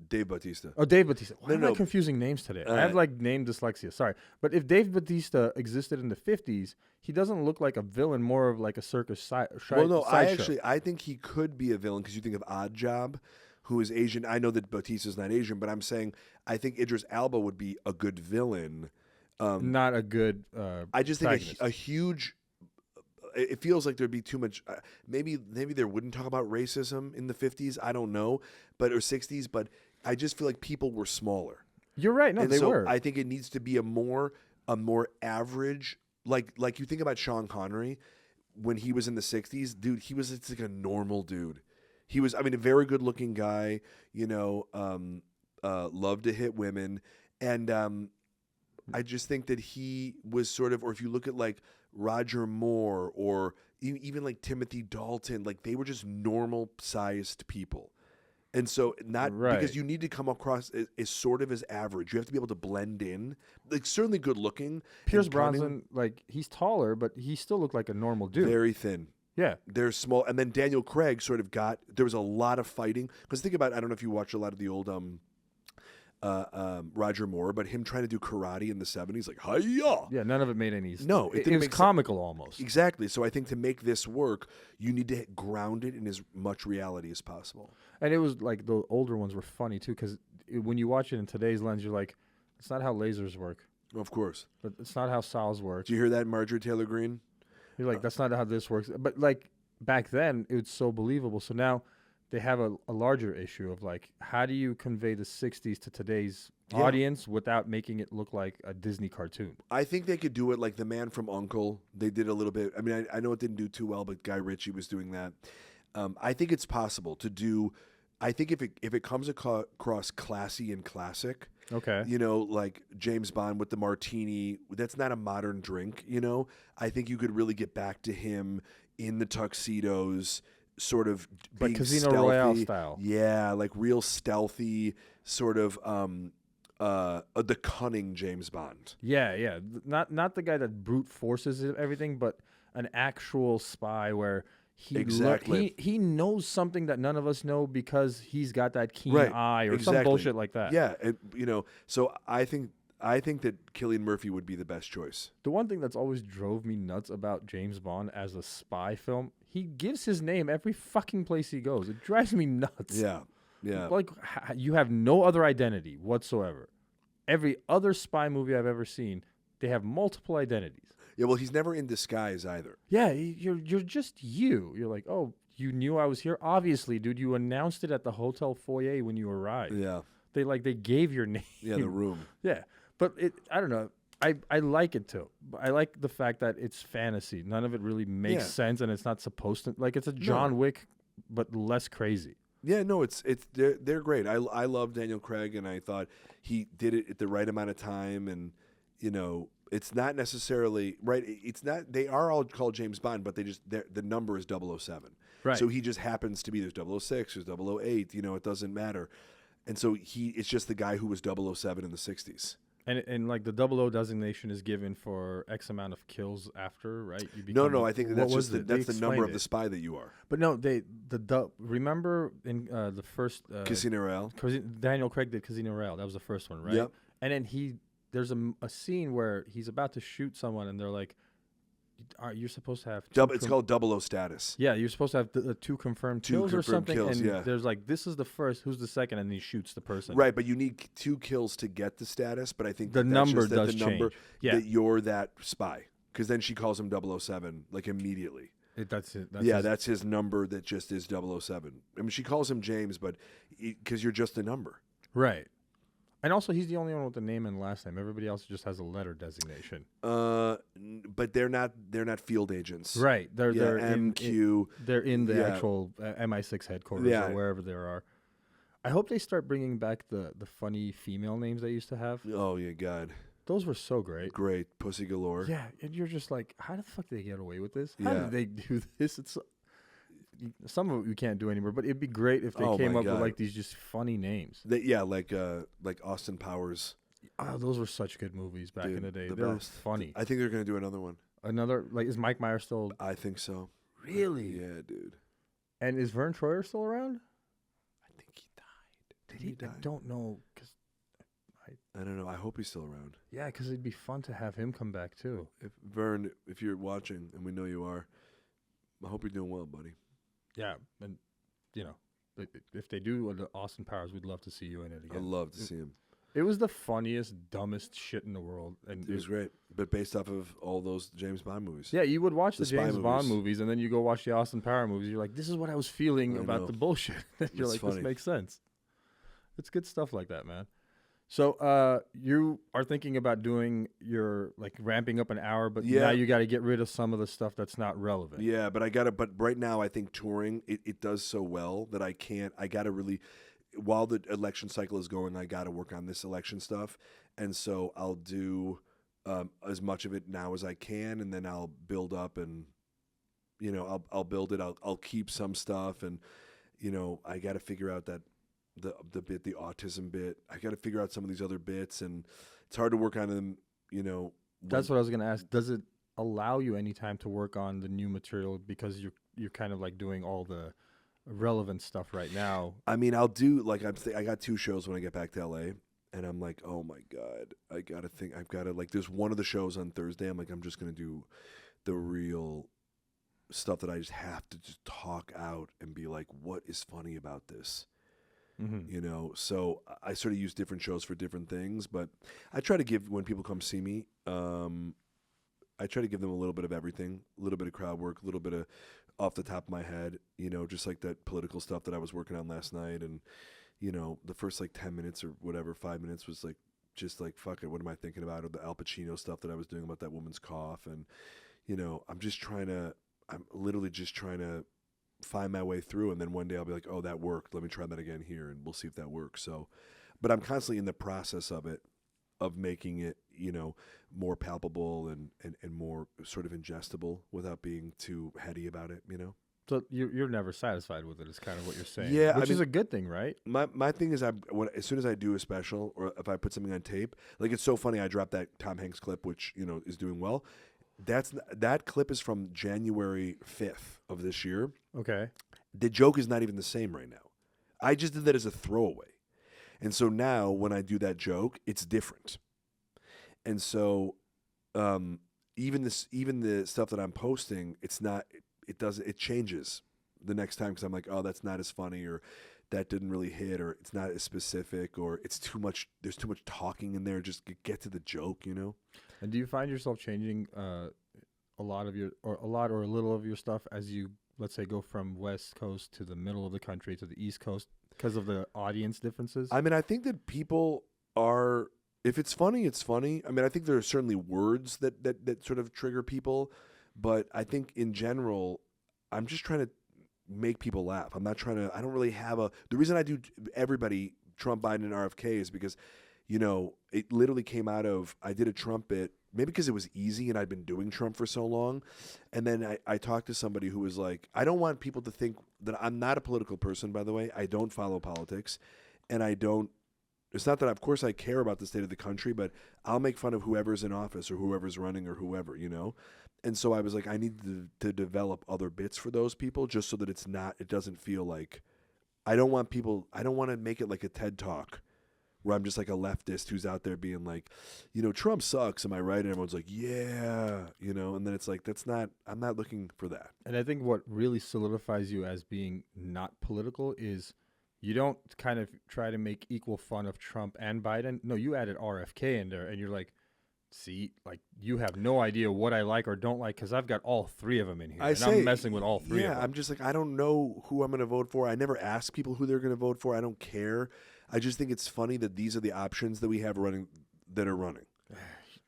Dave Bautista? Oh, Dave Bautista. Why am I confusing names today? I have like name dyslexia. Sorry, but if Dave Bautista existed in the 50s, he doesn't look like a villain. More of like a circus sideshow. Well, no, I think he could be a villain because you think of Odd Job, who is Asian. I know that Bautista's not Asian, but I'm saying I think Idris Elba would be a good villain. Not a good. I just think a huge. It feels like there'd be too much. Maybe they wouldn't talk about racism in the 50s. I don't know, or 60s. But I just feel like people were smaller. You're right. No, they were. I think it needs to be a more average. Like you think about Sean Connery when he was in the 60s, dude. He was like a normal dude. He was, a very good looking guy. Loved to hit women, and I just think that he was sort of, or if you look at like Roger Moore or even like Timothy Dalton, like they were just normal sized people. And so because you need to come across as sort of as average. You have to be able to blend in. Like certainly good looking. Pierce Brosnan, like he's taller, but he still looked like a normal dude. Very thin. Yeah. They're small. And then Daniel Craig sort of there was a lot of fighting. Because think about, I don't know if you watch a lot of the old Roger Moore, but him trying to do karate in the 70s, like, hi-ya! Yeah, none of it made any sense. No, it was comical almost. Exactly. So I think to make this work, you need to ground it in as much reality as possible. And it was like the older ones were funny too, because when you watch it in today's lens, you're like, it's not how lasers work. Of course. But it's not how saws work. Do you hear that, Marjorie Taylor Greene? You're like, that's not how this works. But like back then, it was so believable. So now they have a larger issue of like, how do you convey the 60s to today's audience without making it look like a Disney cartoon? I think they could do it like The Man from U.N.C.L.E. They did a little bit. I know it didn't do too well, but Guy Ritchie was doing that. I think it's possible to do. I think if it comes across classy and classic, okay, like James Bond with the martini, that's not a modern drink. I think you could really get back to him in the tuxedos, sort of being Casino stealthy. Royale style. Yeah, like real stealthy, sort of the cunning James Bond. Yeah. Not the guy that brute forces everything, but an actual spy where he knows something that none of us know because he's got that keen eye or some bullshit like that. Yeah, so I think that Cillian Murphy would be the best choice. The one thing that's always drove me nuts about James Bond as a spy film, he gives his name every fucking place he goes. It drives me nuts. Yeah. Like, you have no other identity whatsoever. Every other spy movie I've ever seen, they have multiple identities. Yeah, well, he's never in disguise either. Yeah, you're just you. You're like, oh, you knew I was here? Obviously, dude, you announced it at the hotel foyer when you arrived. Yeah. They gave your name. Yeah, the room. Yeah. But I don't know. I like it too. I like the fact that it's fantasy. None of it really makes sense, and it's not supposed to. Like, it's a John Wick, but less crazy. Yeah, no, they're great. I love Daniel Craig, and I thought he did it at the right amount of time, and it's not necessarily right. It's not. They are all called James Bond, but the number is 007. Right. So he just happens to be there's 006, there's 008. It doesn't matter, and so it's just the guy who was 007 in the 60s. And like the 00 designation is given for X amount of kills after, right? No, I think that's the number of the spy that you are. But no, remember in the first Casino Royale? Daniel Craig did Casino Royale. That was the first one, right? Yep. And then there's a scene where he's about to shoot someone, and they're like, you're supposed to have it's called 00 status. Yeah, you're supposed to have the two confirmed kills or something. Kills, and there's like, this is the first, who's the second, and he shoots the person. Right, but you need 2 kills to get the status. But I think the number does change. That you're that spy, because then she calls him 007 like immediately. That's it. That's his number. That just is 007. She calls him James, but because you're just a number. Right. And also, he's the only one with the name and last name. Everybody else just has a letter designation. but they're not field agents. Right. They're MQ. They're in the actual MI6 headquarters or wherever there are. I hope they start bringing back the funny female names they used to have. Oh yeah, God. Those were so great. Great. Pussy galore. Yeah, and you're just like, how the fuck did they get away with this? How did they do this? It's some of it we can't do anymore, but it'd be great if they came up with like these just funny names. Like Austin Powers. Oh, those were such good movies back in the day. They were funny. I think they're gonna do another one. Is Mike Myers still? I think so. Really? Yeah, dude. And is Vern Troyer still around? I think he died. Did he? I don't know, because I don't know. I hope he's still around. Yeah, because it'd be fun to have him come back too. If Vern, if you're watching, and we know you are, I hope you're doing well, buddy. Yeah, and if they do the Austin Powers, we'd love to see you in it again. I'd love to see him. It was the funniest, dumbest shit in the world, and it was great. But based off of all those James Bond movies. Yeah, you would watch the James Bond movies, and then you go watch the Austin Powers movies. You're like, this is what I was feeling about the bullshit. You're like, funny. This makes sense. It's good stuff like that, man. So you are thinking about doing your ramping up an hour, but now you got to get rid of some of the stuff that's not relevant. Yeah, but But right now, I think touring it does so well that I can't. I got to really. While the election cycle is going, I got to work on this election stuff, and so I'll do as much of it now as I can, and then I'll build up, and I'll build it. I'll keep some stuff, and I got to figure out that the autism bit. I got to figure out some of these other bits, and it's hard to work on them. That's what I was going to ask. Does it allow you any time to work on the new material because you're kind of like doing all the relevant stuff right now? I mean, I'll do I got 2 shows when I get back to LA, and I'm like, oh my God, I gotta think. I've got to there's one of the shows on Thursday. I'm like, I'm just gonna do the real stuff that I just have to just talk out and be like, what is funny about this? Mm-hmm. So I sort of use different shows for different things, but I try to give, when people come see me, I try to give them a little bit of everything, a little bit of crowd work, a little bit of off the top of my head, just like that political stuff that I was working on last night. And, the first 10 minutes or whatever, 5 minutes was fuck it, what am I thinking about? Or the Al Pacino stuff that I was doing about that woman's cough. And, I'm literally just trying to find my way through. And then one day I'll be like, oh, that worked. Let me try that again here, and we'll see if that works. So, but I'm constantly in the process of it, of making it, more palpable and more sort of ingestible without being too heady about it, So you're never satisfied with it, is kind of what you're saying. Yeah, which is a good thing, right? My thing is, as soon as I do a special, or if I put something on tape, it's so funny. I dropped that Tom Hanks clip, which is doing well. That clip is from January 5th of this year. Okay. The joke is not even the same right now. I just did that as a throwaway. And so now when I do that joke, it's different. And so even the stuff that I'm posting, it changes the next time, because I'm like, oh, that's not as funny, or that didn't really hit, or it's not as specific, or it's too much. There's too much talking in there. Just get to the joke, And do you find yourself changing a lot or a little of your stuff as you, let's say, go from West Coast to the middle of the country to the East Coast because of the audience differences? I mean, I think that people are, if it's funny, it's funny. I mean, I think there are certainly words that sort of trigger people, but I think in general, I'm just trying to make people laugh. I don't really have the reason I do everybody, Trump, Biden, and RFK is because, it literally came out of, I did a Trump bit, maybe because it was easy and I'd been doing Trump for so long. And then I talked to somebody who was like, I don't want people to think that I'm not a political person, by the way. I don't follow politics, and it's not that, of course, I care about the state of the country, but I'll make fun of whoever's in office or whoever's running or whoever, And so I was like, I need to develop other bits for those people, just so that it doesn't feel like, I don't want to make it like a TED Talk where I'm just like a leftist who's out there being like, Trump sucks, am I right? And everyone's like, yeah, and then it's like, I'm not looking for that. And I think what really solidifies you as being not political is you don't kind of try to make equal fun of Trump and Biden. No, you added RFK in there, and you're like, see, you have no idea what I like or don't like, because I've got all 3 of them in here. I'm messing with all 3 of them. Yeah, I'm just like, I don't know who I'm going to vote for. I never ask people who they're going to vote for. I don't care. I just think it's funny that these are the options that we have running.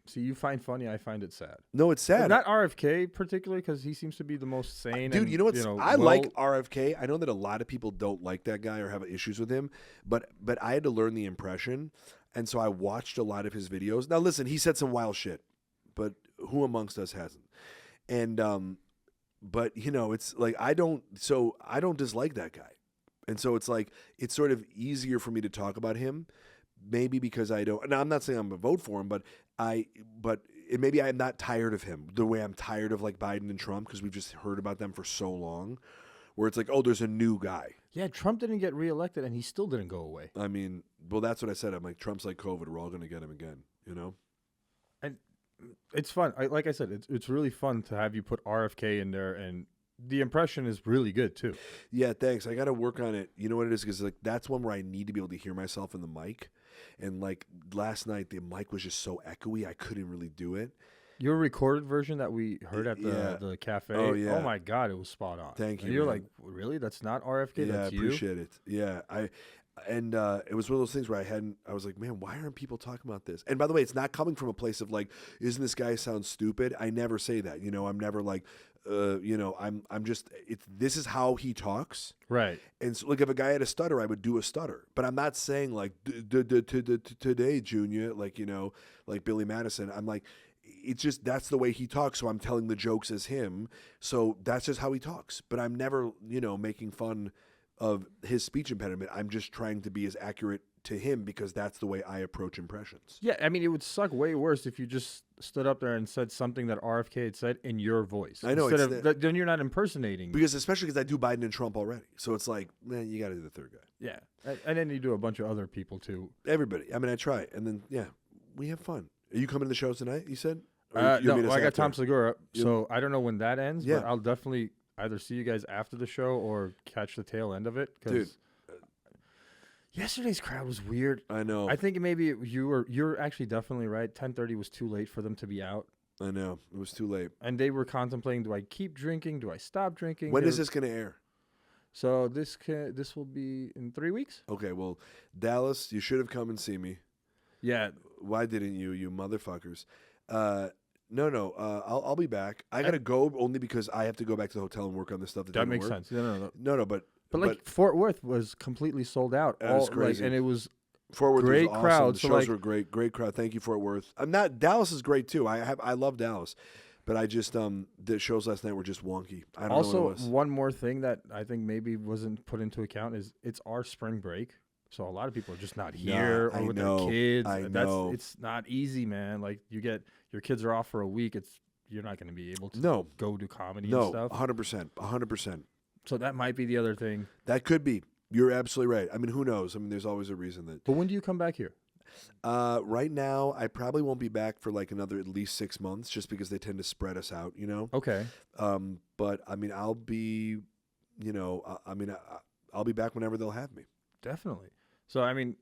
See, you find funny. I find it sad. No, it's sad. Not RFK particularly, because he seems to be the most sane. Dude, and, you know what's? I like RFK. I know that a lot of people don't like that guy or have issues with him, but I had to learn the impression, and so I watched a lot of his videos. Now, listen, he said some wild shit, but who amongst us hasn't? And but it's like I don't dislike that guy, and so it's like it's sort of easier for me to talk about him. Maybe because I don't. Now I'm not saying I'm gonna vote for him, but maybe I'm not tired of him the way I'm tired of like Biden and Trump, because we've just heard about them for so long, where it's like, oh, there's a new guy. Yeah, Trump didn't get reelected, and he still didn't go away. I mean, well, that's what I said. I'm like, Trump's like COVID. We're all gonna get him again. And it's fun. Like I said, it's really fun to have you put RFK in there, and the impression is really good too. Yeah, thanks. I got to work on it. You know what it is? Because like that's one where I need to be able to hear myself in the mic. And like last night, the mic was just so echoey, I couldn't really do it. Your recorded version that we heard at the cafe. Oh yeah. Oh my God, it was spot on. Thank you. And you're like, really? That's not RFK. Yeah, that's I appreciate it. Yeah, it was one of those things where I was like, man, why aren't people talking about this? And by the way, it's not coming from a place of like, isn't this guy sound stupid? I never say that. I'm never like, I'm just, this is how he talks. Right. And so like if a guy had a stutter, I would do a stutter, but I'm not saying like today, Junior, like, like Billy Madison. I'm like, it's just, that's the way he talks. So I'm telling the jokes as him. So that's just how he talks, but I'm never, making fun of his speech impediment. I'm just trying to be as accurate to him because that's the way I approach impressions. Yeah, I mean, it would suck way worse if you just stood up there and said something that RFK had said in your voice. I know. Then you're not impersonating. Because especially because I do Biden and Trump already. So it's like, man, you got to do the third guy. Yeah. And then you do a bunch of other people too. Everybody. I mean, I try. And then, yeah, we have fun. Are you coming to the show tonight, you said? No, I got Tom Segura. So I don't know when that ends, Yeah. but I'll definitely either see you guys after the show or catch the tail end of it. Dude. Yesterday's crowd was weird. I know. I think maybe you're actually definitely right. 10:30 was too late for them to be out. I know. It was too late. And they were contemplating, do I keep drinking? Do I stop drinking? When is this going to air? So this will be in 3 weeks. Okay, well, Dallas, you should have come and see me. Yeah. Why didn't you motherfuckers? No. I'll be back. I gotta go only because I have to go back to the hotel and work on this stuff. That makes sense. No, but like Fort Worth was completely sold out. That was crazy. And it was Fort Worth great was awesome. crowd. The shows were great crowd. Thank you, Fort Worth. Dallas is great too. I love Dallas, but I just the shows last night were just wonky. I don't know what it was. One more thing that I think maybe wasn't put into account is it's our spring break. So a lot of people are just not here or with their kids. I know. It's not easy, man. Like your kids are off for a week. You're not going to be able to go do comedy and stuff. 100%. So that might be the other thing. That could be. You're absolutely right. I mean, who knows? I mean, there's always a reason that. But when do you come back here? Right now, I probably won't be back for like another at least 6 months, just because they tend to spread us out. Okay. But I mean, I'll be, I'll be back whenever they'll have me. Definitely. So I mean,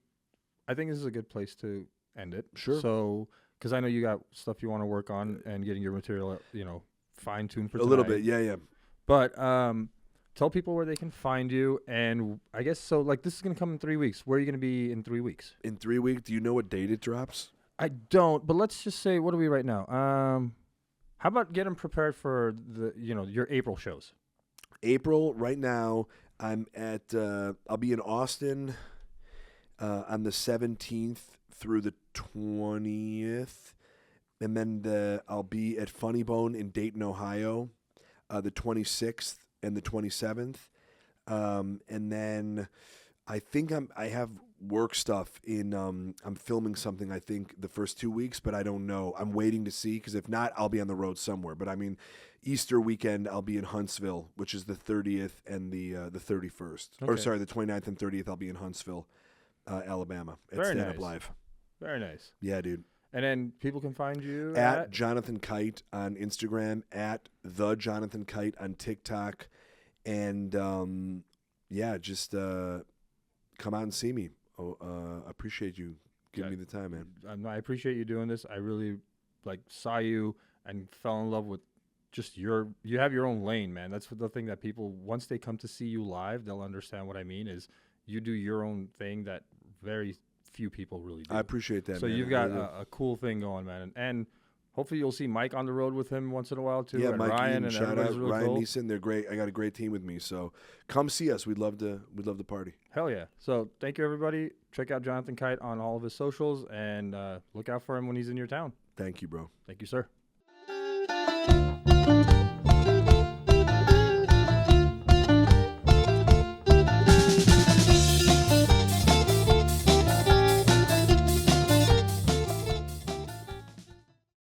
I think this is a good place to end it. Sure. So, because I know you got stuff you want to work on and getting your material, fine tuned for tonight. A little bit, yeah. But tell people where they can find you, and I guess so. Like this is gonna come in 3 weeks. Where are you gonna be in 3 weeks? In 3 weeks, do you know what date it drops? I don't, but let's just say, what are we right now? How about getting prepared for your April shows? April right now, I'm at. I'll be in Austin on the 17th through the 20th, and then I'll be at Funny Bone in Dayton, Ohio, the 26th and the 27th, and then I think I have work stuff in. I'm filming something I think the first 2 weeks, but I don't know. I'm waiting to see, because if not, I'll be on the road somewhere. But I mean, Easter weekend I'll be in Huntsville, which is the 30th and the 31st. Okay. Or sorry, the 29th and 30th. I'll be in Huntsville, Alabama at Very Stand Up nice. Live. Very nice. Yeah, dude. And then people can find you at Jonathan Kite on Instagram, at the Jonathan Kite on TikTok, and just come out and see me. Appreciate you giving me the time, man. I appreciate you doing this. I really saw you and fell in love with just you have your own lane, man. That's the thing that people, once they come to see you live, they'll understand what I mean is you do your own thing that very few people really do. I appreciate that. So man. you've got a cool thing going, man, and hopefully you'll see Mike on the road with him once in a while too. Yeah, and Mike, Ryan, and shout out really Ryan cool. Neeson. They're great. I got a great team with me, so come see us. We'd love to party. Hell yeah! So thank you, everybody. Check out Jonathan Kite on all of his socials, and look out for him when he's in your town. Thank you, bro. Thank you, sir.